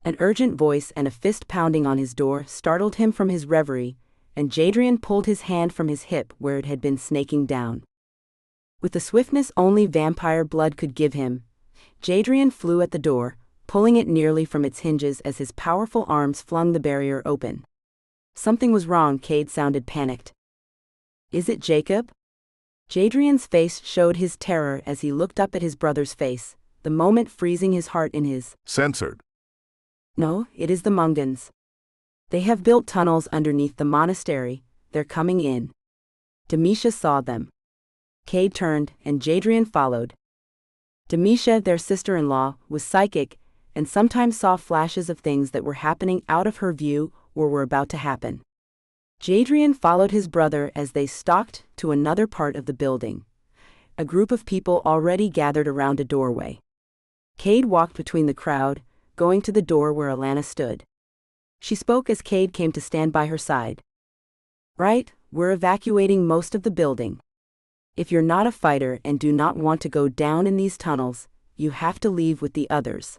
An urgent voice and a fist pounding on his door startled him from his reverie, and Jadrian pulled his hand from his hip where it had been snaking down. With the swiftness only vampire blood could give him, Jadrian flew at the door, pulling it nearly from its hinges as his powerful arms flung the barrier open. Something was wrong, Cade sounded panicked. Is it Jacob? Jadrian's face showed his terror as he looked up at his brother's face, the moment freezing his heart in his. Censored. No, it is the Mungans. They have built tunnels underneath the monastery, they're coming in. Demisha saw them. Cade turned, and Jadrian followed. Demisha, their sister-in-law, was psychic, and sometimes saw flashes of things that were happening out of her view or were about to happen. Jadrian followed his brother as they stalked to another part of the building. A group of people already gathered around a doorway. Cade walked between the crowd, going to the door where Alana stood. She spoke as Cade came to stand by her side. Right, we're evacuating most of the building. If you're not a fighter and do not want to go down in these tunnels, you have to leave with the others.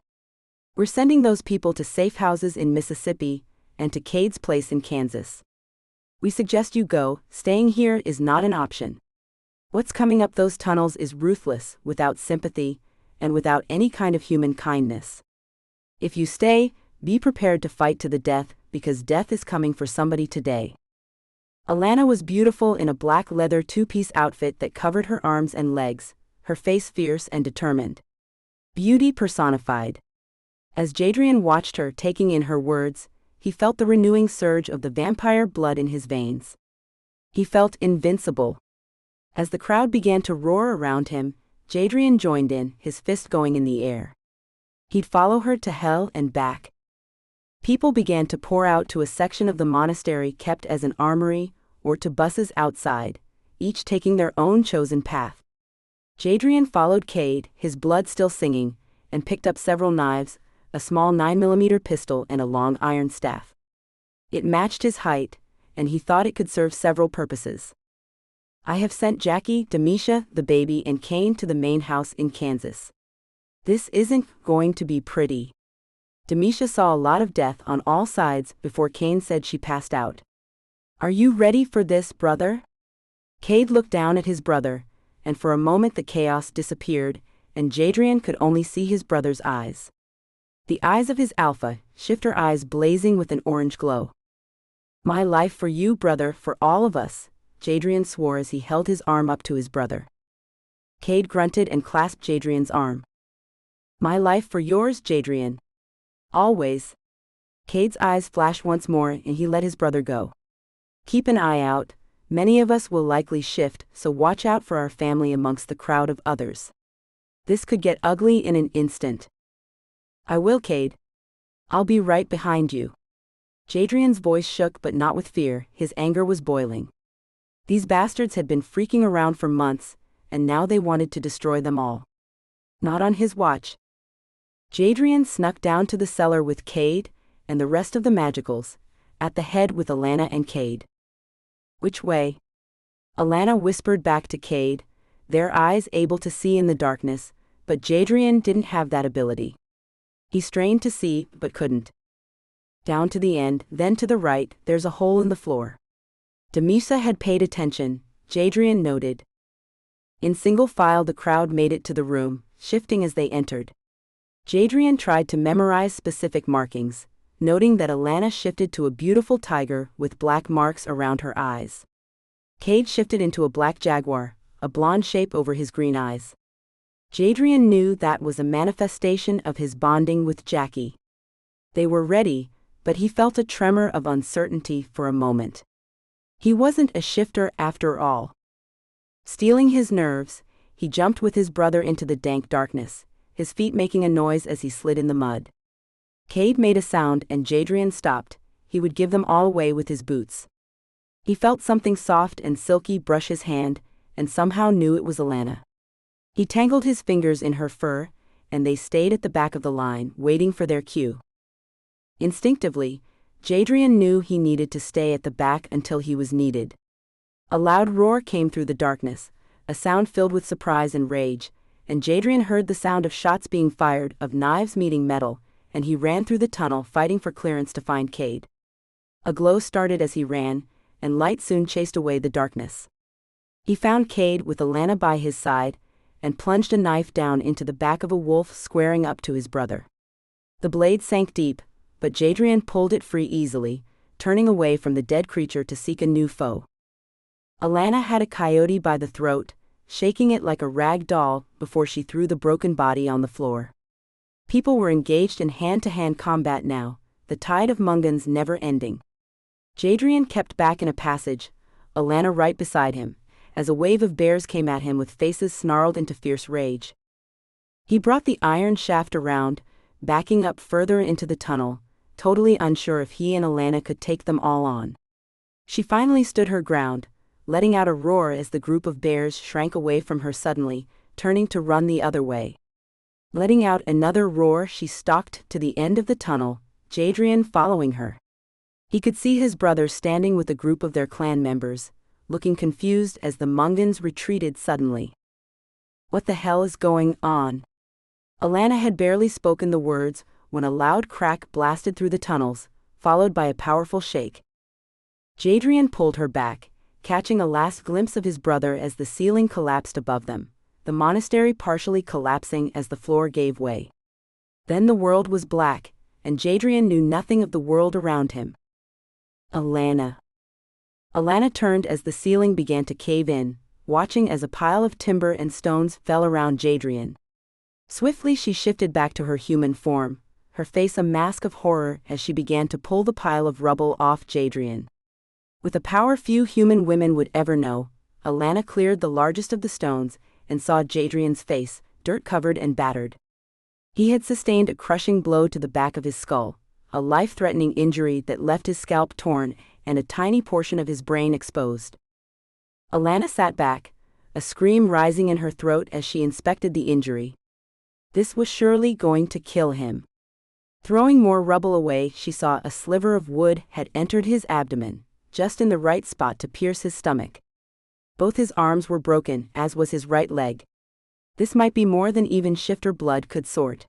We're sending those people to safe houses in Mississippi and to Cade's place in Kansas. We suggest you go, staying here is not an option. What's coming up those tunnels is ruthless, without sympathy, and without any kind of human kindness. If you stay, be prepared to fight to the death, because death is coming for somebody today. Alana was beautiful in a black leather two-piece outfit that covered her arms and legs, her face fierce and determined. Beauty personified. As Jadrian watched her taking in her words, he felt the renewing surge of the vampire blood in his veins. He felt invincible. As the crowd began to roar around him, Jadrian joined in, his fist going in the air. He'd follow her to hell and back. People began to pour out to a section of the monastery kept as an armory, or to buses outside, each taking their own chosen path. Jadrian followed Cade, his blood still singing, and picked up several knives, a small 9mm pistol and a long iron staff. It matched his height, and he thought it could serve several purposes. I have sent Jackie, Demisha, the baby, and Kane to the main house in Kansas. This isn't going to be pretty. Demisha saw a lot of death on all sides before Kane said she passed out. Are you ready for this, brother? Cade looked down at his brother, and for a moment the chaos disappeared, and Jadrian could only see his brother's eyes. The eyes of his alpha, shifter eyes blazing with an orange glow. My life for you, brother, for all of us, Jadrian swore as he held his arm up to his brother. Cade grunted and clasped Jadrian's arm. My life for yours, Jadrian. Always. Cade's eyes flashed once more and he let his brother go. Keep an eye out, many of us will likely shift, so watch out for our family amongst the crowd of others. This could get ugly in an instant. I will, Cade. I'll be right behind you. Jadrian's voice shook but not with fear, his anger was boiling. These bastards had been freaking around for months, and now they wanted to destroy them all. Not on his watch. Jadrian snuck down to the cellar with Cade and the rest of the magicals, at the head with Alana and Cade. Which way? Alana whispered back to Cade, their eyes able to see in the darkness, but Jadrian didn't have that ability. He strained to see, but couldn't. Down to the end, then to the right, there's a hole in the floor. Demisha had paid attention, Jadrian noted. In single file the crowd made it to the room, shifting as they entered. Jadrian tried to memorize specific markings, noting that Alana shifted to a beautiful tiger with black marks around her eyes. Cade shifted into a black jaguar, a blonde shape over his green eyes. Jadrian knew that was a manifestation of his bonding with Jackie. They were ready, but he felt a tremor of uncertainty for a moment. He wasn't a shifter after all. Stealing his nerves, he jumped with his brother into the dank darkness, his feet making a noise as he slid in the mud. Cade made a sound and Jadrian stopped, he would give them all away with his boots. He felt something soft and silky brush his hand, and somehow knew it was Alana. He tangled his fingers in her fur, and they stayed at the back of the line, waiting for their cue. Instinctively, Jadrian knew he needed to stay at the back until he was needed. A loud roar came through the darkness, a sound filled with surprise and rage, and Jadrian heard the sound of shots being fired, of knives meeting metal, and he ran through the tunnel fighting for clearance to find Cade. A glow started as he ran, and light soon chased away the darkness. He found Cade with Alana by his side, and plunged a knife down into the back of a wolf squaring up to his brother. The blade sank deep, but Jadrian pulled it free easily, turning away from the dead creature to seek a new foe. Alana had a coyote by the throat, shaking it like a rag doll before she threw the broken body on the floor. People were engaged in hand-to-hand combat now, the tide of Mungans never ending. Jadrian kept back in a passage, Alana right beside him, as a wave of bears came at him with faces snarled into fierce rage. He brought the iron shaft around, backing up further into the tunnel, totally unsure if he and Alana could take them all on. She finally stood her ground, letting out a roar as the group of bears shrank away from her suddenly, turning to run the other way. Letting out another roar, she stalked to the end of the tunnel, Jadrian following her. He could see his brother standing with a group of their clan members, looking confused as the Mungans retreated suddenly. What the hell is going on? Alana had barely spoken the words when a loud crack blasted through the tunnels, followed by a powerful shake. Jadrian pulled her back, catching a last glimpse of his brother as the ceiling collapsed above them, the monastery partially collapsing as the floor gave way. Then the world was black, and Jadrian knew nothing of the world around him. Alana. Alana turned as the ceiling began to cave in, watching as a pile of timber and stones fell around Jadrian. Swiftly she shifted back to her human form, her face a mask of horror as she began to pull the pile of rubble off Jadrian. With a power few human women would ever know, Alana cleared the largest of the stones and saw Jadrian's face, dirt-covered and battered. He had sustained a crushing blow to the back of his skull, a life-threatening injury that left his scalp torn and a tiny portion of his brain exposed. Alana sat back, a scream rising in her throat as she inspected the injury. This was surely going to kill him. Throwing more rubble away, she saw a sliver of wood had entered his abdomen, just in the right spot to pierce his stomach. Both his arms were broken, as was his right leg. This might be more than even shifter blood could sort.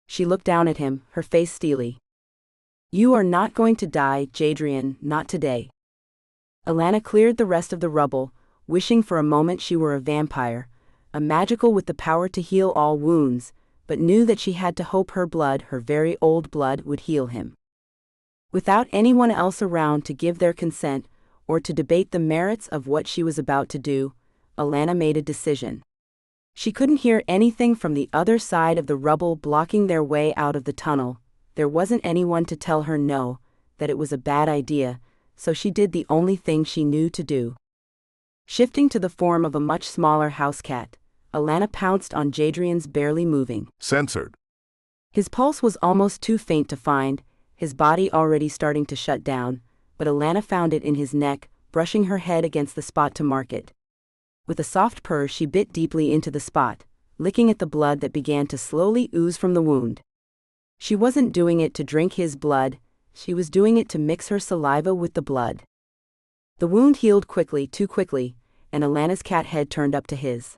She looked down at him, her face steely. You are not going to die, Jadrian, not today. Alana cleared the rest of the rubble, wishing for a moment she were a vampire, a magical with the power to heal all wounds, but knew that she had to hope her blood, her very old blood, would heal him. Without anyone else around to give their consent, or to debate the merits of what she was about to do, Alana made a decision. She couldn't hear anything from the other side of the rubble blocking their way out of the tunnel. There wasn't anyone to tell her no, that it was a bad idea, so she did the only thing she knew to do. Shifting to the form of a much smaller house cat, Alana pounced on Jadrian's barely moving. Censored. His pulse was almost too faint to find, his body already starting to shut down, but Alana found it in his neck, brushing her head against the spot to mark it. With a soft purr she bit deeply into the spot, licking at the blood that began to slowly ooze from the wound. She wasn't doing it to drink his blood, she was doing it to mix her saliva with the blood. The wound healed quickly, too quickly, and Alana's cat head turned up to his.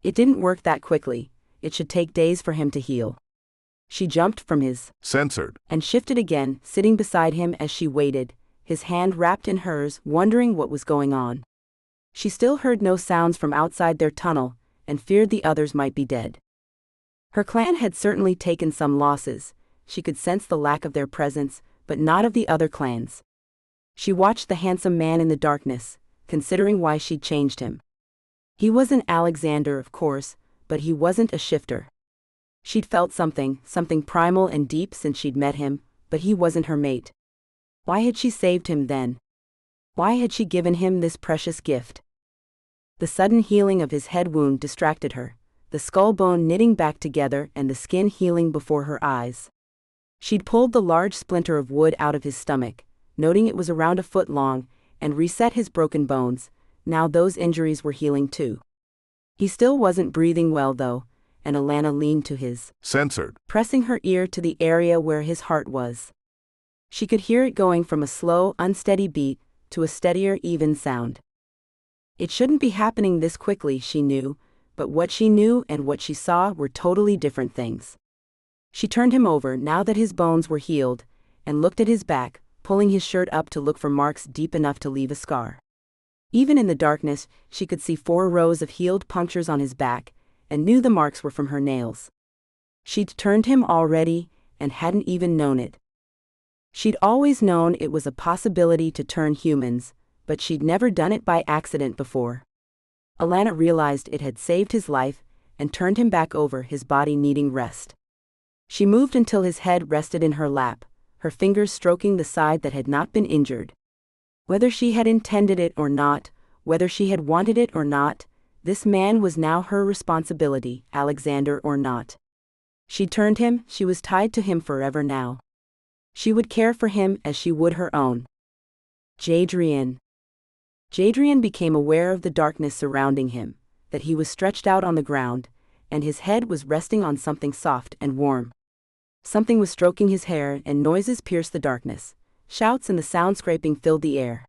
It didn't work that quickly, it should take days for him to heal. She jumped from his censored and shifted again, sitting beside him as she waited, his hand wrapped in hers, wondering what was going on. She still heard no sounds from outside their tunnel, and feared the others might be dead. Her clan had certainly taken some losses, she could sense the lack of their presence, but not of the other clans. She watched the handsome man in the darkness, considering why she'd changed him. He wasn't Alexander, of course, but he wasn't a shifter. She'd felt something primal and deep since she'd met him, but he wasn't her mate. Why had she saved him then? Why had she given him this precious gift? The sudden healing of his head wound distracted her, the skull bone knitting back together and the skin healing before her eyes. She'd pulled the large splinter of wood out of his stomach, noting it was around a foot long, and reset his broken bones. Now those injuries were healing too. He still wasn't breathing well though, and Alana leaned to his censored, pressing her ear to the area where his heart was. She could hear it going from a slow, unsteady beat to a steadier, even sound. It shouldn't be happening this quickly, she knew, but what she knew and what she saw were totally different things. She turned him over now that his bones were healed, and looked at his back, pulling his shirt up to look for marks deep enough to leave a scar. Even in the darkness, she could see 4 rows of healed punctures on his back, and knew the marks were from her nails. She'd turned him already, and hadn't even known it. She'd always known it was a possibility to turn humans, but she'd never done it by accident before. Alana realized it had saved his life and turned him back over, his body needing rest. She moved until his head rested in her lap, her fingers stroking the side that had not been injured. Whether she had intended it or not, whether she had wanted it or not, this man was now her responsibility, Alexander or not. She turned him, she was tied to him forever now. She would care for him as she would her own. Jadrian. Jadrian became aware of the darkness surrounding him, that he was stretched out on the ground, and his head was resting on something soft and warm. Something was stroking his hair, and noises pierced the darkness. Shouts and the sound scraping filled the air.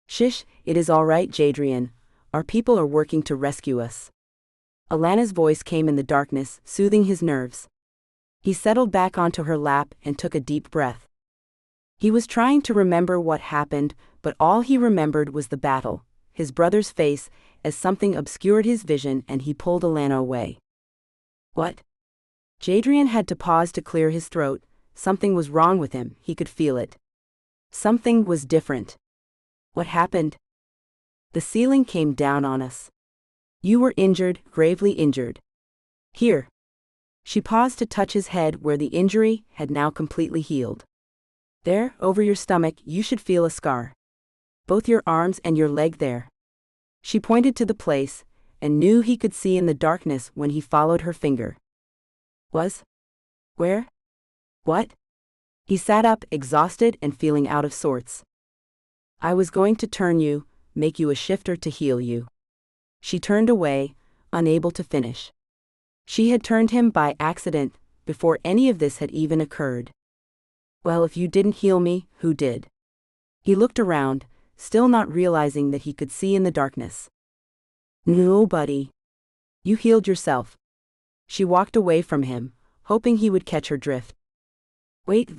"Shish, it is all right, Jadrian. Our people are working to rescue us." Alana's voice came in the darkness, soothing his nerves. He settled back onto her lap and took a deep breath. He was trying to remember what happened, but all he remembered was the battle, his brother's face, as something obscured his vision, and he pulled Alana away. "What?" Jadrian had to pause to clear his throat. Something was wrong with him, he could feel it. Something was different. "What happened?" "The ceiling came down on us. You were injured, gravely injured. Here." She paused to touch his head where the injury had now completely healed. "There, over your stomach, you should feel a scar. Both your arms and your leg there." She pointed to the place, and knew he could see in the darkness when he followed her finger. "Was? Where? What?" He sat up, exhausted and feeling out of sorts. "I was going to turn you, make you a shifter to heal you." She turned away, unable to finish. She had turned him by accident, before any of this had even occurred. "Well, if you didn't heal me, who did?" He looked around, still not realizing that he could see in the darkness. "Nobody. You healed yourself." She walked away from him, hoping he would catch her drift. "Wait,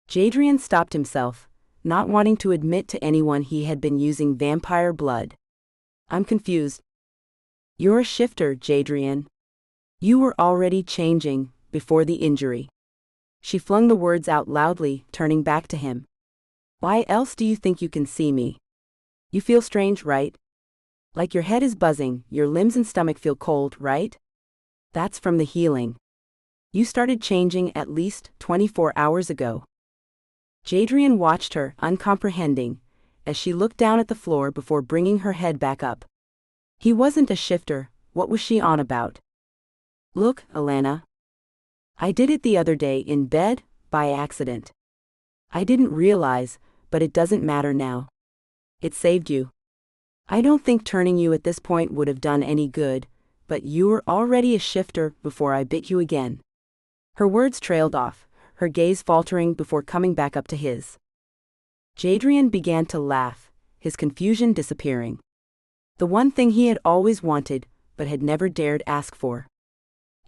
Jadrian stopped himself, not wanting to admit to anyone he had been using vampire blood. "I'm confused." "You're a shifter, Jadrian. You were already changing, before the injury." She flung the words out loudly, turning back to him. "Why else do you think you can see me? You feel strange, right? Like your head is buzzing, your limbs and stomach feel cold, right? That's from the healing. You started changing at least 24 hours ago." Jadrian watched her, uncomprehending, as she looked down at the floor before bringing her head back up. He wasn't a shifter, what was she on about? "Look, Alana. I did it the other day in bed, by accident. I didn't realize, but it doesn't matter now. It saved you. I don't think turning you at this point would have done any good, but you were already a shifter before I bit you again." Her words trailed off, her gaze faltering before coming back up to his. Jadrian began to laugh, his confusion disappearing. The one thing he had always wanted, but had never dared ask for.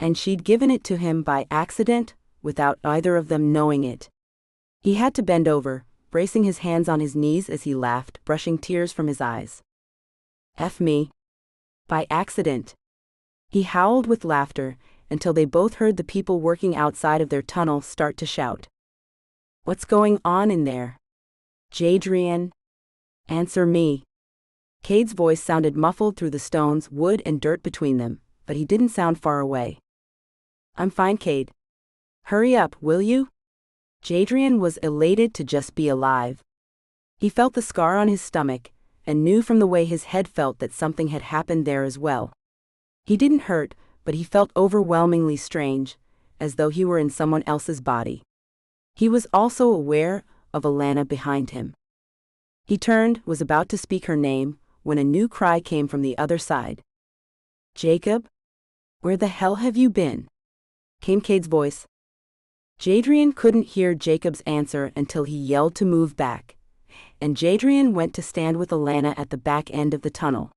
And she'd given it to him by accident, without either of them knowing it. He had to bend over, bracing his hands on his knees as he laughed, brushing tears from his eyes. "F me. By accident." He howled with laughter, until they both heard the people working outside of their tunnel start to shout. "What's going on in there? Jadrian? Answer me." Cade's voice sounded muffled through the stones, wood and dirt between them, but he didn't sound far away. "I'm fine, Cade. Hurry up, will you?" Jadrian was elated to just be alive. He felt the scar on his stomach, and knew from the way his head felt that something had happened there as well. He didn't hurt, but he felt overwhelmingly strange, as though he were in someone else's body. He was also aware of Alana behind him. He turned, was about to speak her name, when a new cry came from the other side. "Jacob? Where the hell have you been?" came Cade's voice. Jadrian couldn't hear Jacob's answer until he yelled to move back, and Jadrian went to stand with Alana at the back end of the tunnel.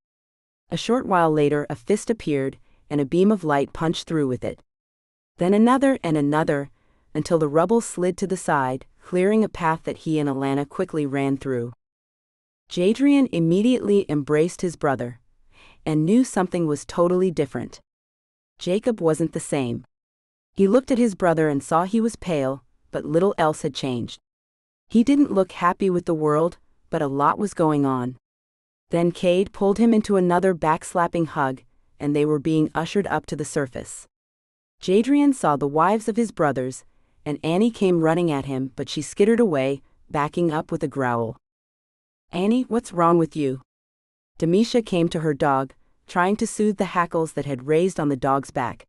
A short while later, a fist appeared, and a beam of light punched through with it. Then another and another, until the rubble slid to the side, clearing a path that he and Alana quickly ran through. Jadrian immediately embraced his brother, and knew something was totally different. Jacob wasn't the same. He looked at his brother and saw he was pale, but little else had changed. He didn't look happy with the world, but a lot was going on. Then Cade pulled him into another backslapping hug, and they were being ushered up to the surface. Jadrian saw the wives of his brothers, and Annie came running at him, but she skittered away, backing up with a growl. "Annie, what's wrong with you?" Demisha came to her dog, trying to soothe the hackles that had raised on the dog's back.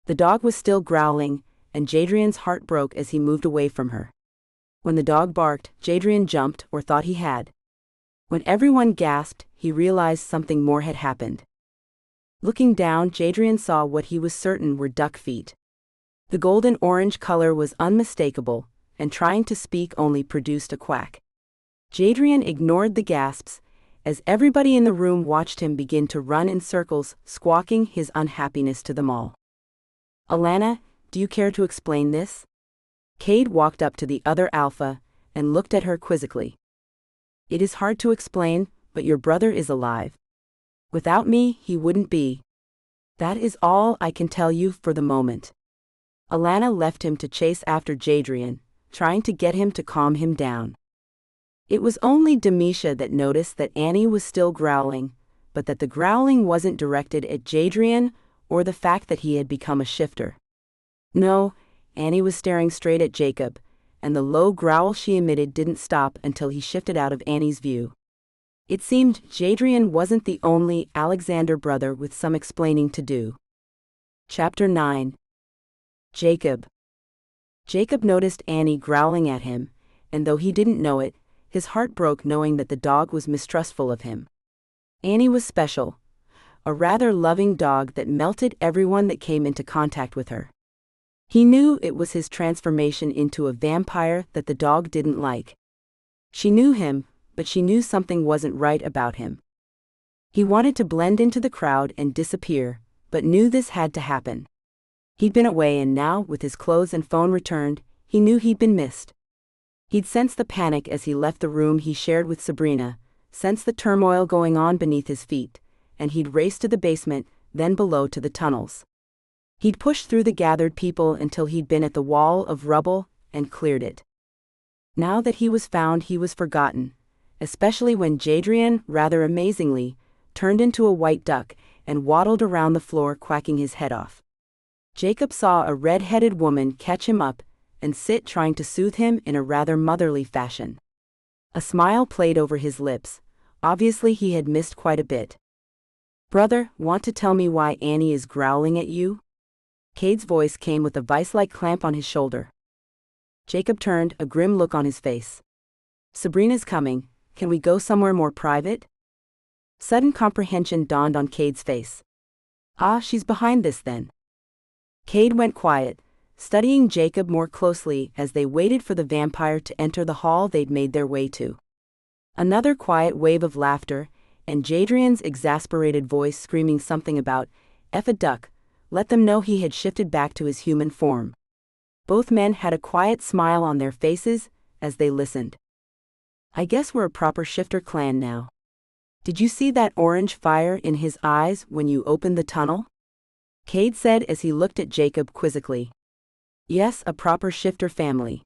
The dog was still growling, and Jadrian's heart broke as he moved away from her. When the dog barked, Jadrian jumped, or thought he had. When everyone gasped, he realized something more had happened. Looking down, Jadrian saw what he was certain were duck feet. The golden-orange color was unmistakable, and trying to speak only produced a quack. Jadrian ignored the gasps, as everybody in the room watched him begin to run in circles, squawking his unhappiness to them all. "Alana, do you care to explain this?" Cade walked up to the other alpha, and looked at her quizzically. "It is hard to explain, but your brother is alive. Without me, he wouldn't be. That is all I can tell you for the moment." Alana left him to chase after Jadrian, trying to get him to calm him down. It was only Demisha that noticed that Annie was still growling, but that the growling wasn't directed at Jadrian or the fact that he had become a shifter. No, Annie was staring straight at Jacob, and the low growl she emitted didn't stop until he shifted out of Annie's view. It seemed Jadrian wasn't the only Alexander brother with some explaining to do. Chapter 9. Jacob. Jacob noticed Annie growling at him, and though he didn't know it, his heart broke knowing that the dog was mistrustful of him. Annie was special, a rather loving dog that melted everyone that came into contact with her. He knew it was his transformation into a vampire that the dog didn't like. She knew him, but she knew something wasn't right about him. He wanted to blend into the crowd and disappear, but knew this had to happen. He'd been away, and now, with his clothes and phone returned, he knew he'd been missed. He'd sensed the panic as he left the room he shared with Sabrina, sensed the turmoil going on beneath his feet, and he'd raced to the basement, then below to the tunnels. He'd pushed through the gathered people until he'd been at the wall of rubble and cleared it. Now that he was found, he was forgotten, especially when Jadrian, rather amazingly, turned into a white duck and waddled around the floor quacking his head off. Jacob saw a red-headed woman catch him up and sit trying to soothe him in a rather motherly fashion. A smile played over his lips. Obviously he had missed quite a bit. "Brother, want to tell me why Annie is growling at you?" Cade's voice came with a vice-like clamp on his shoulder. Jacob turned, a grim look on his face. "Sabrina's coming. Can we go somewhere more private?" Sudden comprehension dawned on Cade's face. "Ah, she's behind this then." Cade went quiet, studying Jacob more closely as they waited for the vampire to enter the hall they'd made their way to. Another quiet wave of laughter, and Jadrian's exasperated voice screaming something about, "F a duck," let them know he had shifted back to his human form. Both men had a quiet smile on their faces as they listened. "I guess we're a proper shifter clan now. Did you see that orange fire in his eyes when you opened the tunnel?" Cade said as he looked at Jacob quizzically. "Yes, a proper shifter family.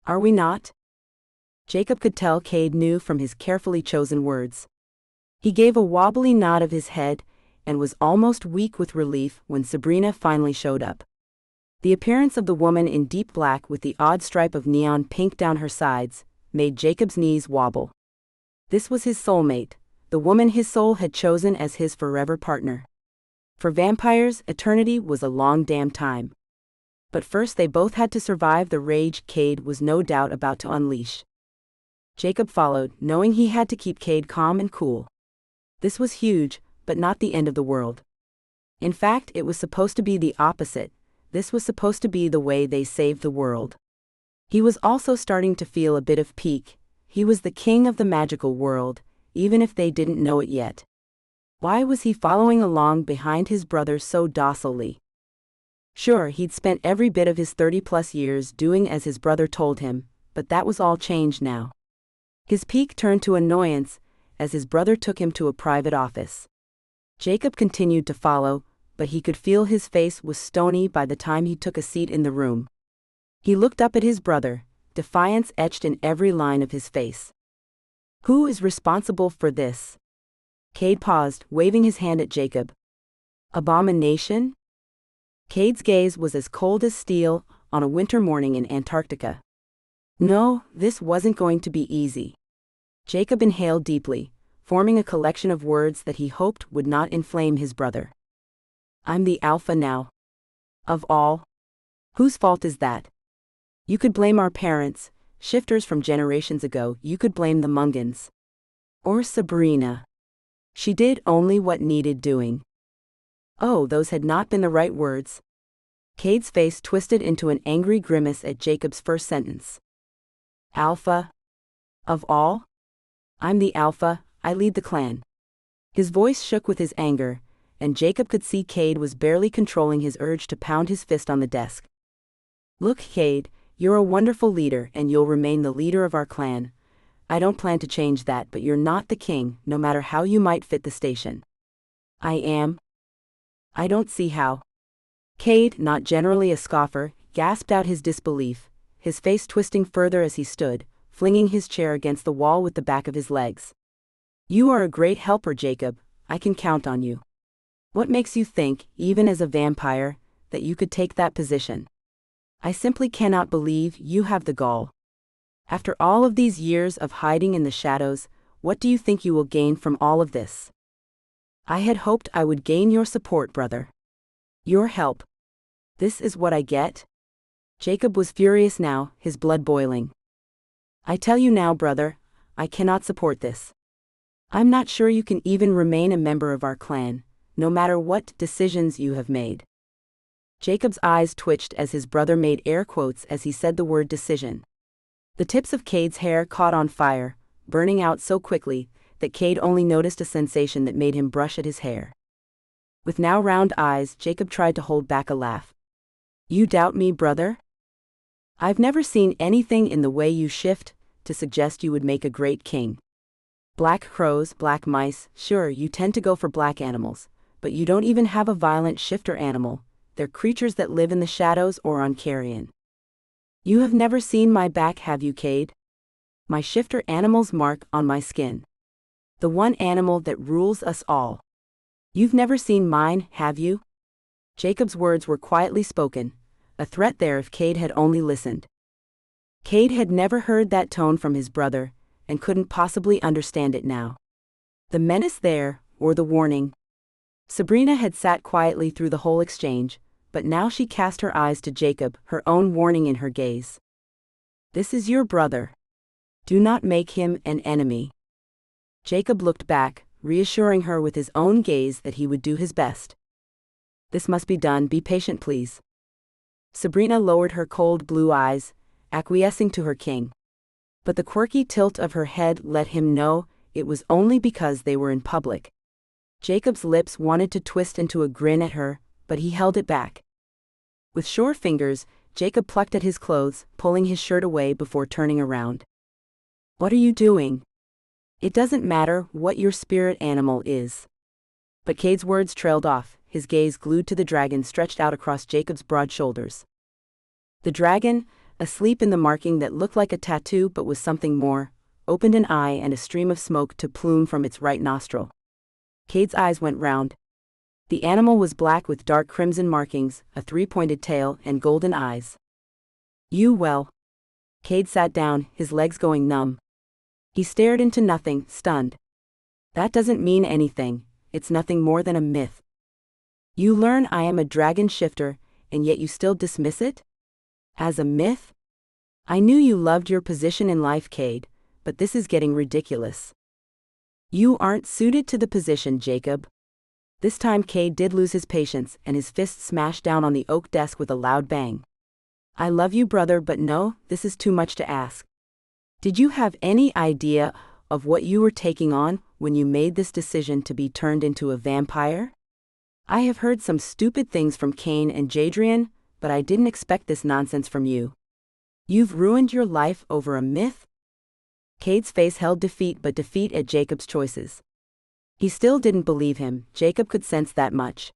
Are we not?" Jacob could tell Cade knew from his carefully chosen words. He gave a wobbly nod of his head and was almost weak with relief when Sabrina finally showed up. The appearance of the woman in deep black with the odd stripe of neon pink down her sides made Jacob's knees wobble. This was his soulmate, the woman his soul had chosen as his forever partner. For vampires, eternity was a long damn time. But first they both had to survive the rage Cade was no doubt about to unleash. Jacob followed, knowing he had to keep Cade calm and cool. This was huge, but not the end of the world. In fact, it was supposed to be the opposite. This was supposed to be the way they saved the world. He was also starting to feel a bit of pique. He was the king of the magical world, even if they didn't know it yet. Why was he following along behind his brother so docilely? Sure, he'd spent every bit of his 30-plus years doing as his brother told him, but that was all changed now. His pique turned to annoyance as his brother took him to a private office. Jacob continued to follow, but he could feel his face was stony by the time he took a seat in the room. He looked up at his brother, defiance etched in every line of his face. "Who is responsible for this?" Cade paused, waving his hand at Jacob. Abomination? Cade's gaze was as cold as steel on a winter morning in Antarctica. No, this wasn't going to be easy. Jacob inhaled deeply, forming a collection of words that he hoped would not inflame his brother. I'm the alpha now. Of all? Whose fault is that? You could blame our parents, shifters from generations ago. You could blame the Mungans. Or Sabrina. She did only what needed doing. Oh, those had not been the right words. Cade's face twisted into an angry grimace at Jacob's first sentence. Alpha? Of all? I'm the alpha, I lead the clan. His voice shook with his anger, and Jacob could see Cade was barely controlling his urge to pound his fist on the desk. Look, Cade, you're a wonderful leader and you'll remain the leader of our clan. I don't plan to change that, but you're not the king, no matter how you might fit the station. I am? I don't see how. Cade, not generally a scoffer, gasped out his disbelief, his face twisting further as he stood, flinging his chair against the wall with the back of his legs. You are a great helper, Jacob. I can count on you. What makes you think, even as a vampire, that you could take that position? I simply cannot believe you have the gall. After all of these years of hiding in the shadows, what do you think you will gain from all of this? I had hoped I would gain your support, brother. Your help. This is what I get? Jacob was furious now, his blood boiling. I tell you now, brother, I cannot support this. I'm not sure you can even remain a member of our clan, no matter what decisions you have made. Jacob's eyes twitched as his brother made air quotes as he said the word decision. The tips of Cade's hair caught on fire, burning out so quickly that Cade only noticed a sensation that made him brush at his hair. With now round eyes, Jacob tried to hold back a laugh. You doubt me, brother? I've never seen anything in the way you shift to suggest you would make a great king. Black crows, black mice, sure, you tend to go for black animals, but you don't even have a violent shifter animal. They're creatures that live in the shadows or on carrion. You have never seen my back, have you, Cade? My shifter animal's mark on my skin. The one animal that rules us all. You've never seen mine, have you? Jacob's words were quietly spoken, a threat there if Cade had only listened. Cade had never heard that tone from his brother, and couldn't possibly understand it now. The menace there, or the warning? Sabrina had sat quietly through the whole exchange, but now she cast her eyes to Jacob, her own warning in her gaze. This is your brother. Do not make him an enemy. Jacob looked back, reassuring her with his own gaze that he would do his best. This must be done, be patient please. Sabrina lowered her cold blue eyes, acquiescing to her king. But the quirky tilt of her head let him know it was only because they were in public. Jacob's lips wanted to twist into a grin at her, but he held it back. With sure fingers, Jacob plucked at his clothes, pulling his shirt away before turning around. What are you doing? It doesn't matter what your spirit animal is. But Cade's words trailed off, his gaze glued to the dragon stretched out across Jacob's broad shoulders. The dragon, asleep in the marking that looked like a tattoo but was something more, opened an eye and a stream of smoke to plume from its right nostril. Cade's eyes went round. The animal was black with dark crimson markings, a three-pointed tail, and golden eyes. Well. Cade sat down, his legs going numb. He stared into nothing, stunned. That doesn't mean anything, it's nothing more than a myth. You learn I am a dragon shifter, and yet you still dismiss it? As a myth? I knew you loved your position in life, Cade, but this is getting ridiculous. You aren't suited to the position, Jacob. This time Cade did lose his patience, and his fist smashed down on the oak desk with a loud bang. I love you, brother, but no, this is too much to ask. Did you have any idea of what you were taking on when you made this decision to be turned into a vampire? I have heard some stupid things from Cain and Jadrian, but I didn't expect this nonsense from you. You've ruined your life over a myth? Cade's face held defeat, but defeat at Jacob's choices. He still didn't believe him, Jacob could sense that much.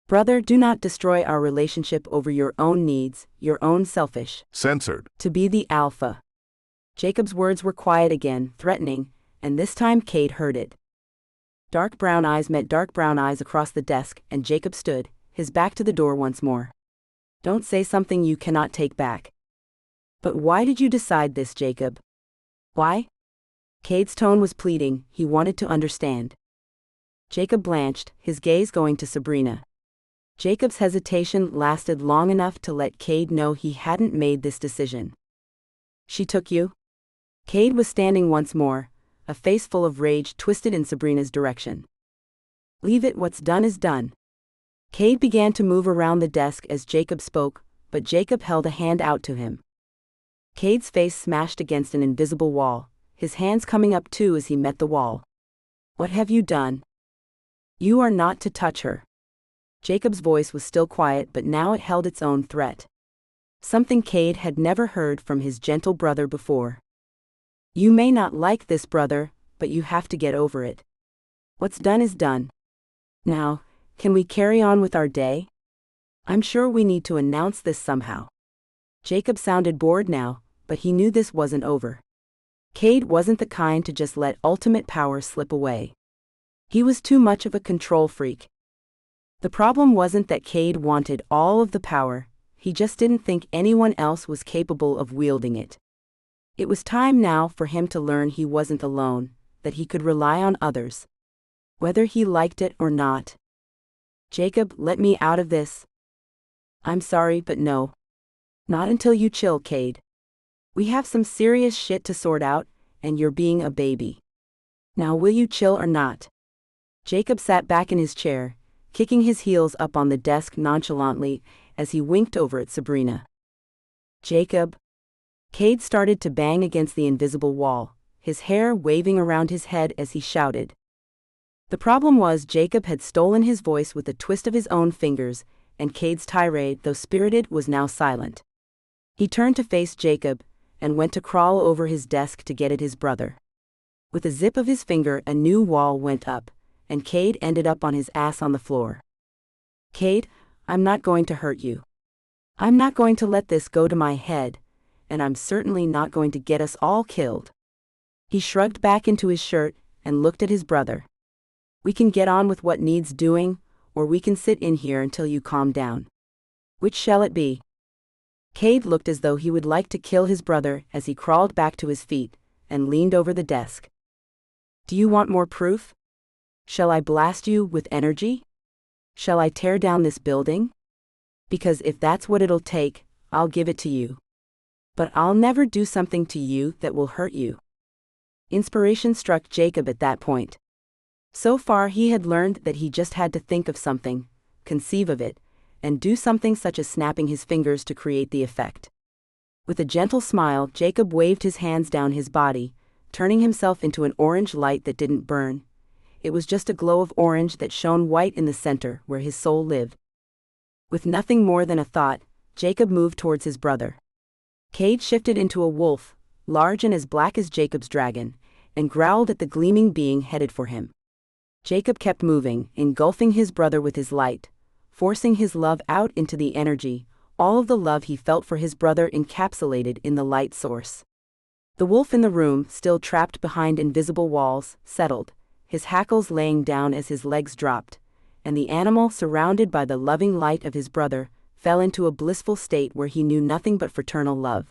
Brother, do not destroy our relationship over your own needs, your own selfish. Censored. To be the alpha. Jacob's words were quiet again, threatening, and this time Cade heard it. Dark brown eyes met dark brown eyes across the desk, and Jacob stood, his back to the door once more. Don't say something you cannot take back. But why did you decide this, Jacob? Why? Cade's tone was pleading, he wanted to understand. Jacob blanched, his gaze going to Sabrina. Jacob's hesitation lasted long enough to let Cade know he hadn't made this decision. She took you? Cade was standing once more, a face full of rage twisted in Sabrina's direction. Leave it, what's done is done. Cade began to move around the desk as Jacob spoke, but Jacob held a hand out to him. Cade's face smashed against an invisible wall, his hands coming up too as he met the wall. What have you done? You are not to touch her. Jacob's voice was still quiet, but now it held its own threat. Something Cade had never heard from his gentle brother before. You may not like this, brother, but you have to get over it. What's done is done. Now, can we carry on with our day? I'm sure we need to announce this somehow. Jacob sounded bored now, but he knew this wasn't over. Cade wasn't the kind to just let ultimate power slip away. He was too much of a control freak. The problem wasn't that Cade wanted all of the power, he just didn't think anyone else was capable of wielding it. It was time now for him to learn he wasn't alone, that he could rely on others. Whether he liked it or not. Jacob, let me out of this. I'm sorry, but no. Not until you chill, Cade. We have some serious shit to sort out, and you're being a baby. Now will you chill or not? Jacob sat back in his chair, kicking his heels up on the desk nonchalantly as he winked over at Sabrina. Jacob. Cade started to bang against the invisible wall, his hair waving around his head as he shouted. The problem was Jacob had stolen his voice with a twist of his own fingers, and Cade's tirade, though spirited, was now silent. He turned to face Jacob, and went to crawl over his desk to get at his brother. With a zip of his finger, a new wall went up, and Cade ended up on his ass on the floor. Cade, I'm not going to hurt you. I'm not going to let this go to my head, and I'm certainly not going to get us all killed. He shrugged back into his shirt and looked at his brother. We can get on with what needs doing, or we can sit in here until you calm down. Which shall it be? Cade looked as though he would like to kill his brother as he crawled back to his feet and leaned over the desk. Do you want more proof? Shall I blast you with energy? Shall I tear down this building? Because if that's what it'll take, I'll give it to you. But I'll never do something to you that will hurt you. Inspiration struck Jacob at that point. So far he had learned that he just had to think of something, conceive of it, and do something such as snapping his fingers to create the effect. With a gentle smile, Jacob waved his hands down his body, turning himself into an orange light that didn't burn. It was just a glow of orange that shone white in the center where his soul lived. With nothing more than a thought, Jacob moved towards his brother. Cade shifted into a wolf, large and as black as Jacob's dragon, and growled at the gleaming being headed for him. Jacob kept moving, engulfing his brother with his light, forcing his love out into the energy, all of the love he felt for his brother encapsulated in the light source. The wolf in the room, still trapped behind invisible walls, settled, his hackles laying down as his legs dropped, and the animal, surrounded by the loving light of his brother, fell into a blissful state where he knew nothing but fraternal love.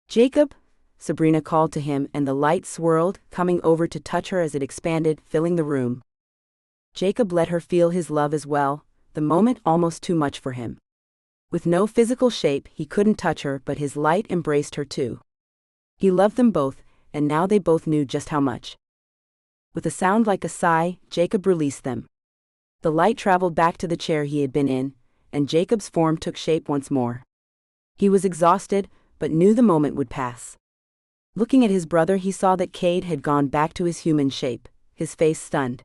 Jacob, Sabrina called to him, and the light swirled, coming over to touch her as it expanded, filling the room. Jacob let her feel his love as well, the moment almost too much for him. With no physical shape, he couldn't touch her, but his light embraced her too. He loved them both, and now they both knew just how much. With a sound like a sigh, Jacob released them. The light traveled back to the chair he had been in, and Jacob's form took shape once more. He was exhausted, but knew the moment would pass. Looking at his brother, he saw that Cade had gone back to his human shape, his face stunned.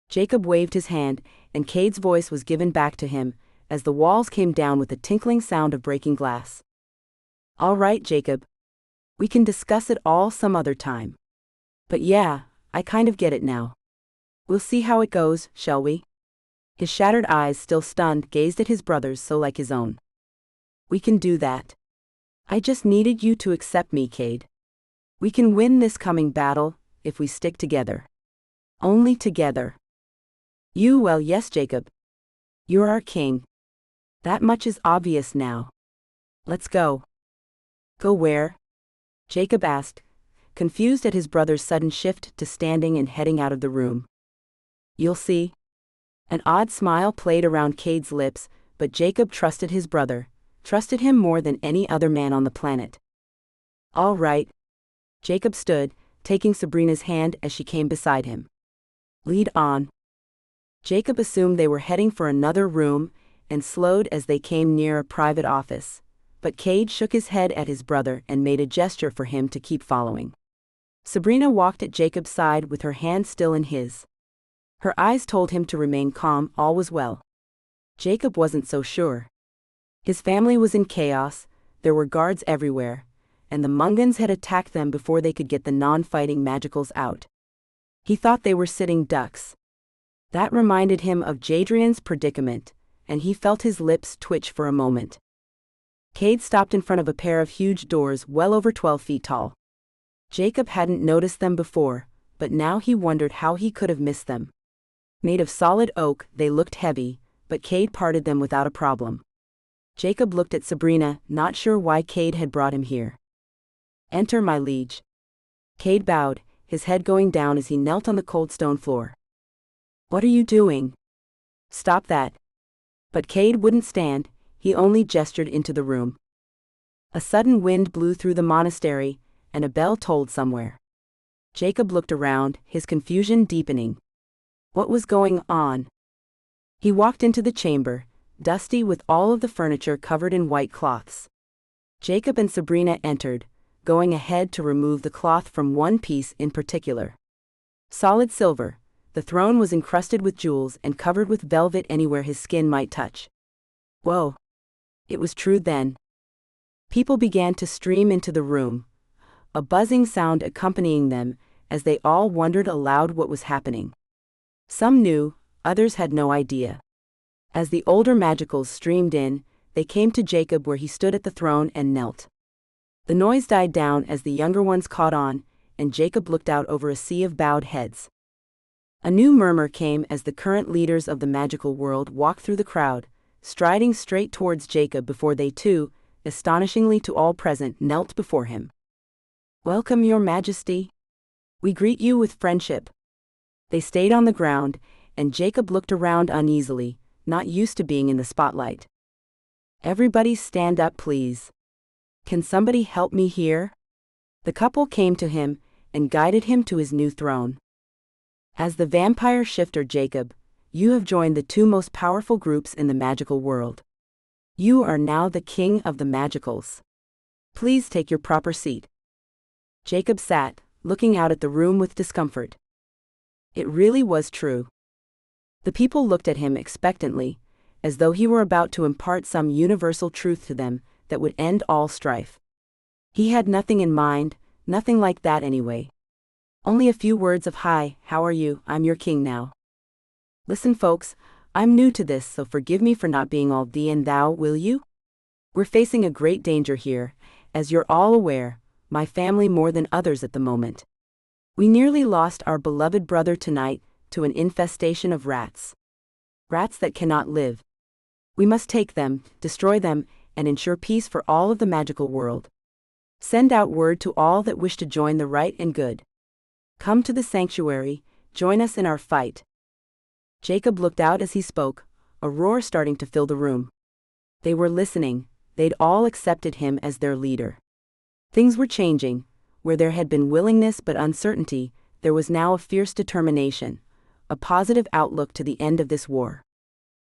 Jacob waved his hand, and Cade's voice was given back to him, as the walls came down with the tinkling sound of breaking glass. All right, Jacob. We can discuss it all some other time. But yeah, I kind of get it now. We'll see how it goes, shall we? His shattered eyes, still stunned, gazed at his brother's so like his own. We can do that. I just needed you to accept me, Cade. We can win this coming battle, if we stick together. Only together. Well, yes, Jacob. You're our king. That much is obvious now. Let's go. Go where? Jacob asked, confused at his brother's sudden shift to standing and heading out of the room. You'll see. An odd smile played around Cade's lips, but Jacob trusted his brother, trusted him more than any other man on the planet. All right. Jacob stood, taking Sabrina's hand as she came beside him. Lead on. Jacob assumed they were heading for another room, and slowed as they came near a private office, but Cade shook his head at his brother and made a gesture for him to keep following. Sabrina walked at Jacob's side with her hand still in his. Her eyes told him to remain calm, all was well. Jacob wasn't so sure. His family was in chaos, there were guards everywhere, and the Mungans had attacked them before they could get the non-fighting magicals out. He thought they were sitting ducks. That reminded him of Jadrian's predicament, and he felt his lips twitch for a moment. Cade stopped in front of a pair of huge doors well over 12 feet tall. Jacob hadn't noticed them before, but now he wondered how he could have missed them. Made of solid oak, they looked heavy, but Cade parted them without a problem. Jacob looked at Sabrina, not sure why Cade had brought him here. Enter, my liege. Cade bowed, his head going down as he knelt on the cold stone floor. What are you doing? Stop that. But Cade wouldn't stand, he only gestured into the room. A sudden wind blew through the monastery, and a bell tolled somewhere. Jacob looked around, his confusion deepening. What was going on? He walked into the chamber, dusty with all of the furniture covered in white cloths. Jacob and Sabrina entered, going ahead to remove the cloth from one piece in particular. Solid silver, the throne was encrusted with jewels and covered with velvet anywhere his skin might touch. Whoa! It was true then. People began to stream into the room, a buzzing sound accompanying them, as they all wondered aloud what was happening. Some knew, others had no idea. As the older magicals streamed in, they came to Jacob where he stood at the throne and knelt. The noise died down as the younger ones caught on, and Jacob looked out over a sea of bowed heads. A new murmur came as the current leaders of the magical world walked through the crowd, striding straight towards Jacob before they too, astonishingly to all present, knelt before him. Welcome, your majesty. We greet you with friendship. They stayed on the ground, and Jacob looked around uneasily, not used to being in the spotlight. Everybody stand up, please. Can somebody help me here? The couple came to him, and guided him to his new throne. As the vampire shifter Jacob, you have joined the two most powerful groups in the magical world. You are now the king of the magicals. Please take your proper seat. Jacob sat, looking out at the room with discomfort. It really was true. The people looked at him expectantly, as though he were about to impart some universal truth to them that would end all strife. He had nothing in mind, nothing like that anyway. Only a few words of "Hi, how are you, I'm your king now." Listen folks, I'm new to this, so forgive me for not being all thee and thou, will you? We're facing a great danger here, as you're all aware, my family more than others at the moment. We nearly lost our beloved brother tonight to an infestation of rats. Rats that cannot live. We must take them, destroy them, and ensure peace for all of the magical world. Send out word to all that wish to join the right and good. Come to the sanctuary, join us in our fight. Jacob looked out as he spoke, a roar starting to fill the room. They were listening, they'd all accepted him as their leader. Things were changing. Where there had been willingness but uncertainty, there was now a fierce determination, a positive outlook to the end of this war.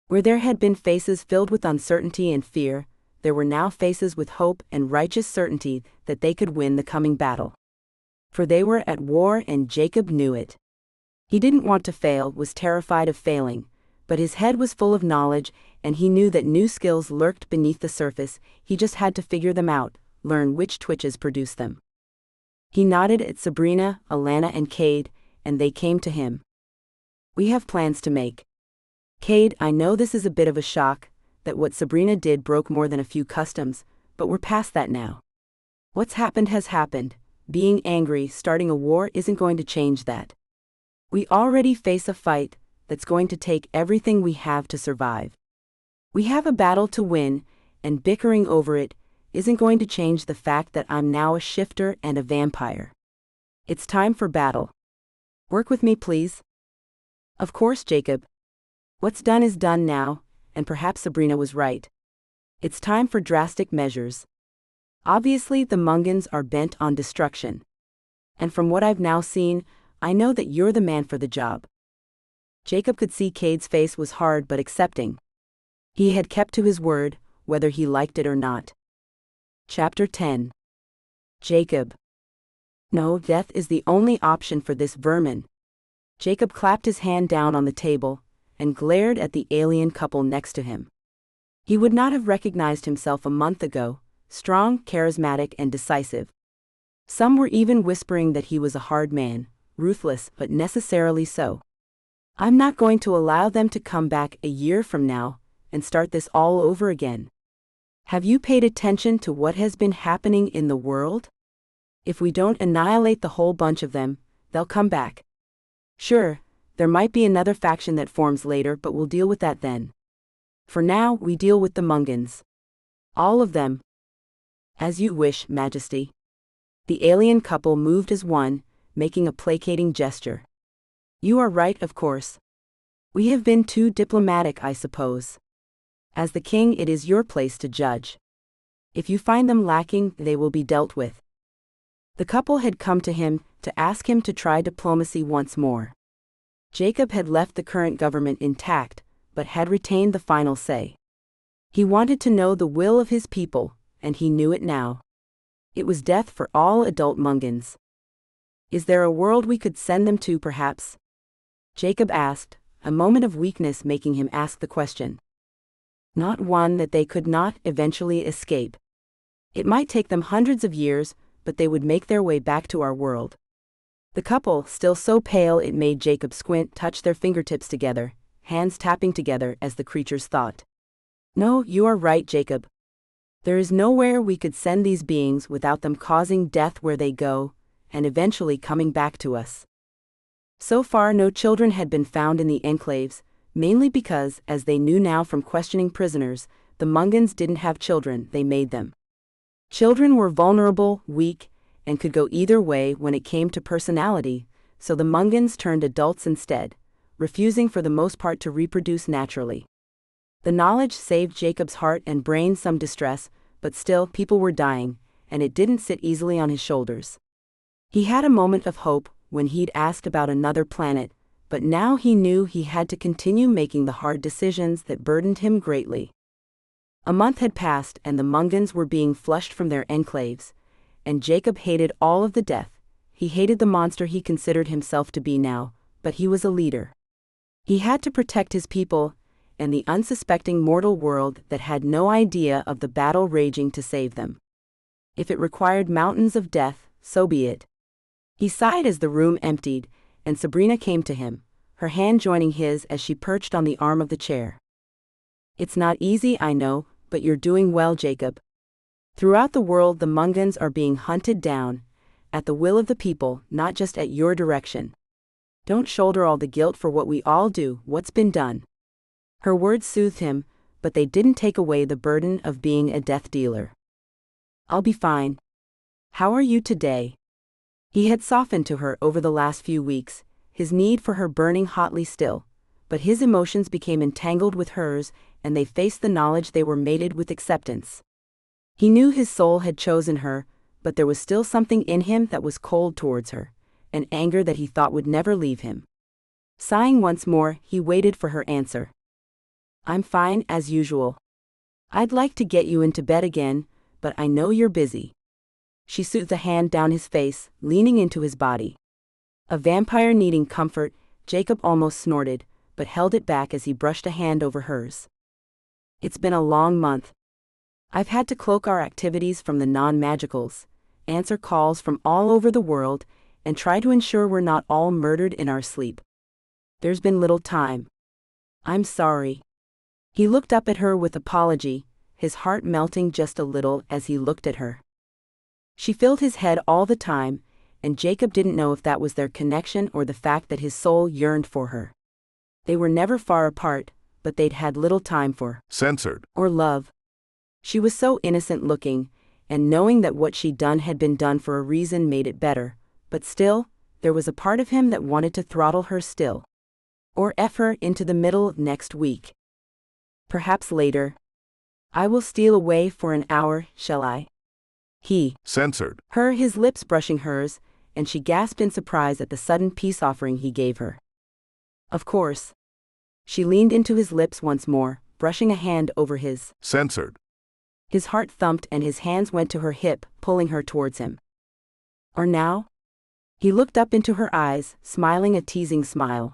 Where there had been faces filled with uncertainty and fear, there were now faces with hope and righteous certainty that they could win the coming battle. For they were at war, and Jacob knew it. He didn't want to fail, was terrified of failing, but his head was full of knowledge, and he knew that new skills lurked beneath the surface. He just had to figure them out, learn which twitches produced them. He nodded at Sabrina, Alana and Cade, and they came to him. We have plans to make. Cade, I know this is a bit of a shock, that what Sabrina did broke more than a few customs, but we're past that now. What's happened has happened. Being angry, starting a war isn't going to change that. We already face a fight that's going to take everything we have to survive. We have a battle to win, and bickering over it isn't going to change the fact that I'm now a shifter and a vampire. It's time for battle. Work with me, please. Of course, Jacob. What's done is done now, and perhaps Sabrina was right. It's time for drastic measures. Obviously, the Mungans are bent on destruction. And from what I've now seen, I know that you're the man for the job. Jacob could see Cade's face was hard but accepting. He had kept to his word, whether he liked it or not. Chapter 10. Jacob. No, death is the only option for this vermin. Jacob clapped his hand down on the table and glared at the alien couple next to him. He would not have recognized himself a month ago, strong, charismatic, and decisive. Some were even whispering that he was a hard man, ruthless but necessarily so. I'm not going to allow them to come back a year from now and start this all over again. Have you paid attention to what has been happening in the world? If we don't annihilate the whole bunch of them, they'll come back. Sure, there might be another faction that forms later, but we'll deal with that then. For now, we deal with the Mungans. All of them. As you wish, Majesty. The alien couple moved as one, making a placating gesture. You are right, of course. We have been too diplomatic, I suppose. As the king, it is your place to judge. If you find them lacking, they will be dealt with. The couple had come to him to ask him to try diplomacy once more. Jacob had left the current government intact, but had retained the final say. He wanted to know the will of his people, and he knew it now. It was death for all adult Mungans. Is there a world we could send them to, perhaps? Jacob asked, a moment of weakness making him ask the question. Not one that they could not eventually escape. It might take them hundreds of years, but they would make their way back to our world. The couple, still so pale it made Jacob squint, touched their fingertips together, hands tapping together as the creatures thought. No, you are right, Jacob. There is nowhere we could send these beings without them causing death where they go, and eventually coming back to us. So far, no children had been found in the enclaves, mainly because, as they knew now from questioning prisoners, the Mungans didn't have children, they made them. Children were vulnerable, weak, and could go either way when it came to personality, so the Mungans turned adults instead, refusing for the most part to reproduce naturally. The knowledge saved Jacob's heart and brain some distress, but still, people were dying, and it didn't sit easily on his shoulders. He had a moment of hope when he'd asked about another planet, but now he knew he had to continue making the hard decisions that burdened him greatly. A month had passed and the Mungans were being flushed from their enclaves, and Jacob hated all of the death. He hated the monster he considered himself to be now, but he was a leader. He had to protect his people and the unsuspecting mortal world that had no idea of the battle raging to save them. If it required mountains of death, so be it. He sighed as the room emptied, and Sabrina came to him, her hand joining his as she perched on the arm of the chair. It's not easy, I know, but you're doing well, Jacob. Throughout the world, the Mungans are being hunted down, at the will of the people, not just at your direction. Don't shoulder all the guilt for what we all do, what's been done. Her words soothed him, but they didn't take away the burden of being a death dealer. I'll be fine. How are you today? He had softened to her over the last few weeks, his need for her burning hotly still, but his emotions became entangled with hers, and they faced the knowledge they were mated with acceptance. He knew his soul had chosen her, but there was still something in him that was cold towards her, an anger that he thought would never leave him. Sighing once more, he waited for her answer. I'm fine, as usual. I'd like to get you into bed again, but I know you're busy. She soothed a hand down his face, leaning into his body. A vampire needing comfort, Jacob almost snorted, but held it back as he brushed a hand over hers. It's been a long month. I've had to cloak our activities from the non-magicals, answer calls from all over the world, and try to ensure we're not all murdered in our sleep. There's been little time. I'm sorry. He looked up at her with apology, his heart melting just a little as he looked at her. She filled his head all the time, and Jacob didn't know if that was their connection or the fact that his soul yearned for her. They were never far apart, but they'd had little time for censored or love. She was so innocent looking, and knowing that what she'd done had been done for a reason made it better, but still, there was a part of him that wanted to throttle her still. Or F her into the middle of next week. Perhaps later. I will steal away for an hour, shall I? He censored her, his lips brushing hers, and she gasped in surprise at the sudden peace offering he gave her. Of course. She leaned into his lips once more, brushing a hand over his. censored His heart thumped and his hands went to her hip, pulling her towards him. Or now? He looked up into her eyes, smiling a teasing smile.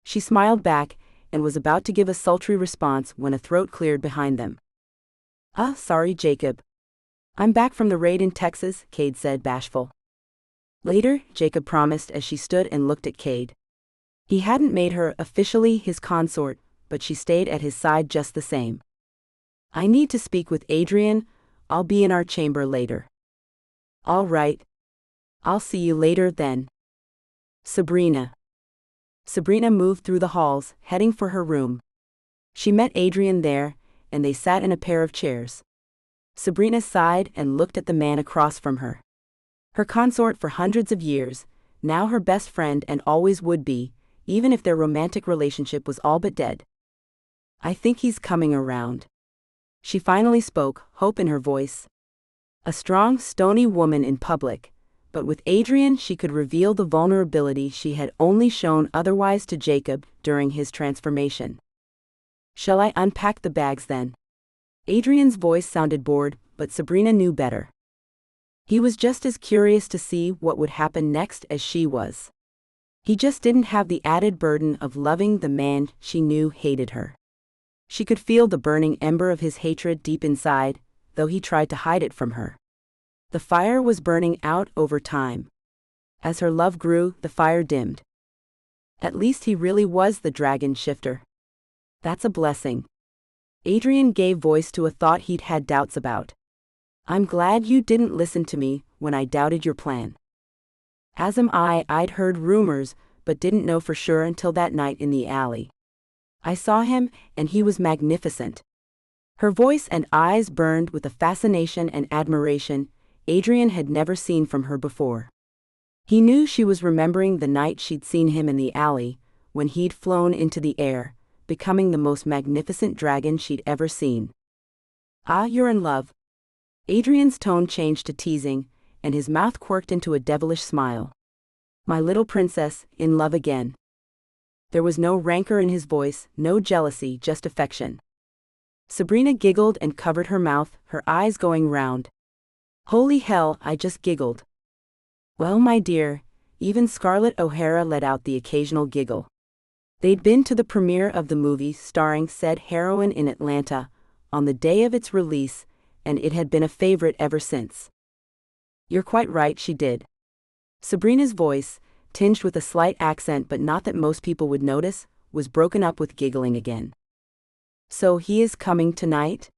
She smiled back, and was about to give a sultry response when a throat cleared behind them. Sorry, Jacob. I'm back from the raid in Texas, Cade said, bashful. Later, Jacob promised as she stood and looked at Cade. He hadn't made her officially his consort, but she stayed at his side just the same. I need to speak with Jadrian. I'll be in our chamber later. All right. I'll see you later then. Sabrina. Sabrina moved through the halls, heading for her room. She met Jadrian there, and they sat in a pair of chairs. Sabrina sighed and looked at the man across from her. Her consort for hundreds of years, now her best friend and always would be, even if their romantic relationship was all but dead. I think he's coming around. She finally spoke, hope in her voice. A strong, stony woman in public, but with Jadrian she could reveal the vulnerability she had only shown otherwise to Jacob during his transformation. Shall I unpack the bags then? Jadrian's voice sounded bored, but Sabrina knew better. He was just as curious to see what would happen next as she was. He just didn't have the added burden of loving the man she knew hated her. She could feel the burning ember of his hatred deep inside, though he tried to hide it from her. The fire was burning out over time. As her love grew, the fire dimmed. At least he really was the dragon shifter. That's a blessing. Jadrian gave voice to a thought he'd had doubts about. I'm glad you didn't listen to me when I doubted your plan. As am I. I'd heard rumors, but didn't know for sure until that night in the alley. I saw him, and he was magnificent. Her voice and eyes burned with a fascination and admiration Jadrian had never seen from her before. He knew she was remembering the night she'd seen him in the alley, when he'd flown into the air, becoming the most magnificent dragon she'd ever seen. You're in love. Jadrian's tone changed to teasing, and his mouth quirked into a devilish smile. My little princess, in love again. There was no rancor in his voice, no jealousy, just affection. Sabrina giggled and covered her mouth, her eyes going round. Holy hell, I just giggled. Well, my dear, even Scarlett O'Hara let out the occasional giggle. They'd been to the premiere of the movie starring said heroine in Atlanta, on the day of its release, and it had been a favorite ever since. You're quite right, she did. Sabrina's voice, tinged with a slight accent but not that most people would notice, was broken up with giggling again. So he is coming tonight?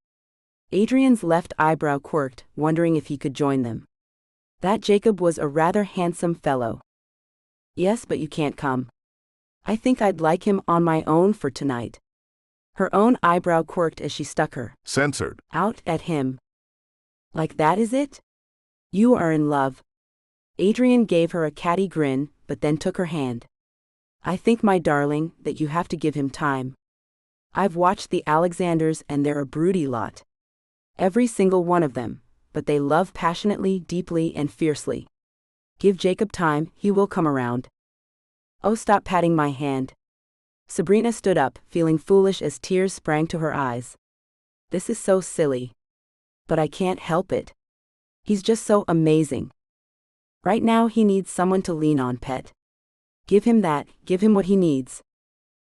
Jadrian's left eyebrow quirked, wondering if he could join them. That Jacob was a rather handsome fellow. Yes, but you can't come. I think I'd like him on my own for tonight. Her own eyebrow quirked as she stuck her censored out at him. Like that is it? You are in love. Jadrian gave her a catty grin, but then took her hand. I think, my darling, that you have to give him time. I've watched the Alexanders and they're a broody lot. Every single one of them, but they love passionately, deeply, and fiercely. Give Jacob time, he will come around. Oh, stop patting my hand. Sabrina stood up, feeling foolish as tears sprang to her eyes. This is so silly. But I can't help it. He's just so amazing. Right now he needs someone to lean on, pet. Give him that, give him what he needs.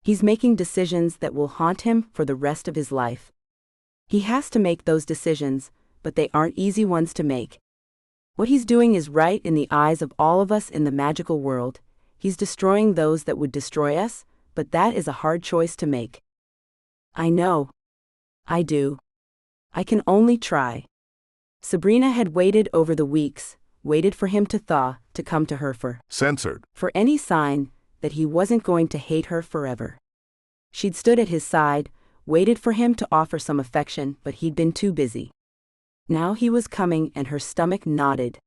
He's making decisions that will haunt him for the rest of his life. He has to make those decisions, but they aren't easy ones to make. What he's doing is right in the eyes of all of us in the magical world. He's destroying those that would destroy us, but that is a hard choice to make. I know. I do. I can only try. Sabrina had waited over the weeks, waited for him to thaw, to come to her censored. For any sign that he wasn't going to hate her forever. She'd stood at his side, waited for him to offer some affection, but he'd been too busy. Now he was coming, and her stomach knotted.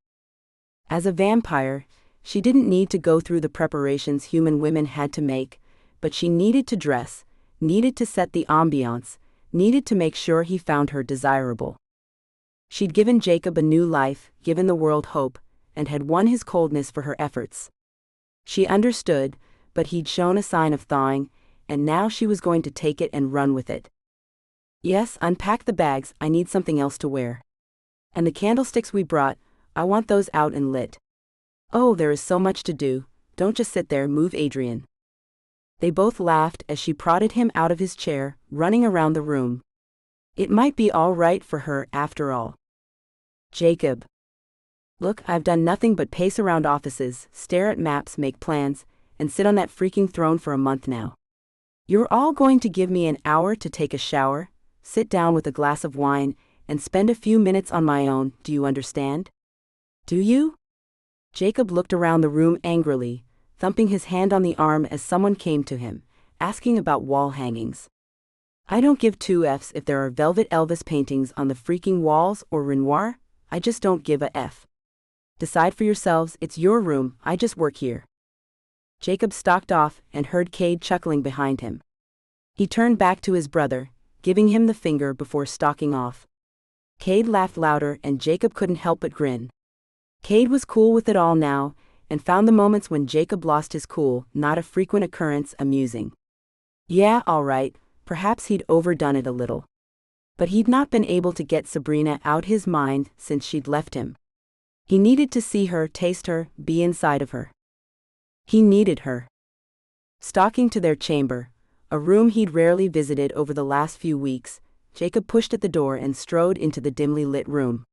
As a vampire, she didn't need to go through the preparations human women had to make, but she needed to dress, needed to set the ambiance, needed to make sure he found her desirable. She'd given Jacob a new life, given the world hope, and had won his coldness for her efforts. She understood, but he'd shown a sign of thawing, and now she was going to take it and run with it. Yes, unpack the bags, I need something else to wear. And the candlesticks we brought, I want those out and lit. Oh, there is so much to do, don't just sit there, move, Adrian. They both laughed as she prodded him out of his chair, running around the room. It might be all right for her after all. Jacob. Look, I've done nothing but pace around offices, stare at maps, make plans, and sit on that freaking throne for a month now. You're all going to give me an hour to take a shower, sit down with a glass of wine, and spend a few minutes on my own, do you understand? Do you? Jacob looked around the room angrily, thumping his hand on the arm as someone came to him, asking about wall hangings. I don't give two Fs if there are Velvet Elvis paintings on the freaking walls or Renoir, I just don't give a F. Decide for yourselves, it's your room, I just work here. Jacob stalked off and heard Cade chuckling behind him. He turned back to his brother, giving him the finger before stalking off. Cade laughed louder and Jacob couldn't help but grin. Cade was cool with it all now, and found the moments when Jacob lost his cool, not a frequent occurrence, amusing. Yeah, all right, perhaps he'd overdone it a little. But he'd not been able to get Sabrina out his mind since she'd left him. He needed to see her, taste her, be inside of her. He needed her. Stalking to their chamber, a room he'd rarely visited over the last few weeks, Jacob pushed at the door and strode into the dimly lit room.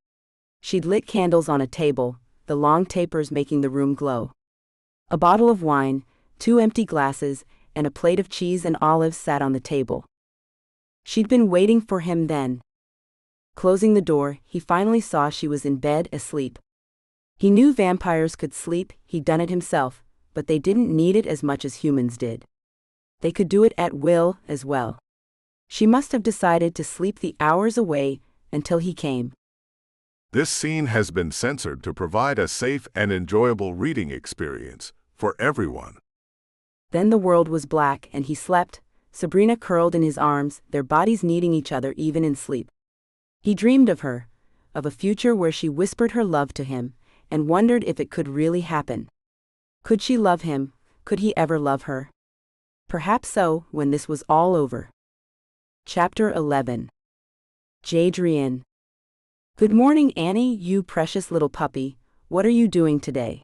She'd lit candles on a table, the long tapers making the room glow. A bottle of wine, 2 empty glasses, and a plate of cheese and olives sat on the table. She'd been waiting for him then. Closing the door, he finally saw she was in bed, asleep. He knew vampires could sleep, he'd done it himself, but they didn't need it as much as humans did. They could do it at will, as well. She must have decided to sleep the hours away, until he came. This scene has been censored to provide a safe and enjoyable reading experience for everyone. Then the world was black and he slept, Sabrina curled in his arms, their bodies needing each other even in sleep. He dreamed of her, of a future where she whispered her love to him, and wondered if it could really happen. Could she love him? Could he ever love her? Perhaps so, when this was all over. Chapter 11. Jadrian. Good morning, Annie, you precious little puppy. What are you doing today?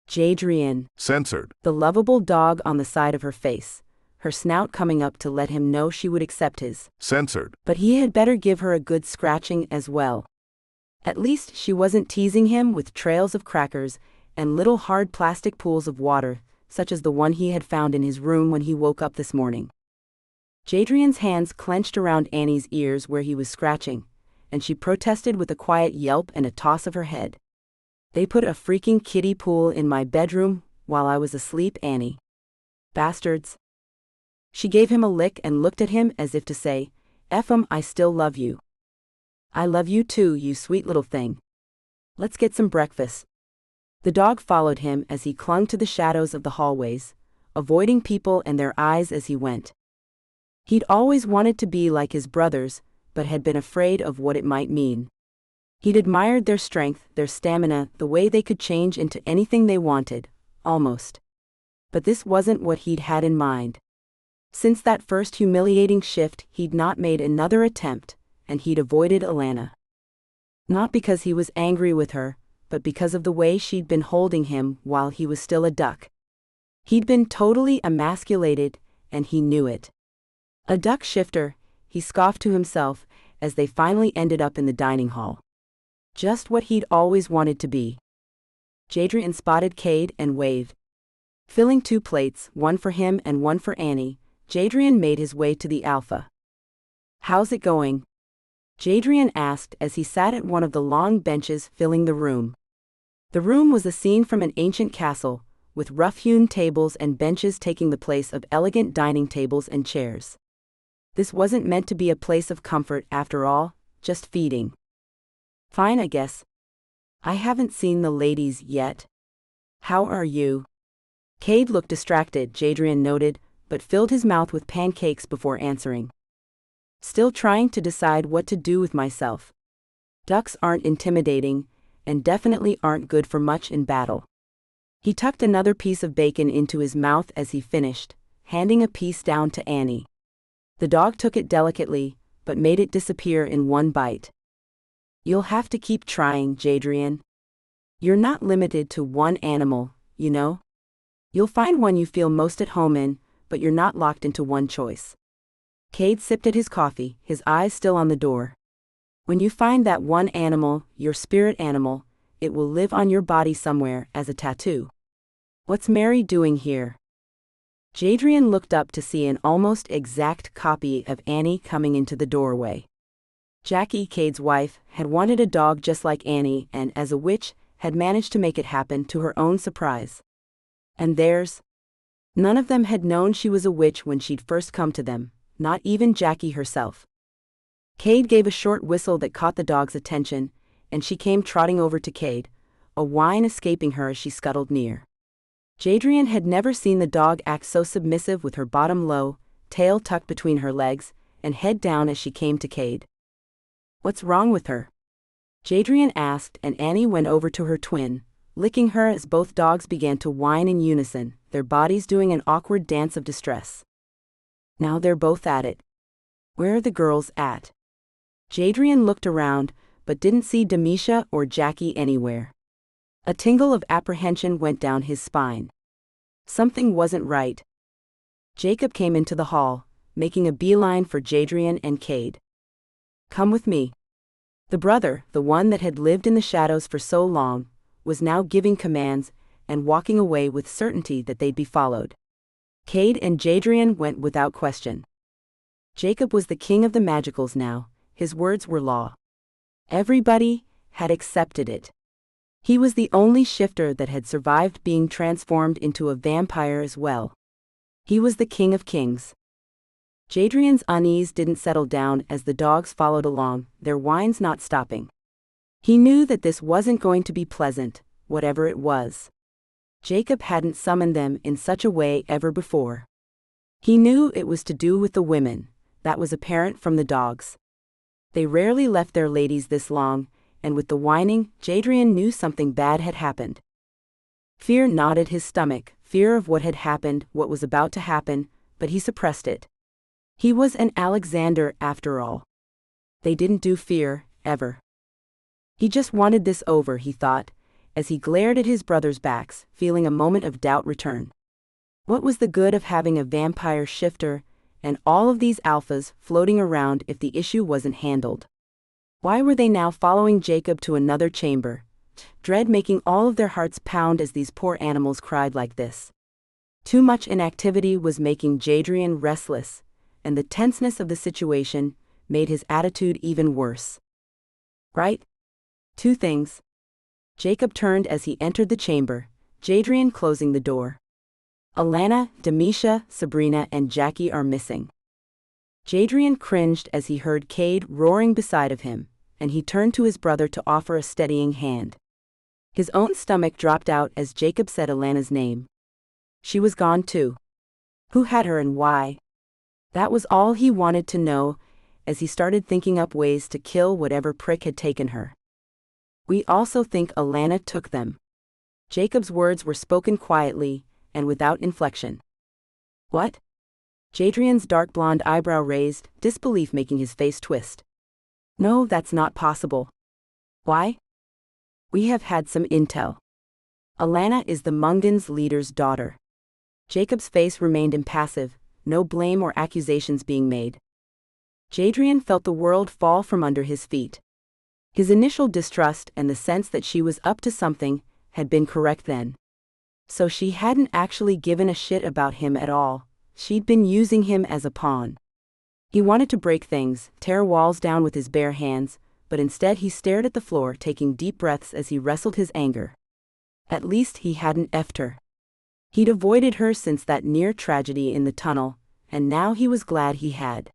Jadrian. Censored. The lovable dog on the side of her face, her snout coming up to let him know she would accept his. Censored. But he had better give her a good scratching as well. At least she wasn't teasing him with trails of crackers and little hard plastic pools of water, such as the one he had found in his room when he woke up this morning. Jadrian's hands clenched around Annie's ears where he was scratching, and she protested with a quiet yelp and a toss of her head. They put a freaking kiddie pool in my bedroom while I was asleep, Annie. Bastards. She gave him a lick and looked at him as if to say, F 'em, I still love you. I love you too, you sweet little thing. Let's get some breakfast. The dog followed him as he clung to the shadows of the hallways, avoiding people and their eyes as he went. He'd always wanted to be like his brothers, but had been afraid of what it might mean. He'd admired their strength, their stamina, the way they could change into anything they wanted, almost. But this wasn't what he'd had in mind. Since that first humiliating shift, he'd not made another attempt, and he'd avoided Alana. Not because he was angry with her, but because of the way she'd been holding him while he was still a duck. He'd been totally emasculated, and he knew it. A duck shifter, he scoffed to himself, as they finally ended up in the dining hall. Just what he'd always wanted to be. Jadrian spotted Cade and waved. Filling 2 plates, one for him and one for Annie, Jadrian made his way to the Alpha. How's it going? Jadrian asked as he sat at one of the long benches filling the room. The room was a scene from an ancient castle, with rough-hewn tables and benches taking the place of elegant dining tables and chairs. This wasn't meant to be a place of comfort after all, just feeding. Fine, I guess. I haven't seen the ladies yet. How are you? Cade looked distracted, Jadrian noted, but filled his mouth with pancakes before answering. Still trying to decide what to do with myself. Ducks aren't intimidating, and definitely aren't good for much in battle. He tucked another piece of bacon into his mouth as he finished, handing a piece down to Annie. The dog took it delicately, but made it disappear in one bite. You'll have to keep trying, Jadrian. You're not limited to one animal, you know? You'll find one you feel most at home in, but you're not locked into one choice. Cade sipped at his coffee, his eyes still on the door. When you find that one animal, your spirit animal, it will live on your body somewhere as a tattoo. What's Mary doing here? Jadrian looked up to see an almost exact copy of Annie coming into the doorway. Jackie, Cade's wife, had wanted a dog just like Annie and, as a witch, had managed to make it happen to her own surprise. And theirs? None of them had known she was a witch when she'd first come to them, not even Jackie herself. Cade gave a short whistle that caught the dog's attention, and she came trotting over to Cade, a whine escaping her as she scuttled near. Jadrian had never seen the dog act so submissive, with her bottom low, tail tucked between her legs, and head down as she came to Cade. What's wrong with her? Jadrian asked, and Annie went over to her twin, licking her as both dogs began to whine in unison, their bodies doing an awkward dance of distress. Now they're both at it. Where are the girls at? Jadrian looked around, but didn't see Demisha or Jackie anywhere. A tingle of apprehension went down his spine. Something wasn't right. Jacob came into the hall, making a beeline for Jadrian and Cade. Come with me. The brother, the one that had lived in the shadows for so long, was now giving commands and walking away with certainty that they'd be followed. Cade and Jadrian went without question. Jacob was the king of the magicals now, his words were law. Everybody had accepted it. He was the only shifter that had survived being transformed into a vampire as well. He was the king of kings. Jadrian's unease didn't settle down as the dogs followed along, their whines not stopping. He knew that this wasn't going to be pleasant, whatever it was. Jacob hadn't summoned them in such a way ever before. He knew it was to do with the women, that was apparent from the dogs. They rarely left their ladies this long, and with the whining, Jadrian knew something bad had happened. Fear knotted his stomach, fear of what had happened, what was about to happen, but he suppressed it. He was an Alexander after all. They didn't do fear, ever. He just wanted this over, he thought, as he glared at his brothers' backs, feeling a moment of doubt return. What was the good of having a vampire shifter, and all of these alphas floating around if the issue wasn't handled? Why were they now following Jacob to another chamber? Dread making all of their hearts pound as these poor animals cried like this. Too much inactivity was making Jadrian restless, and the tenseness of the situation made his attitude even worse. Right? Two things. Jacob turned as he entered the chamber, Jadrian closing the door. Alana, Demisha, Sabrina, and Jackie are missing. Jadrian cringed as he heard Cade roaring beside of him, and he turned to his brother to offer a steadying hand. His own stomach dropped out as Jacob said Alana's name. She was gone too. Who had her and why? That was all he wanted to know, as he started thinking up ways to kill whatever prick had taken her. We also think Alana took them. Jacob's words were spoken quietly, and without inflection. What? Jadrian's dark blonde eyebrow raised, disbelief making his face twist. No, that's not possible. Why? We have had some intel. Alana is the Mungan's leader's daughter. Jacob's face remained impassive, no blame or accusations being made. Jadrian felt the world fall from under his feet. His initial distrust and the sense that she was up to something had been correct then. So she hadn't actually given a shit about him at all, she'd been using him as a pawn. He wanted to break things, tear walls down with his bare hands, but instead he stared at the floor, taking deep breaths as he wrestled his anger. At least he hadn't effed her. He'd avoided her since that near tragedy in the tunnel, and now he was glad he had.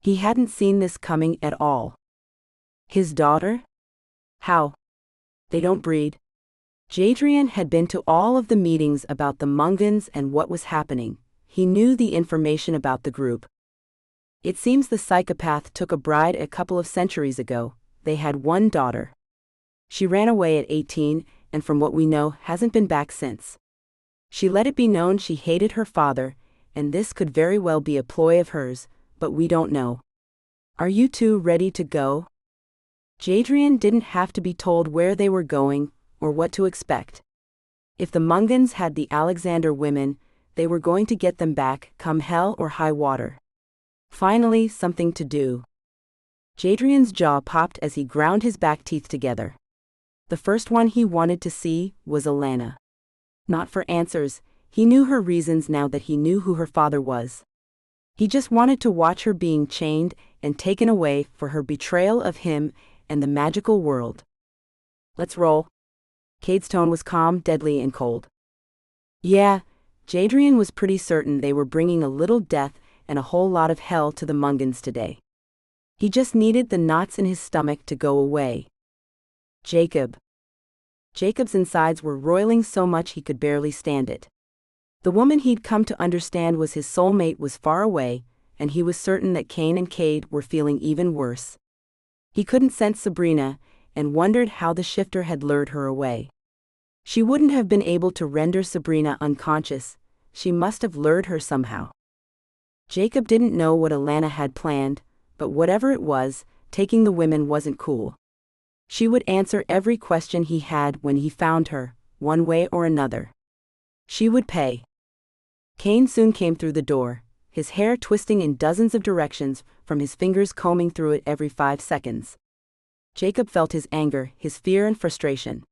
He hadn't seen this coming at all. His daughter? How? They don't breed. Jadrian had been to all of the meetings about the Mungans and what was happening. He knew the information about the group. It seems the psychopath took a bride a couple of centuries ago. They had one daughter. She ran away at 18, and from what we know, hasn't been back since. She let it be known she hated her father, and this could very well be a ploy of hers, but we don't know. Are you two ready to go? Jadrian didn't have to be told where they were going, or what to expect. If the Mungans had the Alexander women, they were going to get them back, come hell or high water. Finally, something to do. Jadrian's jaw popped as he ground his back teeth together. The first one he wanted to see was Alana. Not for answers, he knew her reasons now that he knew who her father was. He just wanted to watch her being chained and taken away for her betrayal of him and the magical world. Let's roll. Cade's tone was calm, deadly, and cold. Yeah, Jadrian was pretty certain they were bringing a little death and a whole lot of hell to the Mungans today. He just needed the knots in his stomach to go away. Jacob. Jacob's insides were roiling so much he could barely stand it. The woman he'd come to understand was his soulmate was far away, and he was certain that Cain and Cade were feeling even worse. He couldn't sense Sabrina, and wondered how the shifter had lured her away. She wouldn't have been able to render Sabrina unconscious. She must have lured her somehow. Jacob didn't know what Alana had planned, but whatever it was, taking the women wasn't cool. She would answer every question he had when he found her, one way or another. She would pay. Cain soon came through the door, his hair twisting in dozens of directions from his fingers combing through it every 5 seconds. Jacob felt his anger, his fear and frustration.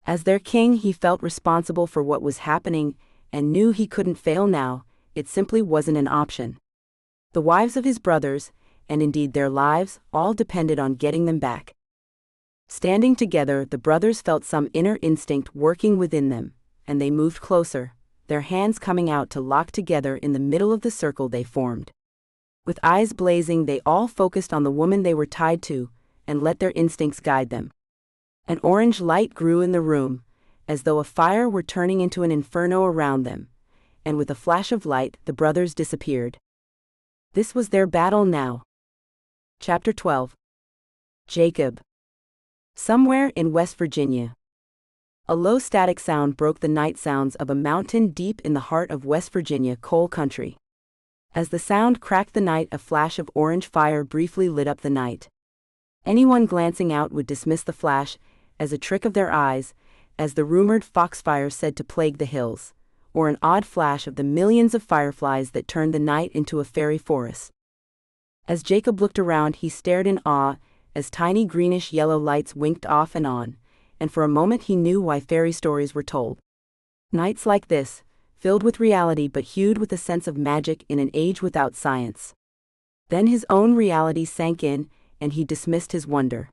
As their king, he felt responsible for what was happening and knew he couldn't fail now. It simply wasn't an option. The wives of his brothers, and indeed their lives, all depended on getting them back. Standing together, the brothers felt some inner instinct working within them, and they moved closer, their hands coming out to lock together in the middle of the circle they formed. With eyes blazing, they all focused on the woman they were tied to, and let their instincts guide them. An orange light grew in the room, as though a fire were turning into an inferno around them, and with a flash of light, the brothers disappeared. This was their battle now. Chapter 12. Jacob. Somewhere in West Virginia. A low static sound broke the night sounds of a mountain deep in the heart of West Virginia coal country. As the sound cracked the night, a flash of orange fire briefly lit up the night. Anyone glancing out would dismiss the flash as a trick of their eyes, as the rumored foxfire said to plague the hills, or an odd flash of the millions of fireflies that turned the night into a fairy forest. As Jacob looked around, he stared in awe as tiny greenish-yellow lights winked off and on, and for a moment he knew why fairy stories were told. Nights like this, filled with reality but hued with a sense of magic in an age without science. Then his own reality sank in, and he dismissed his wonder.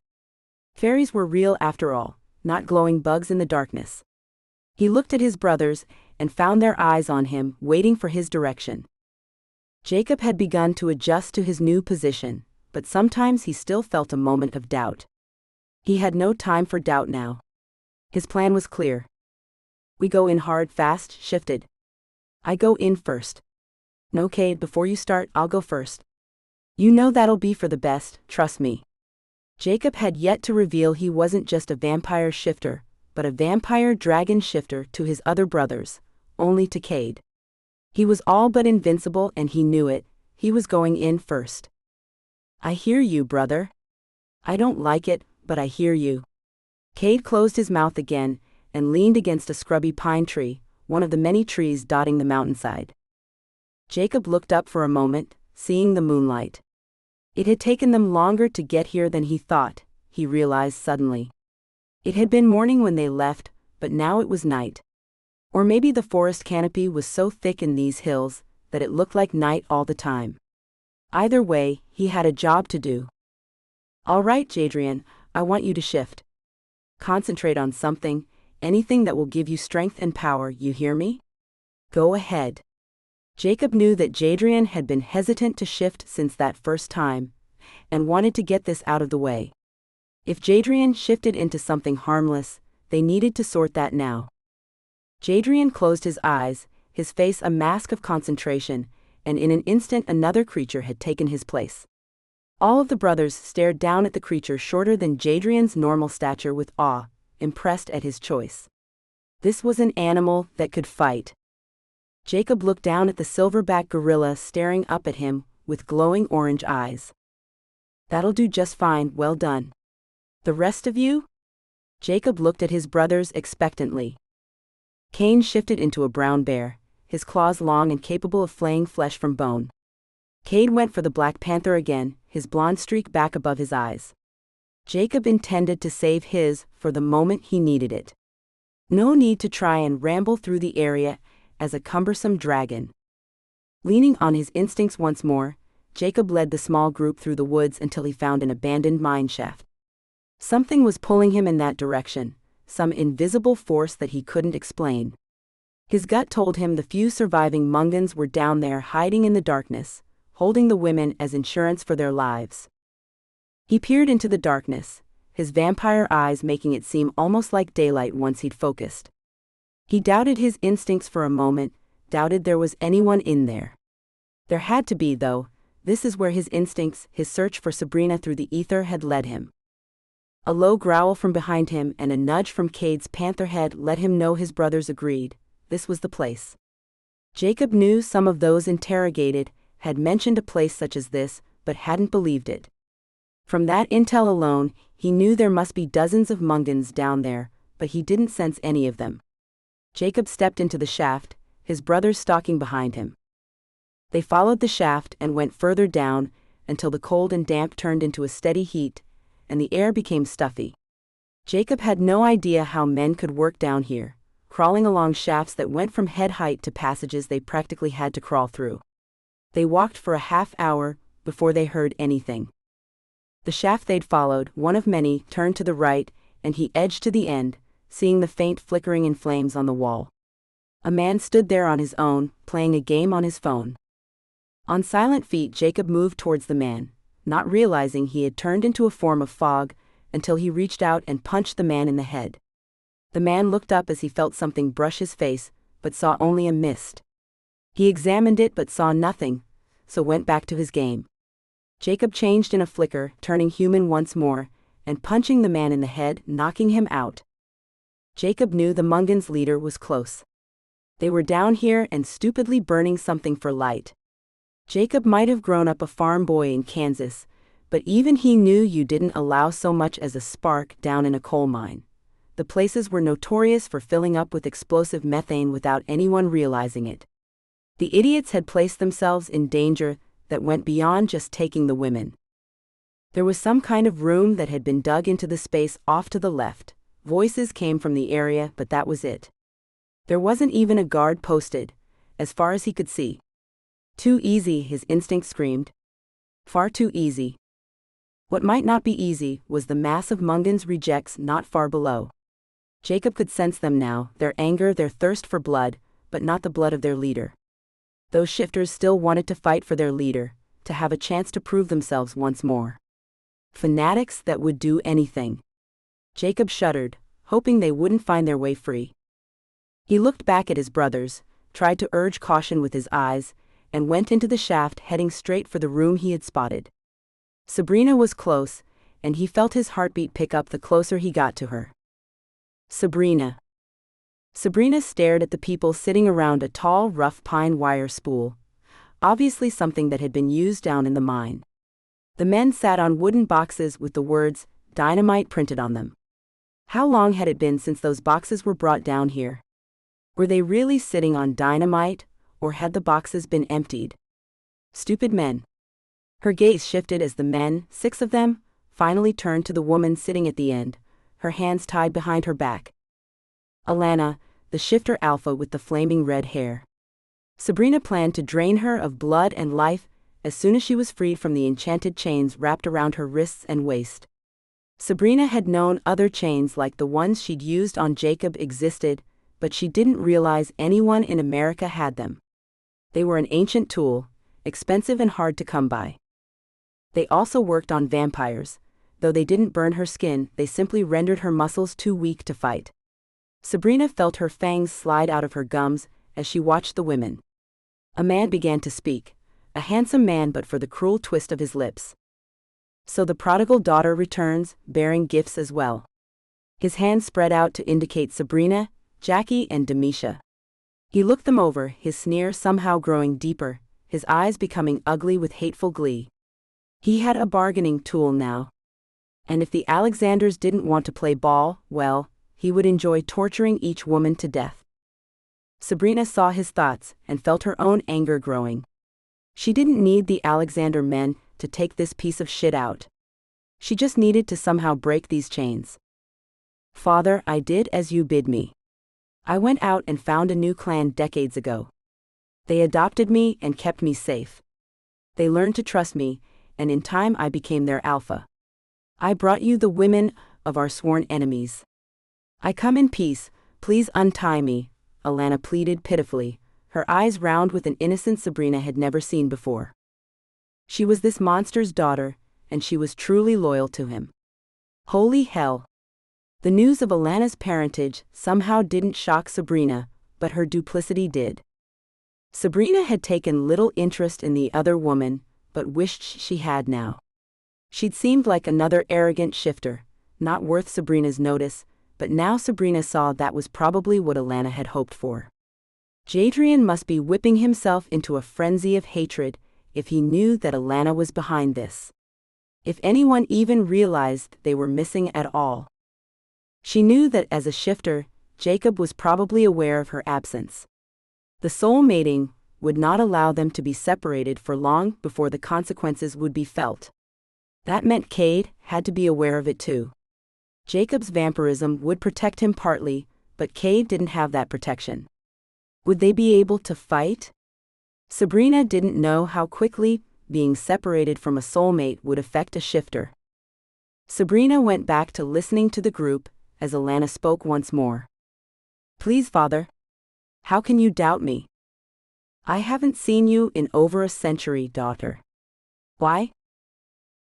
Fairies were real after all, not glowing bugs in the darkness. He looked at his brothers, and found their eyes on him, waiting for his direction. Jacob had begun to adjust to his new position, but sometimes he still felt a moment of doubt. He had no time for doubt now. His plan was clear. We go in hard, fast, shifted. I go in first. No, Cade, before you start, I'll go first. You know that'll be for the best, trust me. Jacob had yet to reveal he wasn't just a vampire shifter, but a vampire dragon shifter to his other brothers, only to Cade. He was all but invincible and he knew it. He was going in first. I hear you, brother. I don't like it, but I hear you. Cade closed his mouth again and leaned against a scrubby pine tree, one of the many trees dotting the mountainside. Jacob looked up for a moment, seeing the moonlight. It had taken them longer to get here than he thought, he realized suddenly. It had been morning when they left, but now it was night. Or maybe the forest canopy was so thick in these hills that it looked like night all the time. Either way, he had a job to do. All right, Jadrian, I want you to shift. Concentrate on something, Anything that will give you strength and power, you hear me? Go ahead. Jacob knew that Jadrian had been hesitant to shift since that first time, and wanted to get this out of the way. If Jadrian shifted into something harmless, they needed to sort that now. Jadrian closed his eyes, his face a mask of concentration, and in an instant another creature had taken his place. All of the brothers stared down at the creature shorter than Jadrian's normal stature with awe, impressed at his choice. This was an animal that could fight. Jacob looked down at the silverback gorilla staring up at him with glowing orange eyes. That'll do just fine, well done. The rest of you? Jacob looked at his brothers expectantly. Cain shifted into a brown bear, his claws long and capable of flaying flesh from bone. Cade went for the Black Panther again, his blonde streak back above his eyes. Jacob intended to save his for the moment he needed it. No need to try and ramble through the area as a cumbersome dragon. Leaning on his instincts once more, Jacob led the small group through the woods until he found an abandoned mine shaft. Something was pulling him in that direction, some invisible force that he couldn't explain. His gut told him the few surviving Mungans were down there hiding in the darkness, holding the women as insurance for their lives. He peered into the darkness, his vampire eyes making it seem almost like daylight once he'd focused. He doubted his instincts for a moment, doubted there was anyone in there. There had to be, though. This is where his instincts, his search for Sabrina through the ether had led him. A low growl from behind him and a nudge from Cade's panther head let him know his brothers agreed. This was the place. Jacob knew some of those interrogated had mentioned a place such as this, but hadn't believed it. From that intel alone, he knew there must be dozens of Mungans down there, but he didn't sense any of them. Jacob stepped into the shaft, his brothers stalking behind him. They followed the shaft and went further down until the cold and damp turned into a steady heat, and the air became stuffy. Jacob had no idea how men could work down here, crawling along shafts that went from head height to passages they practically had to crawl through. They walked for a half hour before they heard anything. The shaft they'd followed, one of many, turned to the right, and he edged to the end, seeing the faint flickering in flames on the wall. A man stood there on his own, playing a game on his phone. On silent feet, Jacob moved towards the man, not realizing he had turned into a form of fog, until he reached out and punched the man in the head. The man looked up as he felt something brush his face, but saw only a mist. He examined it but saw nothing, so went back to his game. Jacob changed in a flicker, turning human once more, and punching the man in the head, knocking him out. Jacob knew the Mungans' leader was close. They were down here and stupidly burning something for light. Jacob might have grown up a farm boy in Kansas, but even he knew you didn't allow so much as a spark down in a coal mine. The places were notorious for filling up with explosive methane without anyone realizing it. The idiots had placed themselves in danger that went beyond just taking the women. There was some kind of room that had been dug into the space off to the left. Voices came from the area, but that was it. There wasn't even a guard posted, as far as he could see. Too easy, his instinct screamed. Far too easy. What might not be easy was the mass of Mungans' rejects not far below. Jacob could sense them now, their anger, their thirst for blood, but not the blood of their leader. Those shifters still wanted to fight for their leader, to have a chance to prove themselves once more. Fanatics that would do anything. Jacob shuddered, hoping they wouldn't find their way free. He looked back at his brothers, tried to urge caution with his eyes, and went into the shaft heading straight for the room he had spotted. Sabrina was close, and he felt his heartbeat pick up the closer he got to her. Sabrina. Sabrina stared at the people sitting around a tall, rough pine wire spool, obviously something that had been used down in the mine. The men sat on wooden boxes with the words, "Dynamite" printed on them. How long had it been since those boxes were brought down here? Were they really sitting on dynamite, or had the boxes been emptied? Stupid men. Her gaze shifted as the men, 6 of them, finally turned to the woman sitting at the end, her hands tied behind her back. Alana, the shifter alpha with the flaming red hair. Sabrina planned to drain her of blood and life as soon as she was freed from the enchanted chains wrapped around her wrists and waist. Sabrina had known other chains like the ones she'd used on Jacob existed, but she didn't realize anyone in America had them. They were an ancient tool, expensive and hard to come by. They also worked on vampires. Though they didn't burn her skin, they simply rendered her muscles too weak to fight. Sabrina felt her fangs slide out of her gums as she watched the women. A man began to speak, a handsome man but for the cruel twist of his lips. So the prodigal daughter returns, bearing gifts as well. His hands spread out to indicate Sabrina, Jackie and Demisha. He looked them over, his sneer somehow growing deeper, his eyes becoming ugly with hateful glee. He had a bargaining tool now. And if the Alexanders didn't want to play ball, well, he would enjoy torturing each woman to death. Sabrina saw his thoughts and felt her own anger growing. She didn't need the Alexander men to take this piece of shit out. She just needed to somehow break these chains. Father, I did as you bid me. I went out and found a new clan decades ago. They adopted me and kept me safe. They learned to trust me, and in time I became their alpha. I brought you the women of our sworn enemies. I come in peace, please untie me, Alana pleaded pitifully, her eyes round with an innocence Sabrina had never seen before. She was this monster's daughter, and she was truly loyal to him. Holy hell! The news of Alana's parentage somehow didn't shock Sabrina, but her duplicity did. Sabrina had taken little interest in the other woman, but wished she had now. She'd seemed like another arrogant shifter, not worth Sabrina's notice, but now Sabrina saw that was probably what Alana had hoped for. Jadrian must be whipping himself into a frenzy of hatred if he knew that Alana was behind this. If anyone even realized they were missing at all. She knew that as a shifter, Jacob was probably aware of her absence. The soul mating would not allow them to be separated for long before the consequences would be felt. That meant Cade had to be aware of it too. Jacob's vampirism would protect him partly, but Cade didn't have that protection. Would they be able to fight? Sabrina didn't know how quickly being separated from a soulmate would affect a shifter. Sabrina went back to listening to the group as Alana spoke once more. Please, Father. How can you doubt me? I haven't seen you in over a century, daughter. Why?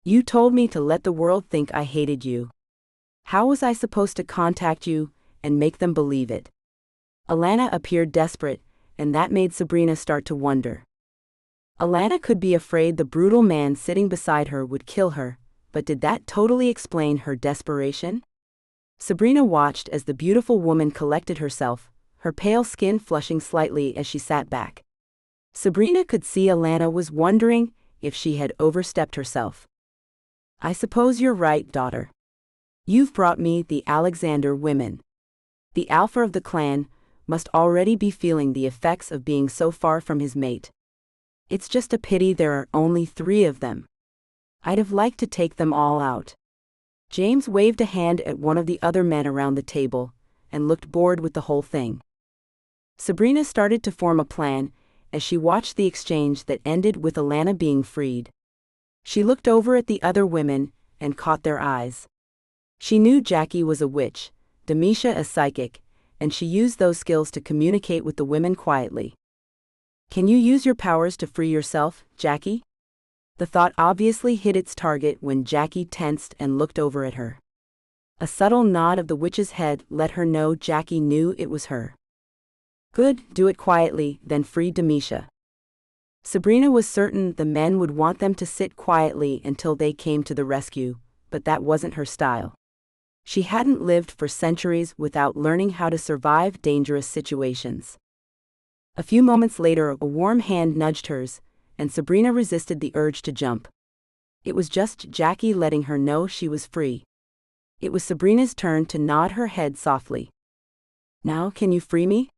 You told me to let the world think I hated you. How was I supposed to contact you and make them believe it? Alana appeared desperate, and that made Sabrina start to wonder. Alana could be afraid the brutal man sitting beside her would kill her, but did that totally explain her desperation? Sabrina watched as the beautiful woman collected herself, her pale skin flushing slightly as she sat back. Sabrina could see Alana was wondering if she had overstepped herself. I suppose you're right, daughter. You've brought me the Alexander women. The alpha of the clan must already be feeling the effects of being so far from his mate. It's just a pity there are only 3 of them. I'd have liked to take them all out. James waved a hand at one of the other men around the table, and looked bored with the whole thing. Sabrina started to form a plan, as she watched the exchange that ended with Alana being freed. She looked over at the other women, and caught their eyes. She knew Jackie was a witch, Demisha a psychic, and she used those skills to communicate with the women quietly. Can you use your powers to free yourself, Jackie? The thought obviously hit its target when Jackie tensed and looked over at her. A subtle nod of the witch's head let her know Jackie knew it was her. Good, do it quietly, then free Demisha. Sabrina was certain the men would want them to sit quietly until they came to the rescue, but that wasn't her style. She hadn't lived for centuries without learning how to survive dangerous situations. A few moments later, a warm hand nudged hers, and Sabrina resisted the urge to jump. It was just Jackie letting her know she was free. It was Sabrina's turn to nod her head softly. Now can you free me?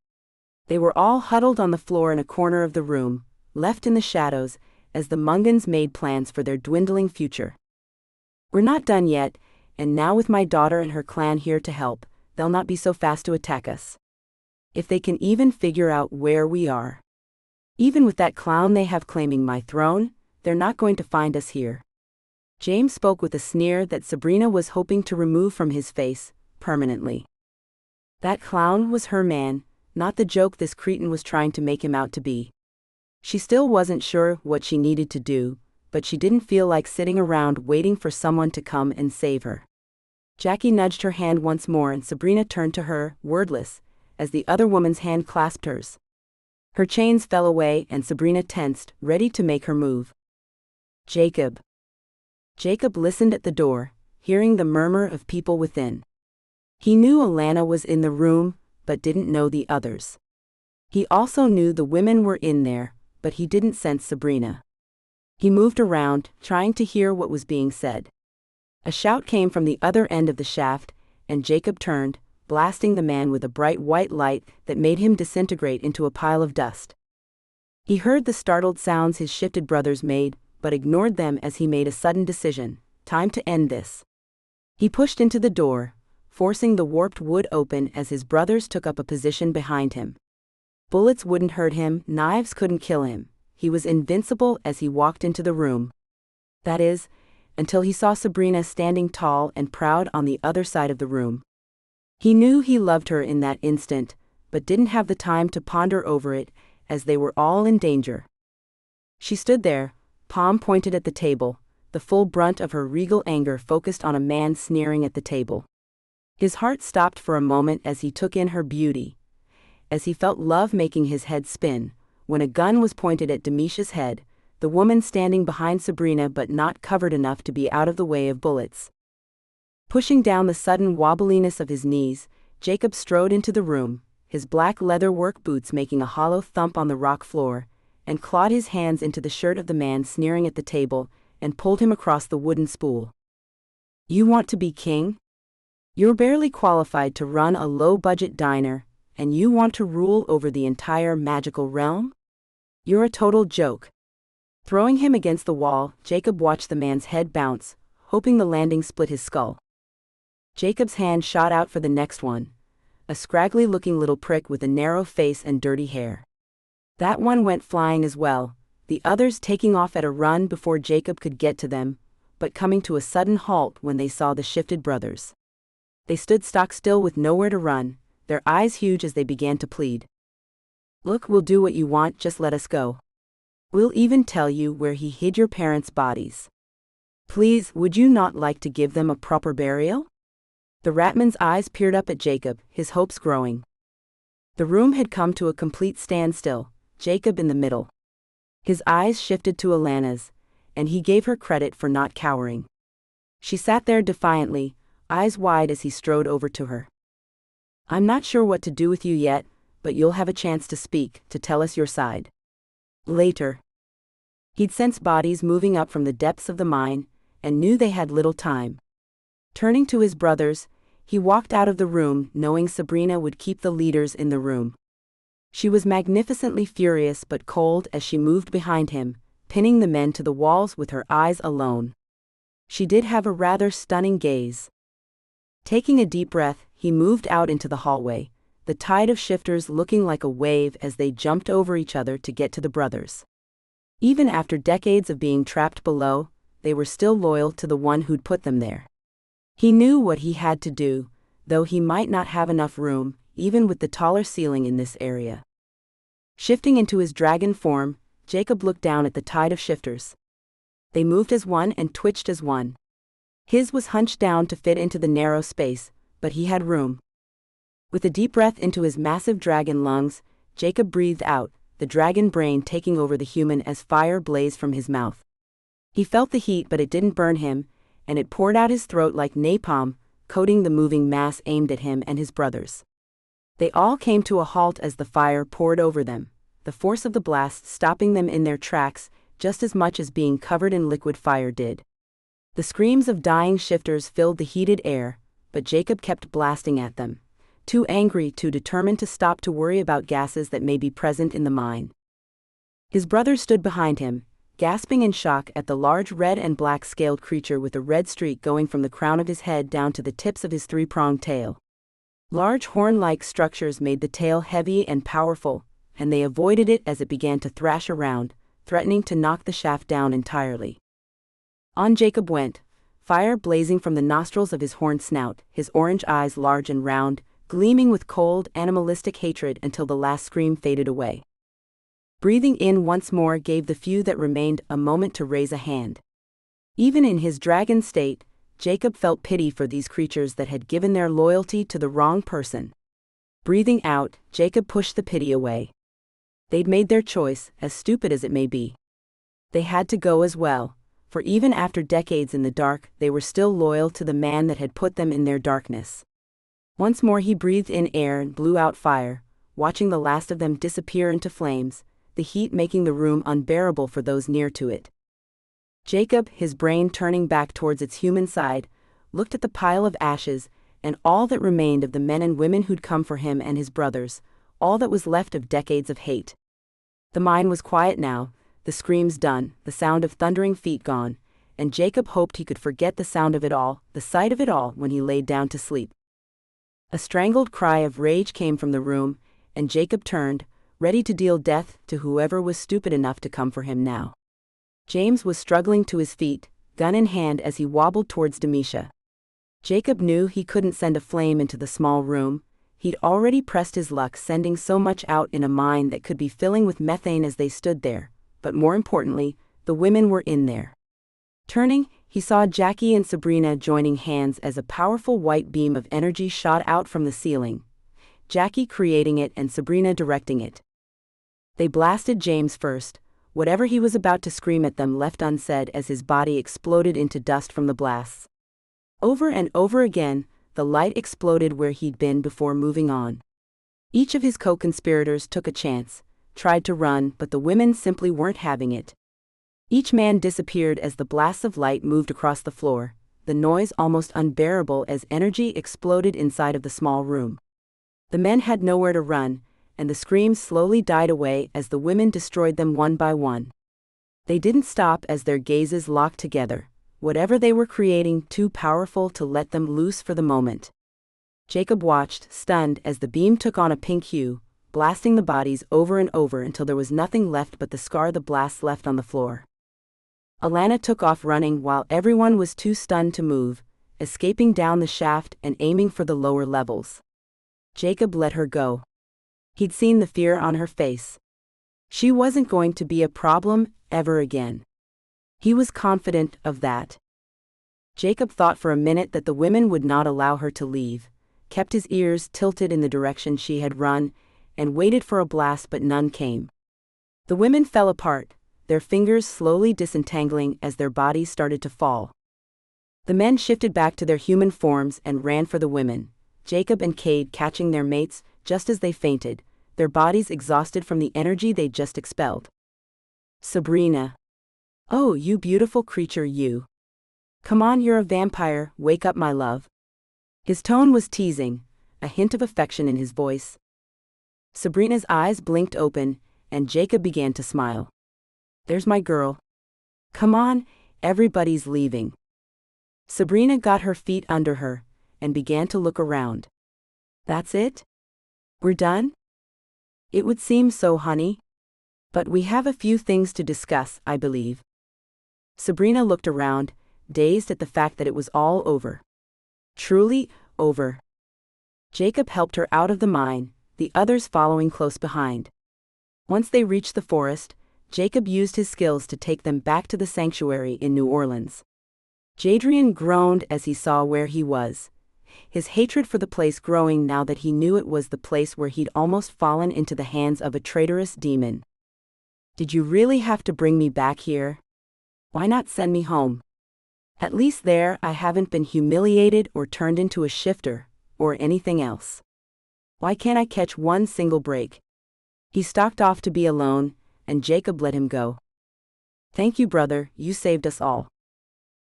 They were all huddled on the floor in a corner of the room, left in the shadows, as the Mungans made plans for their dwindling future. We're not done yet, and now with my daughter and her clan here to help, they'll not be so fast to attack us. If they can even figure out where we are. Even with that clown they have claiming my throne, they're not going to find us here. James spoke with a sneer that Sabrina was hoping to remove from his face, permanently. That clown was her man, not the joke this cretin was trying to make him out to be. She still wasn't sure what she needed to do, but she didn't feel like sitting around waiting for someone to come and save her. Jackie nudged her hand once more and Sabrina turned to her, wordless, as the other woman's hand clasped hers. Her chains fell away and Sabrina tensed, ready to make her move. Jacob. Jacob listened at the door, hearing the murmur of people within. He knew Alana was in the room, but didn't know the others. He also knew the women were in there, but he didn't sense Sabrina. He moved around, trying to hear what was being said. A shout came from the other end of the shaft, and Jacob turned, blasting the man with a bright white light that made him disintegrate into a pile of dust. He heard the startled sounds his shifted brothers made, but ignored them as he made a sudden decision: time to end this. He pushed into the door, forcing the warped wood open as his brothers took up a position behind him. Bullets wouldn't hurt him, knives couldn't kill him. He was invincible as he walked into the room. That is, until he saw Sabrina standing tall and proud on the other side of the room. He knew he loved her in that instant, but didn't have the time to ponder over it, as they were all in danger. She stood there, palm pointed at the table, the full brunt of her regal anger focused on a man sneering at the table. His heart stopped for a moment as he took in her beauty, as he felt love making his head spin, when a gun was pointed at Demisha's head, the woman standing behind Sabrina but not covered enough to be out of the way of bullets. Pushing down the sudden wobbliness of his knees, Jacob strode into the room, his black leather work boots making a hollow thump on the rock floor, and clawed his hands into the shirt of the man sneering at the table, and pulled him across the wooden spool. You want to be king? You're barely qualified to run a low-budget diner, and you want to rule over the entire magical realm? You're a total joke. Throwing him against the wall, Jacob watched the man's head bounce, hoping the landing split his skull. Jacob's hand shot out for the next one, a scraggly-looking little prick with a narrow face and dirty hair. That one went flying as well, the others taking off at a run before Jacob could get to them, but coming to a sudden halt when they saw the shifted brothers. They stood stock still with nowhere to run, their eyes huge as they began to plead. Look, we'll do what you want, just let us go. We'll even tell you where he hid your parents' bodies. Please, would you not like to give them a proper burial? The Ratman's eyes peered up at Jacob, his hopes growing. The room had come to a complete standstill, Jacob in the middle. His eyes shifted to Alana's, and he gave her credit for not cowering. She sat there defiantly, eyes wide as he strode over to her. I'm not sure what to do with you yet, but you'll have a chance to speak, to tell us your side. Later. He'd sensed bodies moving up from the depths of the mine, and knew they had little time. Turning to his brothers, he walked out of the room knowing Sabrina would keep the leaders in the room. She was magnificently furious but cold as she moved behind him, pinning the men to the walls with her eyes alone. She did have a rather stunning gaze. Taking a deep breath, he moved out into the hallway, the tide of shifters looking like a wave as they jumped over each other to get to the brothers. Even after decades of being trapped below, they were still loyal to the one who'd put them there. He knew what he had to do, though he might not have enough room, even with the taller ceiling in this area. Shifting into his dragon form, Jacob looked down at the tide of shifters. They moved as one and twitched as one. His was hunched down to fit into the narrow space, but he had room. With a deep breath into his massive dragon lungs, Jacob breathed out, the dragon brain taking over the human as fire blazed from his mouth. He felt the heat, but it didn't burn him, and it poured out his throat like napalm, coating the moving mass aimed at him and his brothers. They all came to a halt as the fire poured over them, the force of the blast stopping them in their tracks just as much as being covered in liquid fire did. The screams of dying shifters filled the heated air, but Jacob kept blasting at them, too angry, too determined to stop to worry about gases that may be present in the mine. His brothers stood behind him, gasping in shock at the large red and black scaled creature with a red streak going from the crown of his head down to the tips of his three-pronged tail. Large horn-like structures made the tail heavy and powerful, and they avoided it as it began to thrash around, threatening to knock the shaft down entirely. On Jacob went, fire blazing from the nostrils of his horned snout, his orange eyes large and round, gleaming with cold, animalistic hatred until the last scream faded away. Breathing in once more gave the few that remained a moment to raise a hand. Even in his dragon state, Jacob felt pity for these creatures that had given their loyalty to the wrong person. Breathing out, Jacob pushed the pity away. They'd made their choice, as stupid as it may be. They had to go as well, for even after decades in the dark, they were still loyal to the man that had put them in their darkness. Once more he breathed in air and blew out fire, watching the last of them disappear into flames, the heat making the room unbearable for those near to it. Jacob, his brain turning back towards its human side, looked at the pile of ashes, and all that remained of the men and women who'd come for him and his brothers, all that was left of decades of hate. The mine was quiet now, the screams done, the sound of thundering feet gone, and Jacob hoped he could forget the sound of it all, the sight of it all, when he laid down to sleep. A strangled cry of rage came from the room, and Jacob turned, ready to deal death to whoever was stupid enough to come for him now. James was struggling to his feet, gun in hand as he wobbled towards Demetia. Jacob knew he couldn't send a flame into the small room. He'd already pressed his luck sending so much out in a mine that could be filling with methane as they stood there, but more importantly, the women were in there. Turning, he saw Jackie and Sabrina joining hands as a powerful white beam of energy shot out from the ceiling, Jackie creating it and Sabrina directing it. They blasted James first. Whatever he was about to scream at them left unsaid as his body exploded into dust from the blasts. Over and over again, the light exploded where he'd been before moving on. Each of his co-conspirators took a chance, tried to run, but the women simply weren't having it. Each man disappeared as the blasts of light moved across the floor, the noise almost unbearable as energy exploded inside of the small room. The men had nowhere to run, and the screams slowly died away as the women destroyed them one by one. They didn't stop as their gazes locked together, whatever they were creating too powerful to let them loose for the moment. Jacob watched, stunned, as the beam took on a pink hue, blasting the bodies over and over until there was nothing left but the scar the blasts left on the floor. Alana took off running while everyone was too stunned to move, escaping down the shaft and aiming for the lower levels. Jacob let her go. He'd seen the fear on her face. She wasn't going to be a problem ever again. He was confident of that. Jacob thought for a minute that the women would not allow her to leave, kept his ears tilted in the direction she had run, and waited for a blast, but none came. The women fell apart, their fingers slowly disentangling as their bodies started to fall. The men shifted back to their human forms and ran for the women, Jacob and Cade catching their mates just as they fainted, their bodies exhausted from the energy they'd just expelled. Sabrina. Oh, you beautiful creature, you. Come on, you're a vampire, wake up, my love. His tone was teasing, a hint of affection in his voice. Sabrina's eyes blinked open, and Jacob began to smile. There's my girl. Come on, everybody's leaving. Sabrina got her feet under her, and began to look around. That's it? We're done? It would seem so, honey. But we have a few things to discuss, I believe. Sabrina looked around, dazed at the fact that it was all over. Truly, over. Jacob helped her out of the mine, the others following close behind. Once they reached the forest, Jacob used his skills to take them back to the sanctuary in New Orleans. Jadrian groaned as he saw where he was, his hatred for the place growing now that he knew it was the place where he'd almost fallen into the hands of a traitorous demon. Did you really have to bring me back here? Why not send me home? At least there I haven't been humiliated or turned into a shifter, or anything else. Why can't I catch one single break? He stalked off to be alone, and Jacob let him go. Thank you, brother, you saved us all.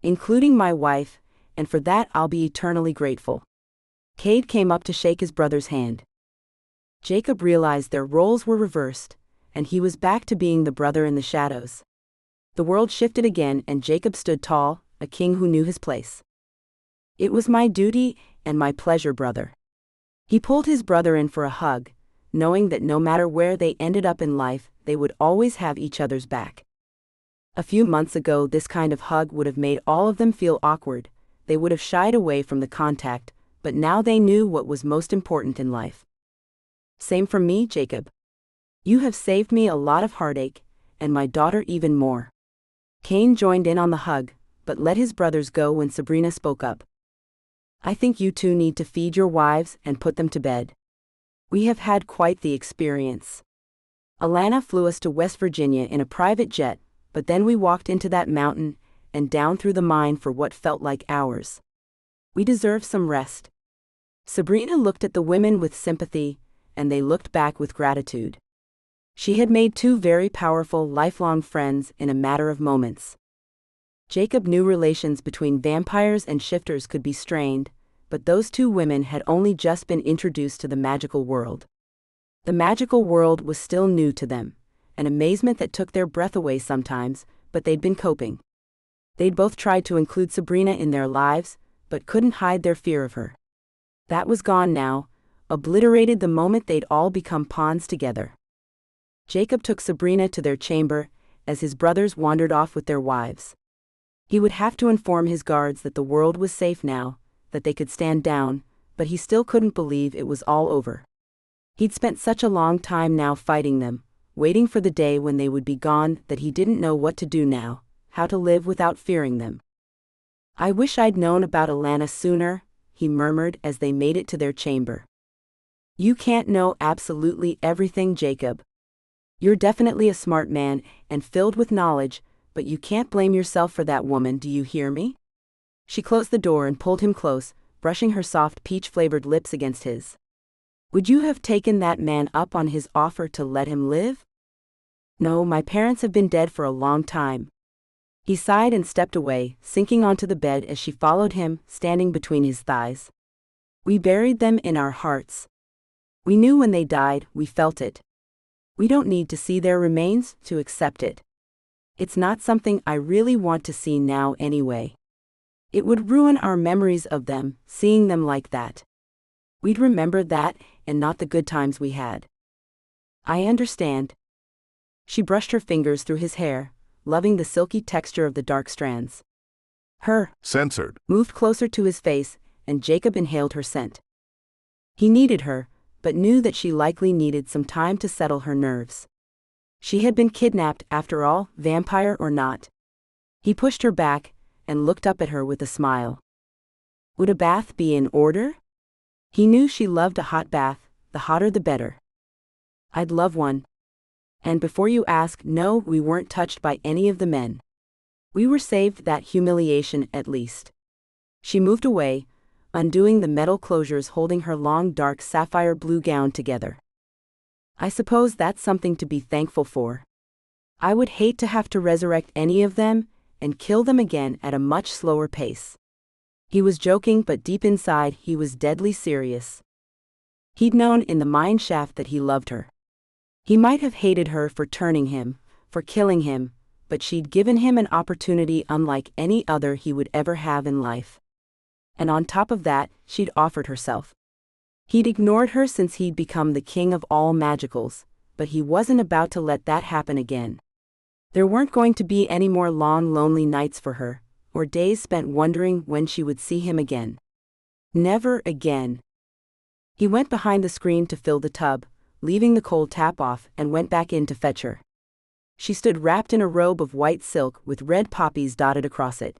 Including my wife, and for that I'll be eternally grateful. Cade came up to shake his brother's hand. Jacob realized their roles were reversed, and he was back to being the brother in the shadows. The world shifted again and Jacob stood tall, a king who knew his place. It was my duty and my pleasure, brother. He pulled his brother in for a hug, knowing that no matter where they ended up in life, they would always have each other's back. A few months ago, this kind of hug would have made all of them feel awkward. They would have shied away from the contact, but now they knew what was most important in life. Same for me, Jacob. You have saved me a lot of heartache, and my daughter even more. Cain joined in on the hug, but let his brothers go when Sabrina spoke up. I think you two need to feed your wives and put them to bed. We have had quite the experience. Alana flew us to West Virginia in a private jet, but then we walked into that mountain and down through the mine for what felt like hours. We deserve some rest. Sabrina looked at the women with sympathy, and they looked back with gratitude. She had made two very powerful, lifelong friends in a matter of moments. Jacob knew relations between vampires and shifters could be strained, but those two women had only just been introduced to the magical world. The magical world was still new to them, an amazement that took their breath away sometimes, but they'd been coping. They'd both tried to include Sabrina in their lives, but couldn't hide their fear of her. That was gone now, obliterated the moment they'd all become pawns together. Jacob took Sabrina to their chamber, as his brothers wandered off with their wives. He would have to inform his guards that the world was safe now, that they could stand down, but he still couldn't believe it was all over. He'd spent such a long time now fighting them, waiting for the day when they would be gone, that he didn't know what to do now, how to live without fearing them. I wish I'd known about Alana sooner, he murmured as they made it to their chamber. You can't know absolutely everything, Jacob. You're definitely a smart man and filled with knowledge, but you can't blame yourself for that woman, do you hear me? She closed the door and pulled him close, brushing her soft peach-flavored lips against his. Would you have taken that man up on his offer to let him live? No, my parents have been dead for a long time. He sighed and stepped away, sinking onto the bed as she followed him, standing between his thighs. We buried them in our hearts. We knew when they died, we felt it. We don't need to see their remains to accept it. It's not something I really want to see now anyway. It would ruin our memories of them, seeing them like that. We'd remember that, and not the good times we had. I understand. She brushed her fingers through his hair, loving the silky texture of the dark strands. Her censored moved closer to his face, and Jacob inhaled her scent. He needed her, but knew that she likely needed some time to settle her nerves. She had been kidnapped, after all, vampire or not. He pushed her back, and looked up at her with a smile. Would a bath be in order? He knew she loved a hot bath, the hotter the better. I'd love one. And before you ask, no, we weren't touched by any of the men. We were saved that humiliation at least. She moved away, undoing the metal closures holding her long dark sapphire blue gown together. I suppose that's something to be thankful for. I would hate to have to resurrect any of them, and kill them again at a much slower pace. He was joking, but deep inside he was deadly serious. He'd known in the mine shaft that he loved her. He might have hated her for turning him, for killing him, but she'd given him an opportunity unlike any other he would ever have in life. And on top of that, she'd offered herself. He'd ignored her since he'd become the king of all magicals, but he wasn't about to let that happen again. There weren't going to be any more long, lonely nights for her, or days spent wondering when she would see him again. Never again. He went behind the screen to fill the tub, leaving the cold tap off, and went back in to fetch her. She stood wrapped in a robe of white silk with red poppies dotted across it.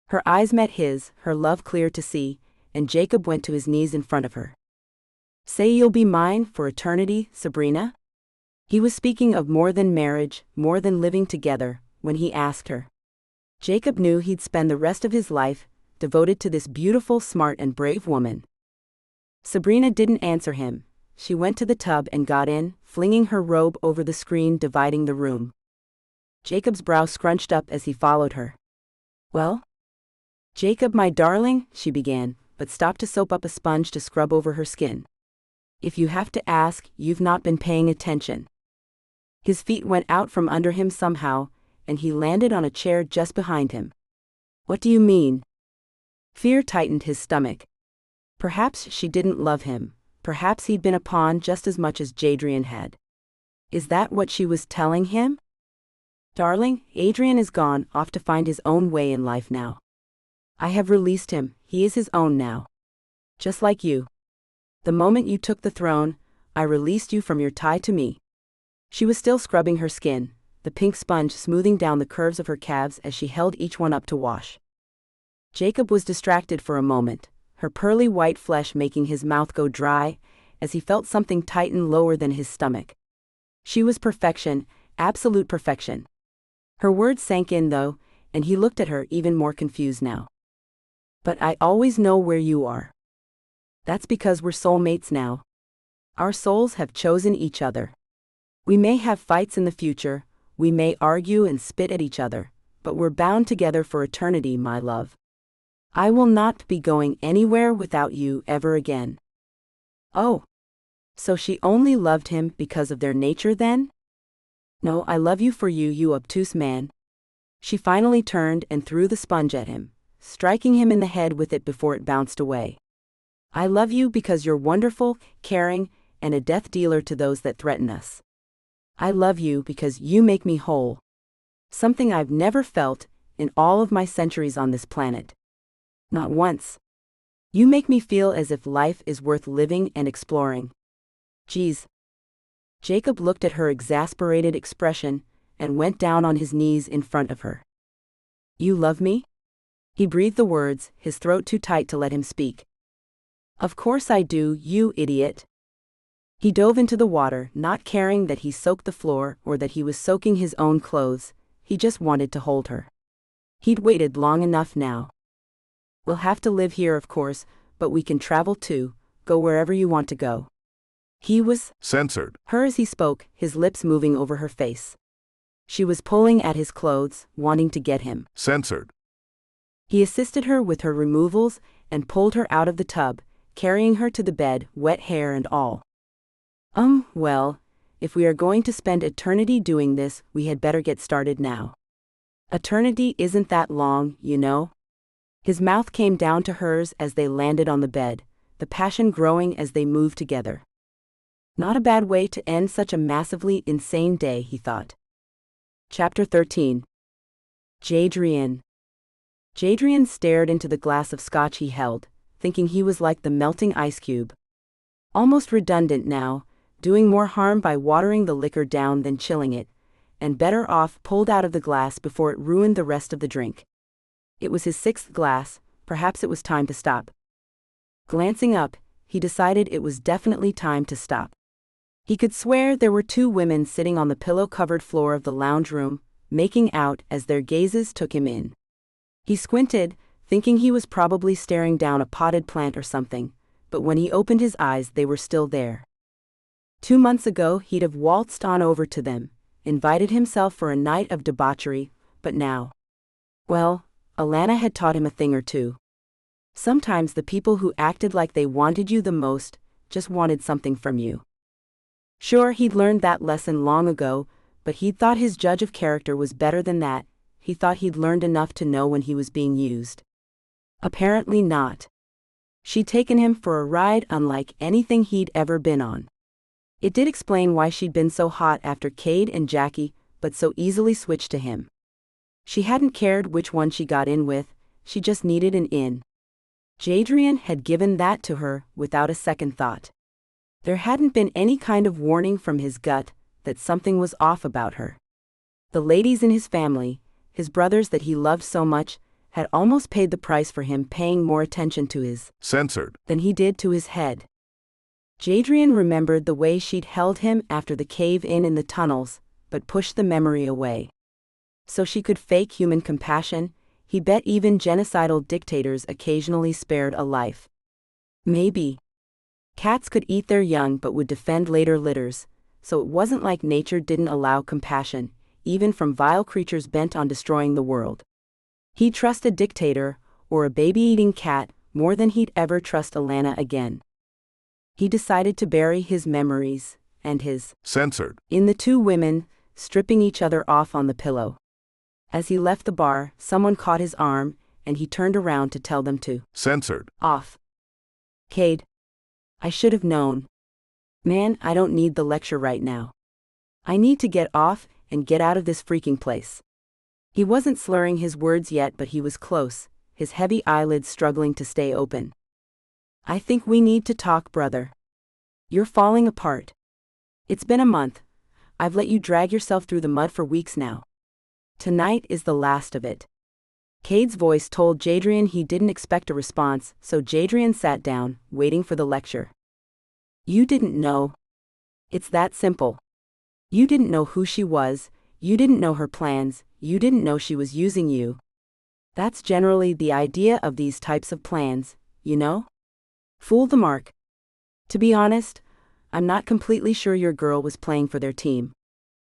Her eyes met his, her love clear to see, and Jacob went to his knees in front of her. Say you'll be mine for eternity, Sabrina? He was speaking of more than marriage, more than living together, when he asked her. Jacob knew he'd spend the rest of his life devoted to this beautiful, smart, and brave woman. Sabrina didn't answer him. She went to the tub and got in, flinging her robe over the screen dividing the room. Jacob's brow scrunched up as he followed her. Well? Jacob, my darling, she began, but stopped to soap up a sponge to scrub over her skin. If you have to ask, you've not been paying attention. His feet went out from under him somehow, and he landed on a chair just behind him. What do you mean? Fear tightened his stomach. Perhaps she didn't love him. Perhaps he'd been a pawn just as much as Jadrian had. Is that what she was telling him? Darling, Adrian is gone, off to find his own way in life now. I have released him, he is his own now. Just like you. The moment you took the throne, I released you from your tie to me. She was still scrubbing her skin, the pink sponge smoothing down the curves of her calves as she held each one up to wash. Jacob was distracted for a moment, her pearly white flesh making his mouth go dry, as he felt something tighten lower than his stomach. She was perfection, absolute perfection. Her words sank in though, and he looked at her even more confused now. But I always know where you are. That's because we're soulmates now. Our souls have chosen each other. We may have fights in the future, we may argue and spit at each other, but we're bound together for eternity, my love. I will not be going anywhere without you ever again. Oh. So she only loved him because of their nature then? No, I love you for you, you obtuse man. She finally turned and threw the sponge at him, striking him in the head with it before it bounced away. I love you because you're wonderful, caring, and a death dealer to those that threaten us. I love you because you make me whole. Something I've never felt in all of my centuries on this planet. Not once. You make me feel as if life is worth living and exploring. Geez. Jacob looked at her exasperated expression and went down on his knees in front of her. You love me? He breathed the words, his throat too tight to let him speak. Of course I do, you idiot. He dove into the water, not caring that he soaked the floor or that he was soaking his own clothes. He just wanted to hold her. He'd waited long enough now. We'll have to live here, of course, but we can travel too, go wherever you want to go. He was censored her as he spoke, his lips moving over her face. She was pulling at his clothes, wanting to get him censored. He assisted her with her removals and pulled her out of the tub, carrying her to the bed, wet hair and all. Well, if we are going to spend eternity doing this, we had better get started now. Eternity isn't that long, you know. His mouth came down to hers as they landed on the bed, the passion growing as they moved together. Not a bad way to end such a massively insane day, he thought. Chapter 13. Jadrian. Jadrian stared into the glass of scotch he held, thinking he was like the melting ice cube. Almost redundant now, doing more harm by watering the liquor down than chilling it, and better off pulled out of the glass before it ruined the rest of the drink. It was his 6th glass, perhaps it was time to stop. Glancing up, he decided it was definitely time to stop. He could swear there were 2 women sitting on the pillow-covered floor of the lounge room, making out as their gazes took him in. He squinted, thinking he was probably staring down a potted plant or something, but when he opened his eyes they were still there. 2 months ago he'd have waltzed on over to them, invited himself for a night of debauchery, but now. Well, Alana had taught him a thing or two. Sometimes the people who acted like they wanted you the most just wanted something from you. Sure, he'd learned that lesson long ago, but he'd thought his judge of character was better than that. He thought he'd learned enough to know when he was being used. Apparently not. She'd taken him for a ride unlike anything he'd ever been on. It did explain why she'd been so hot after Cade and Jackie, but so easily switched to him. She hadn't cared which one she got in with, she just needed an in. Jadrian had given that to her without a second thought. There hadn't been any kind of warning from his gut that something was off about her. The ladies in his family, his brothers that he loved so much, had almost paid the price for him paying more attention to his censored than he did to his head. Jadrian remembered the way she'd held him after the cave-in in the tunnels, but pushed the memory away. So she could fake human compassion, he bet even genocidal dictators occasionally spared a life. Maybe. Cats could eat their young but would defend later litters, so it wasn't like nature didn't allow compassion, even from vile creatures bent on destroying the world. He'd trust a dictator, or a baby-eating cat, more than he'd ever trust Alana again. He decided to bury his memories, and his censored in the 2 women, stripping each other off on the pillow. As he left the bar, someone caught his arm, and he turned around to tell them to censored off. Cade. I should have known. Man, I don't need the lecture right now. I need to get off and get out of this freaking place. He wasn't slurring his words yet, but he was close, his heavy eyelids struggling to stay open. I think we need to talk, brother. You're falling apart. It's been a month. I've let you drag yourself through the mud for weeks now. Tonight is the last of it. Cade's voice told Jadrian he didn't expect a response, so Jadrian sat down, waiting for the lecture. You didn't know. It's that simple. You didn't know who she was, you didn't know her plans, you didn't know she was using you. That's generally the idea of these types of plans, you know? Fool the mark. To be honest, I'm not completely sure your girl was playing for their team.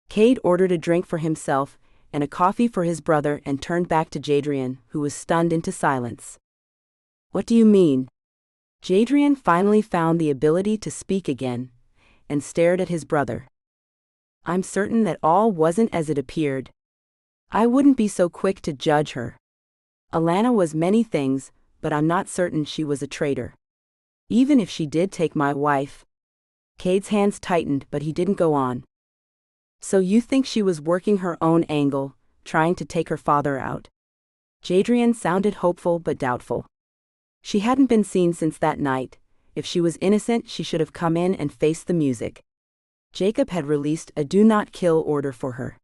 Cade ordered a drink for himself and a coffee for his brother and turned back to Jadrian, who was stunned into silence. What do you mean? Jadrian finally found the ability to speak again, and stared at his brother. I'm certain that all wasn't as it appeared. I wouldn't be so quick to judge her. Alana was many things, but I'm not certain she was a traitor. Even if she did take my wife. Cade's hands tightened, but he didn't go on. So you think she was working her own angle, trying to take her father out? Jadrian sounded hopeful but doubtful. She hadn't been seen since that night. If she was innocent, she should have come in and faced the music. Jacob had released a do not kill order for her.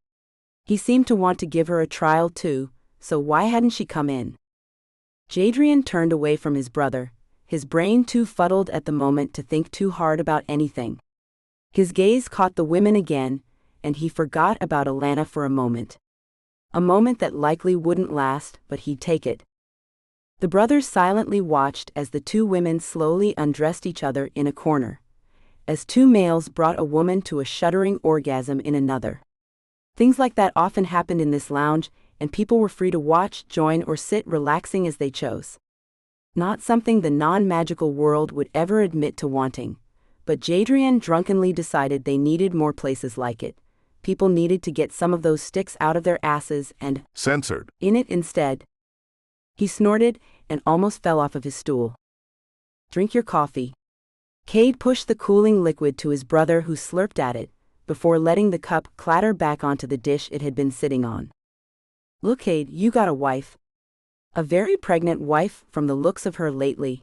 He seemed to want to give her a trial too, so why hadn't she come in? Jadrian turned away from his brother, his brain too fuddled at the moment to think too hard about anything. His gaze caught the women again, and he forgot about Alana for a moment. A moment that likely wouldn't last, but he'd take it. The brothers silently watched as the two women slowly undressed each other in a corner, as two males brought a woman to a shuddering orgasm in another. Things like that often happened in this lounge, and people were free to watch, join, or sit relaxing as they chose. Not something the non-magical world would ever admit to wanting, but Jadrian drunkenly decided they needed more places like it. People needed to get some of those sticks out of their asses and censored in it instead. He snorted and almost fell off of his stool. Drink your coffee. Cade pushed the cooling liquid to his brother, who slurped at it, before letting the cup clatter back onto the dish it had been sitting on. Look, Cade, you got a wife. A very pregnant wife from the looks of her lately.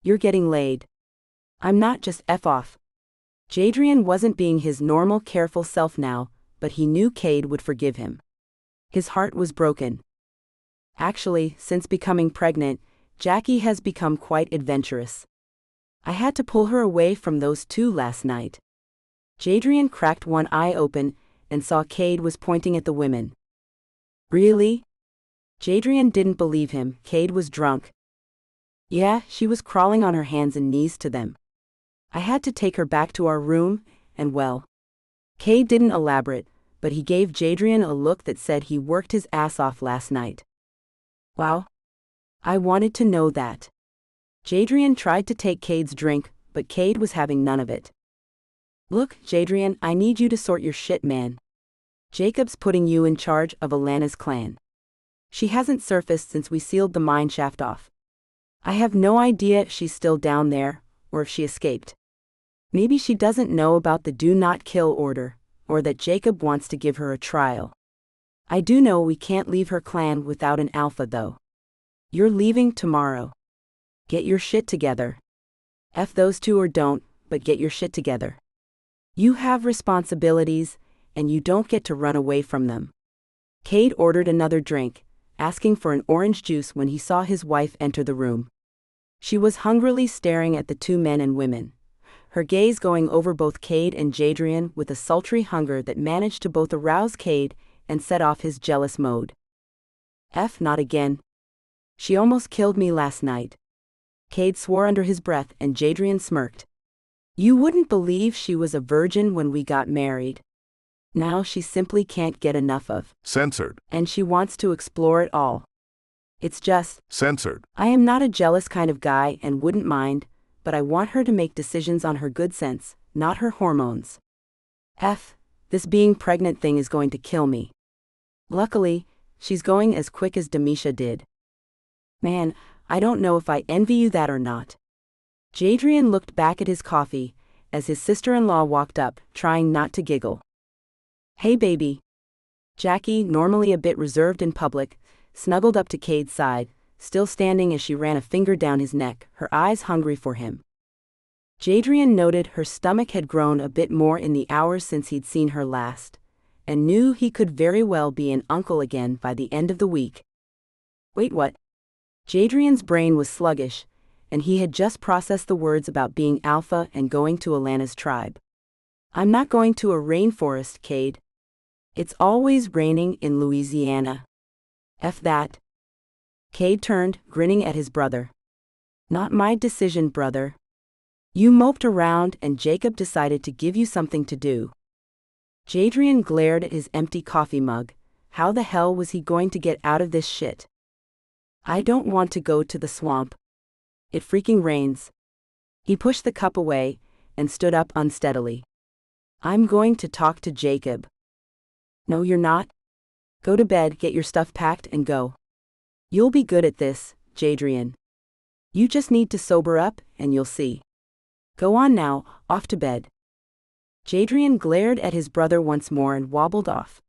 You're getting laid. I'm not just F off. Jadrian wasn't being his normal careful self now, but he knew Cade would forgive him. His heart was broken. Actually, since becoming pregnant, Jackie has become quite adventurous. I had to pull her away from those two last night. Jadrian cracked one eye open and saw Cade was pointing at the women. Really? Jadrian didn't believe him. Cade was drunk. Yeah, she was crawling on her hands and knees to them. I had to take her back to our room, and well. Cade didn't elaborate, but he gave Jadrian a look that said he worked his ass off last night. Wow. I wanted to know that. Jadrian tried to take Cade's drink, but Cade was having none of it. Look, Jadrian, I need you to sort your shit, man. Jacob's putting you in charge of Alana's clan. She hasn't surfaced since we sealed the mine shaft off. I have no idea if she's still down there, or if she escaped. Maybe she doesn't know about the do not kill order, or that Jacob wants to give her a trial. I do know we can't leave her clan without an alpha though. You're leaving tomorrow. Get your shit together. F those two or don't, but get your shit together. You have responsibilities, and you don't get to run away from them. Cade ordered another drink, asking for an orange juice when he saw his wife enter the room. She was hungrily staring at the two men and women, her gaze going over both Cade and Jadrian with a sultry hunger that managed to both arouse Cade and set off his jealous mode. F not again. She almost killed me last night. Cade swore under his breath and Jadrian smirked. You wouldn't believe she was a virgin when we got married. Now she simply can't get enough of. Censored. And she wants to explore it all. It's just. Censored. I am not a jealous kind of guy and wouldn't mind, but I want her to make decisions on her good sense, not her hormones. F, this being pregnant thing is going to kill me. Luckily, she's going as quick as Demisha did. Man, I don't know if I envy you that or not. Jadrian looked back at his coffee as his sister-in-law walked up, trying not to giggle. Hey baby. Jackie, normally a bit reserved in public, snuggled up to Cade's side, still standing as she ran a finger down his neck, her eyes hungry for him. Jadrian noted her stomach had grown a bit more in the hours since he'd seen her last, and knew he could very well be an uncle again by the end of the week. Wait, what? Jadrian's brain was sluggish, and he had just processed the words about being alpha and going to Alana's tribe. I'm not going to a rainforest, Cade. It's always raining in Louisiana. F that. Cade turned, grinning at his brother. Not my decision, brother. You moped around and Jacob decided to give you something to do. Jadrian glared at his empty coffee mug. How the hell was he going to get out of this shit? I don't want to go to the swamp. It freaking rains. He pushed the cup away and stood up unsteadily. I'm going to talk to Jacob. No, you're not. Go to bed, get your stuff packed, and go. You'll be good at this, Jadrian. You just need to sober up, and you'll see. Go on now, off to bed. Jadrian glared at his brother once more and wobbled off.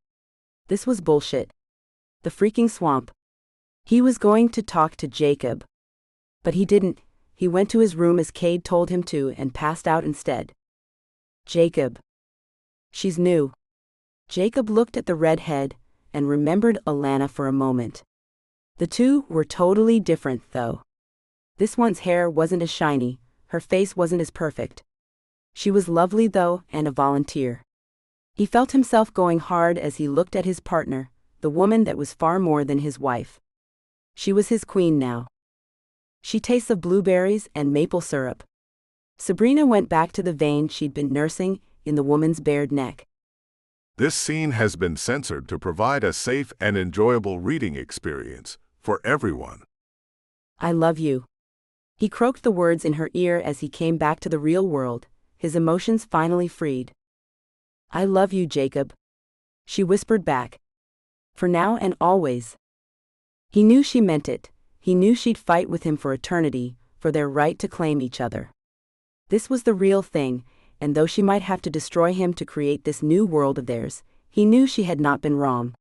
This was bullshit. The freaking swamp. He was going to talk to Jacob. But he didn't. He went to his room as Cade told him to and passed out instead. Jacob. She's new. Jacob looked at the redhead and remembered Alana for a moment. The two were totally different, though. This one's hair wasn't as shiny, her face wasn't as perfect. She was lovely, though, and a volunteer. He felt himself going hard as he looked at his partner, the woman that was far more than his wife. She was his queen now. She tastes of blueberries and maple syrup. Sabrina went back to the vein she'd been nursing in the woman's bared neck. This scene has been censored to provide a safe and enjoyable reading experience for everyone. I love you. He croaked the words in her ear as he came back to the real world, his emotions finally freed. I love you, Jacob. She whispered back. For now and always. He knew she meant it. He knew she'd fight with him for eternity, for their right to claim each other. This was the real thing, and though she might have to destroy him to create this new world of theirs, he knew she had not been wrong.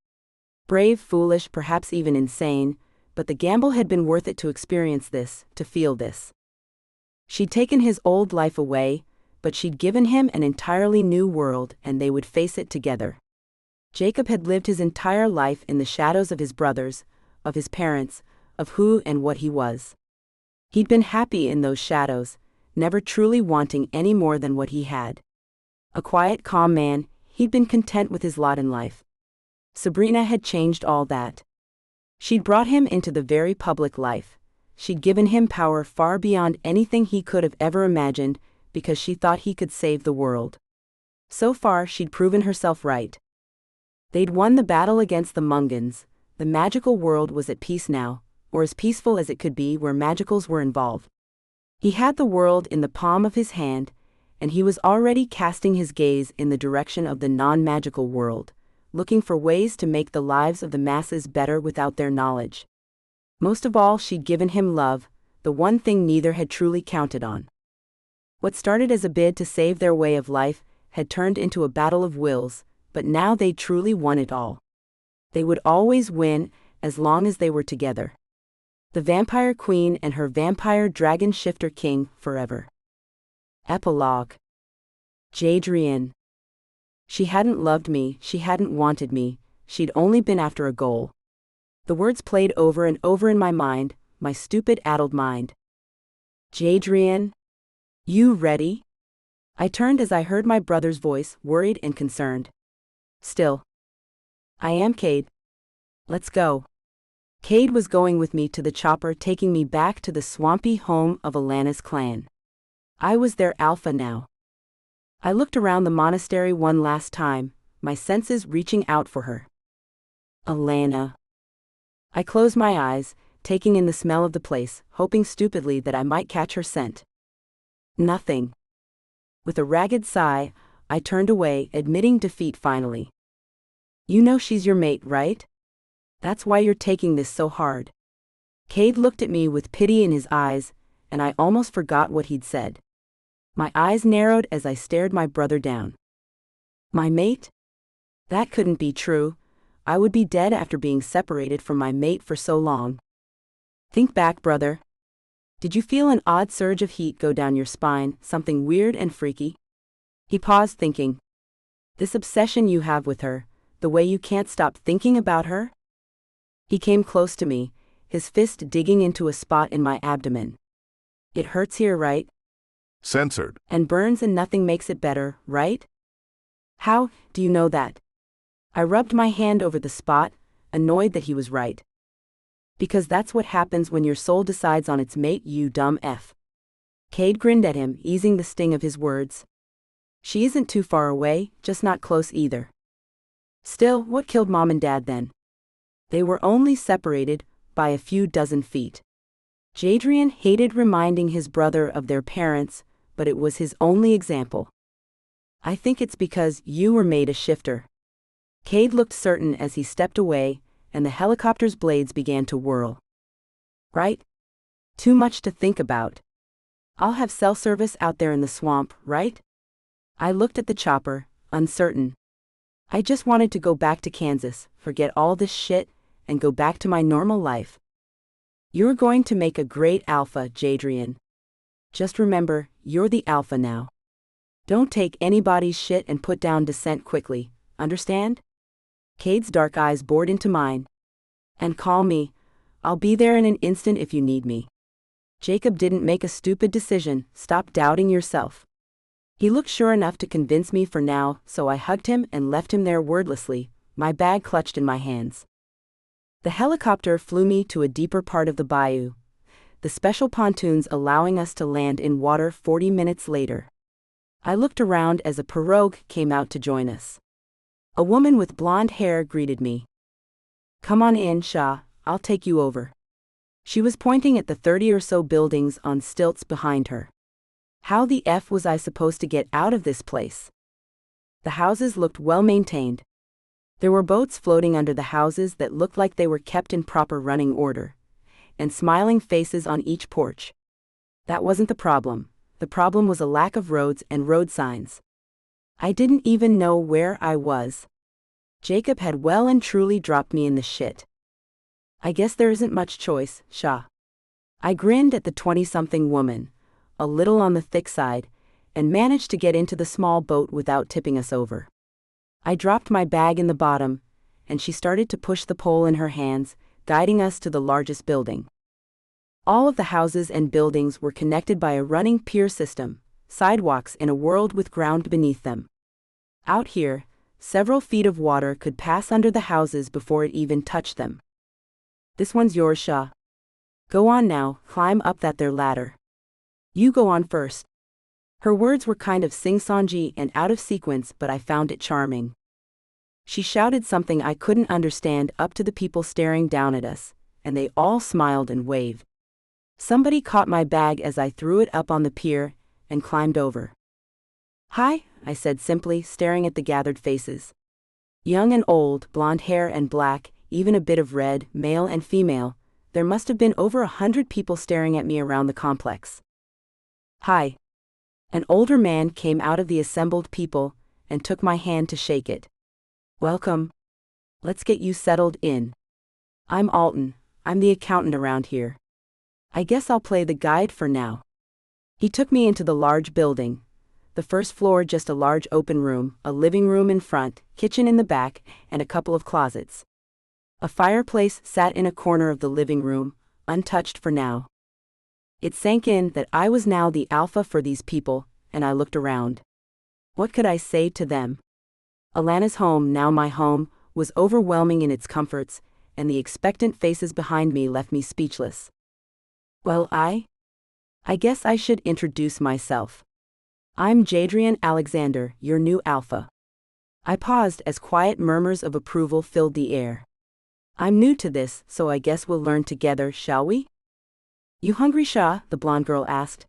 Brave, foolish, perhaps even insane, but the gamble had been worth it to experience this, to feel this. She'd taken his old life away, but she'd given him an entirely new world and they would face it together. Jacob had lived his entire life in the shadows of his brothers, of his parents, of who and what he was. He'd been happy in those shadows, never truly wanting any more than what he had. A quiet, calm man, he'd been content with his lot in life. Sabrina had changed all that. She'd brought him into the very public life. She'd given him power far beyond anything he could have ever imagined because she thought he could save the world. So far, she'd proven herself right. They'd won the battle against the Mungans. The magical world was at peace now, or as peaceful as it could be where magicals were involved. He had the world in the palm of his hand, and he was already casting his gaze in the direction of the non-magical world, looking for ways to make the lives of the masses better without their knowledge. Most of all, she'd given him love, the one thing neither had truly counted on. What started as a bid to save their way of life had turned into a battle of wills, but now they truly won it all. They would always win, as long as they were together. The Vampire Queen and her Vampire Dragon Shifter King forever. Epilogue. Jadrian. She hadn't loved me, she hadn't wanted me, she'd only been after a goal. The words played over and over in my mind, my stupid addled mind. Jadrian? You ready? I turned as I heard my brother's voice, worried and concerned. Still. I am, Cade. Let's go. Cade was going with me to the chopper, taking me back to the swampy home of Alana's clan. I was their alpha now. I looked around the monastery one last time, my senses reaching out for her. Alana. I closed my eyes, taking in the smell of the place, hoping stupidly that I might catch her scent. Nothing. With a ragged sigh, I turned away, admitting defeat finally. You know she's your mate, right? That's why you're taking this so hard. Cade looked at me with pity in his eyes, and I almost forgot what he'd said. My eyes narrowed as I stared my brother down. My mate? That couldn't be true. I would be dead after being separated from my mate for so long. Think back, brother. Did you feel an odd surge of heat go down your spine, something weird and freaky? He paused, thinking. This obsession you have with her, the way you can't stop thinking about her? He came close to me, his fist digging into a spot in my abdomen. It hurts here, right? Censored. And burns and nothing makes it better, right? How do you know that? I rubbed my hand over the spot, annoyed that he was right. Because that's what happens when your soul decides on its mate, you dumb F. Cade grinned at him, easing the sting of his words. She isn't too far away, just not close either. Still, what killed Mom and Dad then? They were only separated by a few dozen feet. Jadrian hated reminding his brother of their parents, but it was his only example. I think it's because you were made a shifter. Cade looked certain as he stepped away, and the helicopter's blades began to whirl. Right? Too much to think about. I'll have cell service out there in the swamp, right? I looked at the chopper, uncertain. I just wanted to go back to Kansas, forget all this shit, and go back to my normal life. You're going to make a great alpha, Jadrian. Just remember, you're the alpha now. Don't take anybody's shit and put down dissent quickly, understand? Cade's dark eyes bored into mine. And call me. I'll be there in an instant if you need me. Jacob didn't make a stupid decision, stop doubting yourself. He looked sure enough to convince me for now, so I hugged him and left him there wordlessly, my bag clutched in my hands. The helicopter flew me to a deeper part of the bayou, the special pontoons allowing us to land in water 40 minutes later. I looked around as a pirogue came out to join us. A woman with blonde hair greeted me. Come on in, Shah, I'll take you over. She was pointing at the 30 or so buildings on stilts behind her. How the F was I supposed to get out of this place? The houses looked well maintained. There were boats floating under the houses that looked like they were kept in proper running order, and smiling faces on each porch. That wasn't the problem. The problem was a lack of roads and road signs. I didn't even know where I was. Jacob had well and truly dropped me in the shit. I guess there isn't much choice, Shah. I grinned at the 20-something woman, a little on the thick side, and managed to get into the small boat without tipping us over. I dropped my bag in the bottom, and she started to push the pole in her hands, guiding us to the largest building. All of the houses and buildings were connected by a running pier system, sidewalks in a world with ground beneath them. Out here, several feet of water could pass under the houses before it even touched them. This one's yours, Shah. Go on now, climb up that there ladder. You go on first. Her words were kind of sing-songy and out of sequence, but I found it charming. She shouted something I couldn't understand up to the people staring down at us, and they all smiled and waved. Somebody caught my bag as I threw it up on the pier and climbed over. Hi, I said simply, staring at the gathered faces. Young and old, blonde hair and black, even a bit of red, male and female, there must have been over 100 people staring at me around the complex. Hi. An older man came out of the assembled people and took my hand to shake it. Welcome. Let's get you settled in. I'm Alton, I'm the accountant around here. I guess I'll play the guide for now. He took me into the large building. The first floor just a large open room, a living room in front, kitchen in the back, and a couple of closets. A fireplace sat in a corner of the living room, untouched for now. It sank in that I was now the alpha for these people, and I looked around. What could I say to them? Alana's home, now my home, was overwhelming in its comforts, and the expectant faces behind me left me speechless. Well, I guess I should introduce myself. I'm Jadrian Alexander, your new alpha. I paused as quiet murmurs of approval filled the air. I'm new to this, so I guess we'll learn together, shall we? You hungry, Shah? The blonde girl asked.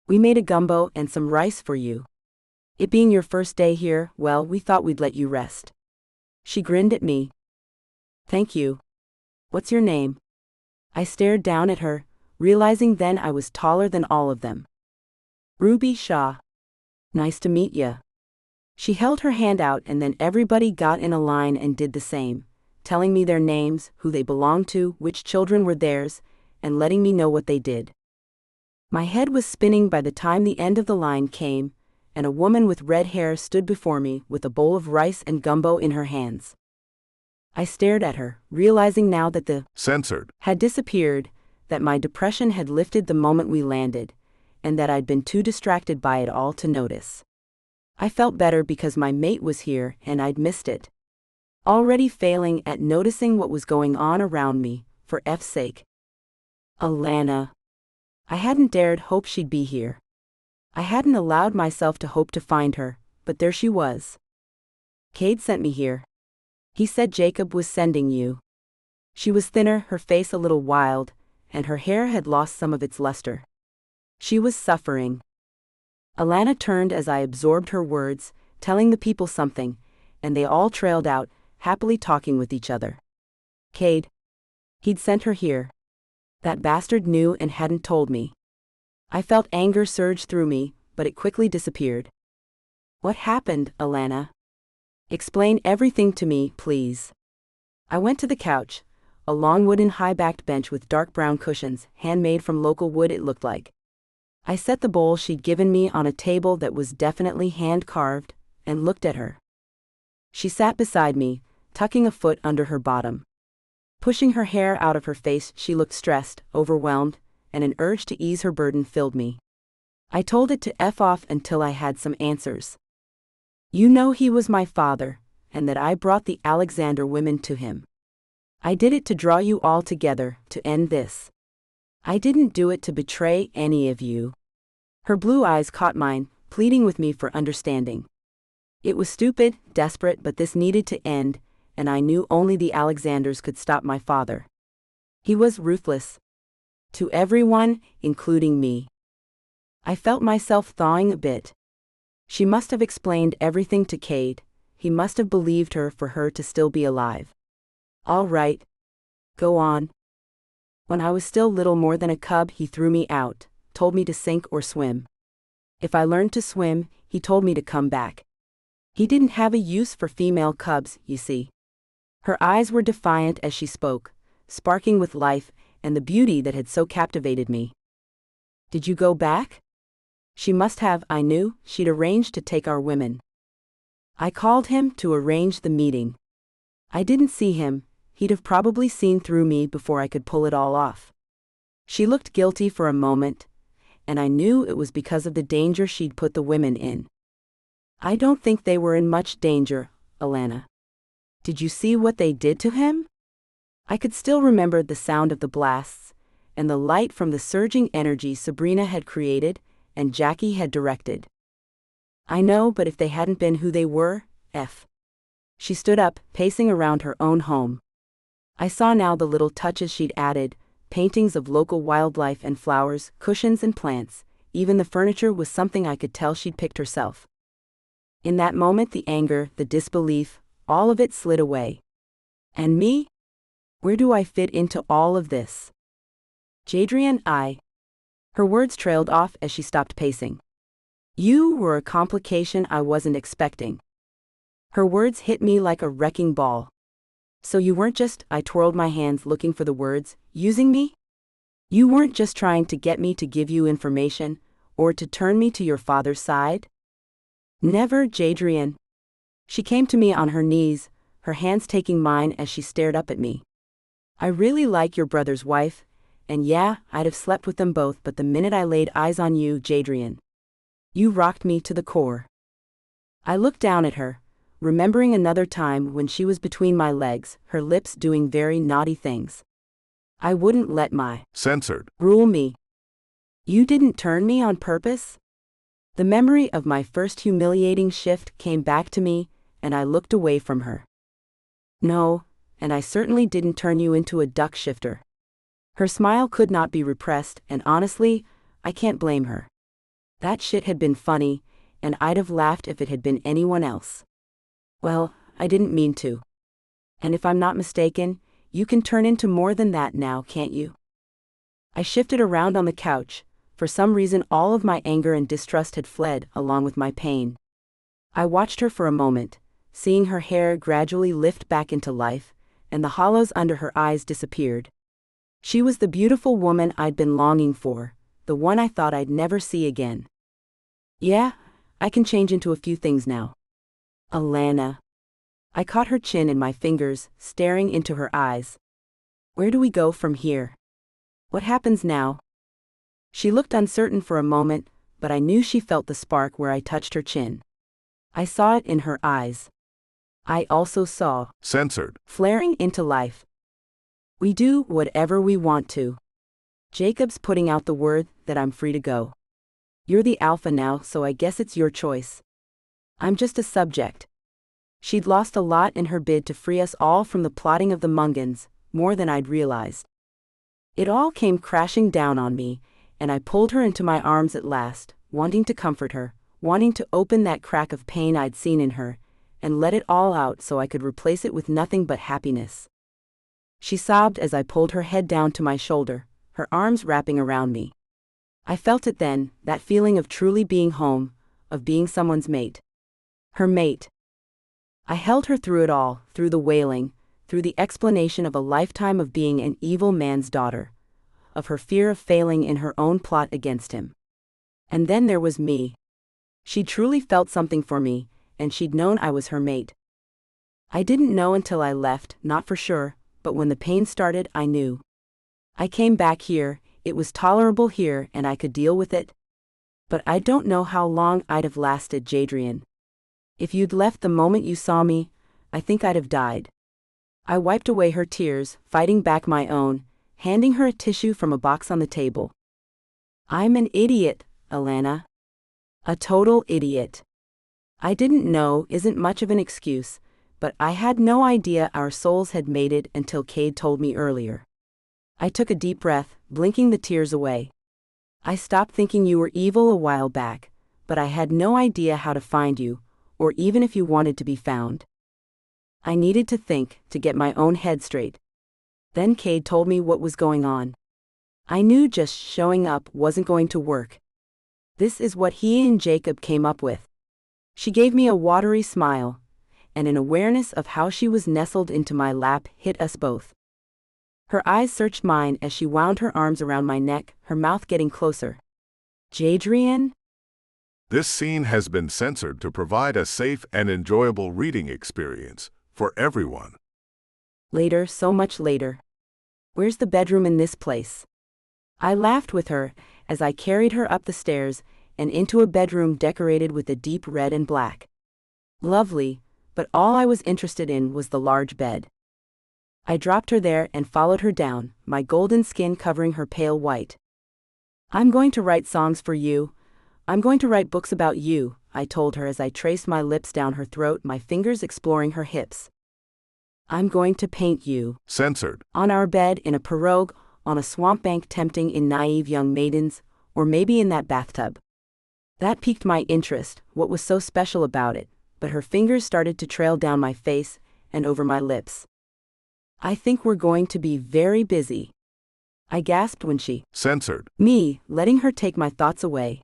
We made a gumbo and some rice for you. It being your first day here, well, we thought we'd let you rest. She grinned at me. Thank you. What's your name? I stared down at her, realizing then I was taller than all of them. Ruby Shah. Nice to meet ya. She held her hand out and then everybody got in a line and did the same, telling me their names, who they belonged to, which children were theirs, and letting me know what they did. My head was spinning by the time the end of the line came, and a woman with red hair stood before me with a bowl of rice and gumbo in her hands. I stared at her, realizing now that the censored had disappeared, that my depression had lifted the moment we landed, and that I'd been too distracted by it all to notice. I felt better because my mate was here and I'd missed it. Already failing at noticing what was going on around me, for F's sake. Alana. I hadn't dared hope she'd be here. I hadn't allowed myself to hope to find her, but there she was. Cade sent me here. He said Jacob was sending you. She was thinner, her face a little wild, and her hair had lost some of its luster. She was suffering. Alana turned as I absorbed her words, telling the people something, and they all trailed out, happily talking with each other. Cade. He'd sent her here. That bastard knew and hadn't told me. I felt anger surge through me, but it quickly disappeared. What happened, Alana? Explain everything to me, please. I went to the couch, a long wooden high-backed bench with dark brown cushions, handmade from local wood it looked like. I set the bowl she'd given me on a table that was definitely hand-carved, and looked at her. She sat beside me, tucking a foot under her bottom. Pushing her hair out of her face, she looked stressed, overwhelmed, and an urge to ease her burden filled me. I told it to F off until I had some answers. You know he was my father, and that I brought the Alexander women to him. I did it to draw you all together, to end this. I didn't do it to betray any of you. Her blue eyes caught mine, pleading with me for understanding. It was stupid, desperate, but this needed to end, and I knew only the Alexanders could stop my father. He was ruthless. To everyone, including me. I felt myself thawing a bit. She must have explained everything to Cade. He must have believed her for her to still be alive. All right. Go on. When I was still little more than a cub, he threw me out, told me to sink or swim. If I learned to swim, he told me to come back. He didn't have a use for female cubs, you see. Her eyes were defiant as she spoke, sparking with life and the beauty that had so captivated me. Did you go back? She must have. I knew she'd arranged to take our women. I called him to arrange the meeting. I didn't see him. He'd have probably seen through me before I could pull it all off. She looked guilty for a moment, and I knew it was because of the danger she'd put the women in. I don't think they were in much danger, Alana. Did you see what they did to him? I could still remember the sound of the blasts, and the light from the surging energy Sabrina had created and Jackie had directed. I know, but if they hadn't been who they were, F. She stood up, pacing around her own home. I saw now the little touches she'd added, paintings of local wildlife and flowers, cushions and plants, even the furniture was something I could tell she'd picked herself. In that moment the anger, the disbelief, all of it slid away. And me? Where do I fit into all of this? Jadrian, Her words trailed off as she stopped pacing. You were a complication I wasn't expecting. Her words hit me like a wrecking ball. So you weren't just, I twirled my hands looking for the words, using me? You weren't just trying to get me to give you information, or to turn me to your father's side? Never, Jadrian. She came to me on her knees, her hands taking mine as she stared up at me. I really like your brother's wife, and yeah, I'd have slept with them both, but the minute I laid eyes on you, Jadrian, you rocked me to the core. I looked down at her, remembering another time when she was between my legs, her lips doing very naughty things. I wouldn't let my censored rule me. You didn't turn me on purpose? The memory of my first humiliating shift came back to me, and I looked away from her. No, and I certainly didn't turn you into a duck shifter. Her smile could not be repressed, and honestly, I can't blame her. That shit had been funny, and I'd have laughed if it had been anyone else. Well, I didn't mean to. And if I'm not mistaken, you can turn into more than that now, can't you? I shifted around on the couch. For some reason all of my anger and distrust had fled, along with my pain. I watched her for a moment, seeing her hair gradually lift back into life, and the hollows under her eyes disappeared. She was the beautiful woman I'd been longing for, the one I thought I'd never see again. Yeah, I can change into a few things now. Alana. I caught her chin in my fingers, staring into her eyes. Where do we go from here? What happens now? She looked uncertain for a moment, but I knew she felt the spark where I touched her chin. I saw it in her eyes. I also saw censored, flaring into life. We do whatever we want to. Jacob's putting out the word that I'm free to go. You're the alpha now, so I guess it's your choice. I'm just a subject. She'd lost a lot in her bid to free us all from the plotting of the Mungans, more than I'd realized. It all came crashing down on me, and I pulled her into my arms at last, wanting to comfort her, wanting to open that crack of pain I'd seen in her, and let it all out so I could replace it with nothing but happiness. She sobbed as I pulled her head down to my shoulder, her arms wrapping around me. I felt it then, that feeling of truly being home, of being someone's mate. Her mate. I held her through it all, through the wailing, through the explanation of a lifetime of being an evil man's daughter, of her fear of failing in her own plot against him. And then there was me. She truly felt something for me, and she'd known I was her mate. I didn't know until I left, not for sure, but when the pain started, I knew. I came back here, it was tolerable here and I could deal with it. But I don't know how long I'd have lasted, Jadrian. If you'd left the moment you saw me, I think I'd have died. I wiped away her tears, fighting back my own, handing her a tissue from a box on the table. I'm an idiot, Alana. A total idiot. I didn't know isn't much of an excuse, but I had no idea our souls had mated until Cade told me earlier. I took a deep breath, blinking the tears away. I stopped thinking you were evil a while back, but I had no idea how to find you, or even if you wanted to be found. I needed to think, to get my own head straight. Then Cade told me what was going on. I knew just showing up wasn't going to work. This is what he and Jacob came up with. She gave me a watery smile, and an awareness of how she was nestled into my lap hit us both. Her eyes searched mine as she wound her arms around my neck, her mouth getting closer. Jadrian? This scene has been censored to provide a safe and enjoyable reading experience for everyone. Later, so much later. Where's the bedroom in this place? I laughed with her as I carried her up the stairs and into a bedroom decorated with a deep red and black. Lovely, but all I was interested in was the large bed. I dropped her there and followed her down, my golden skin covering her pale white. I'm going to write songs for you. I'm going to write books about you, I told her as I traced my lips down her throat, my fingers exploring her hips. I'm going to paint you. Censored. On our bed, in a pirogue, on a swamp bank, tempting in naive young maidens, or maybe in that bathtub. That piqued my interest, what was so special about it, but her fingers started to trail down my face and over my lips. I think we're going to be very busy. I gasped when she censored me, letting her take my thoughts away.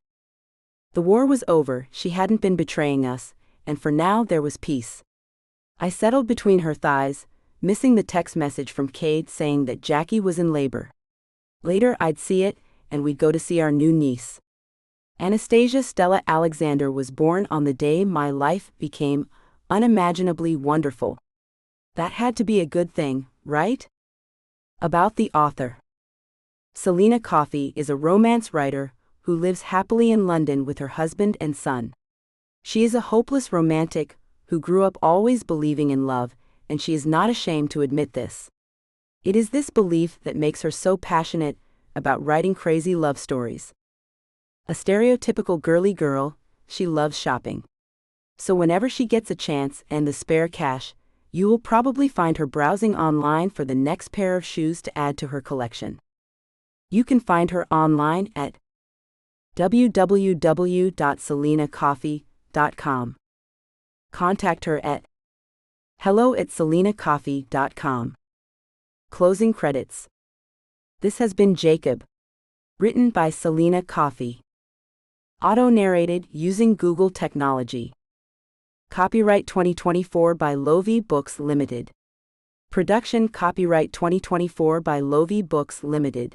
The war was over, she hadn't been betraying us, and for now there was peace. I settled between her thighs, missing the text message from Cade saying that Jackie was in labor. Later I'd see it, and we'd go to see our new niece. Anastasia Stella Alexander was born on the day my life became unimaginably wonderful. That had to be a good thing, right? About the author. Sabrina Coffey is a romance writer who lives happily in London with her husband and son. She is a hopeless romantic who grew up always believing in love, and she is not ashamed to admit this. It is this belief that makes her so passionate about writing crazy love stories. A stereotypical girly girl, she loves shopping. So whenever she gets a chance and the spare cash, you will probably find her browsing online for the next pair of shoes to add to her collection. You can find her online at www.sabrinacoffey.com. Contact her at hello@sabrinacoffey.com. Closing credits. This has been Jacob. Written by Sabrina Coffey. Auto-narrated using Google technology. Copyright 2024 by Lovie Books Limited. Production copyright 2024 by Lovie Books Limited.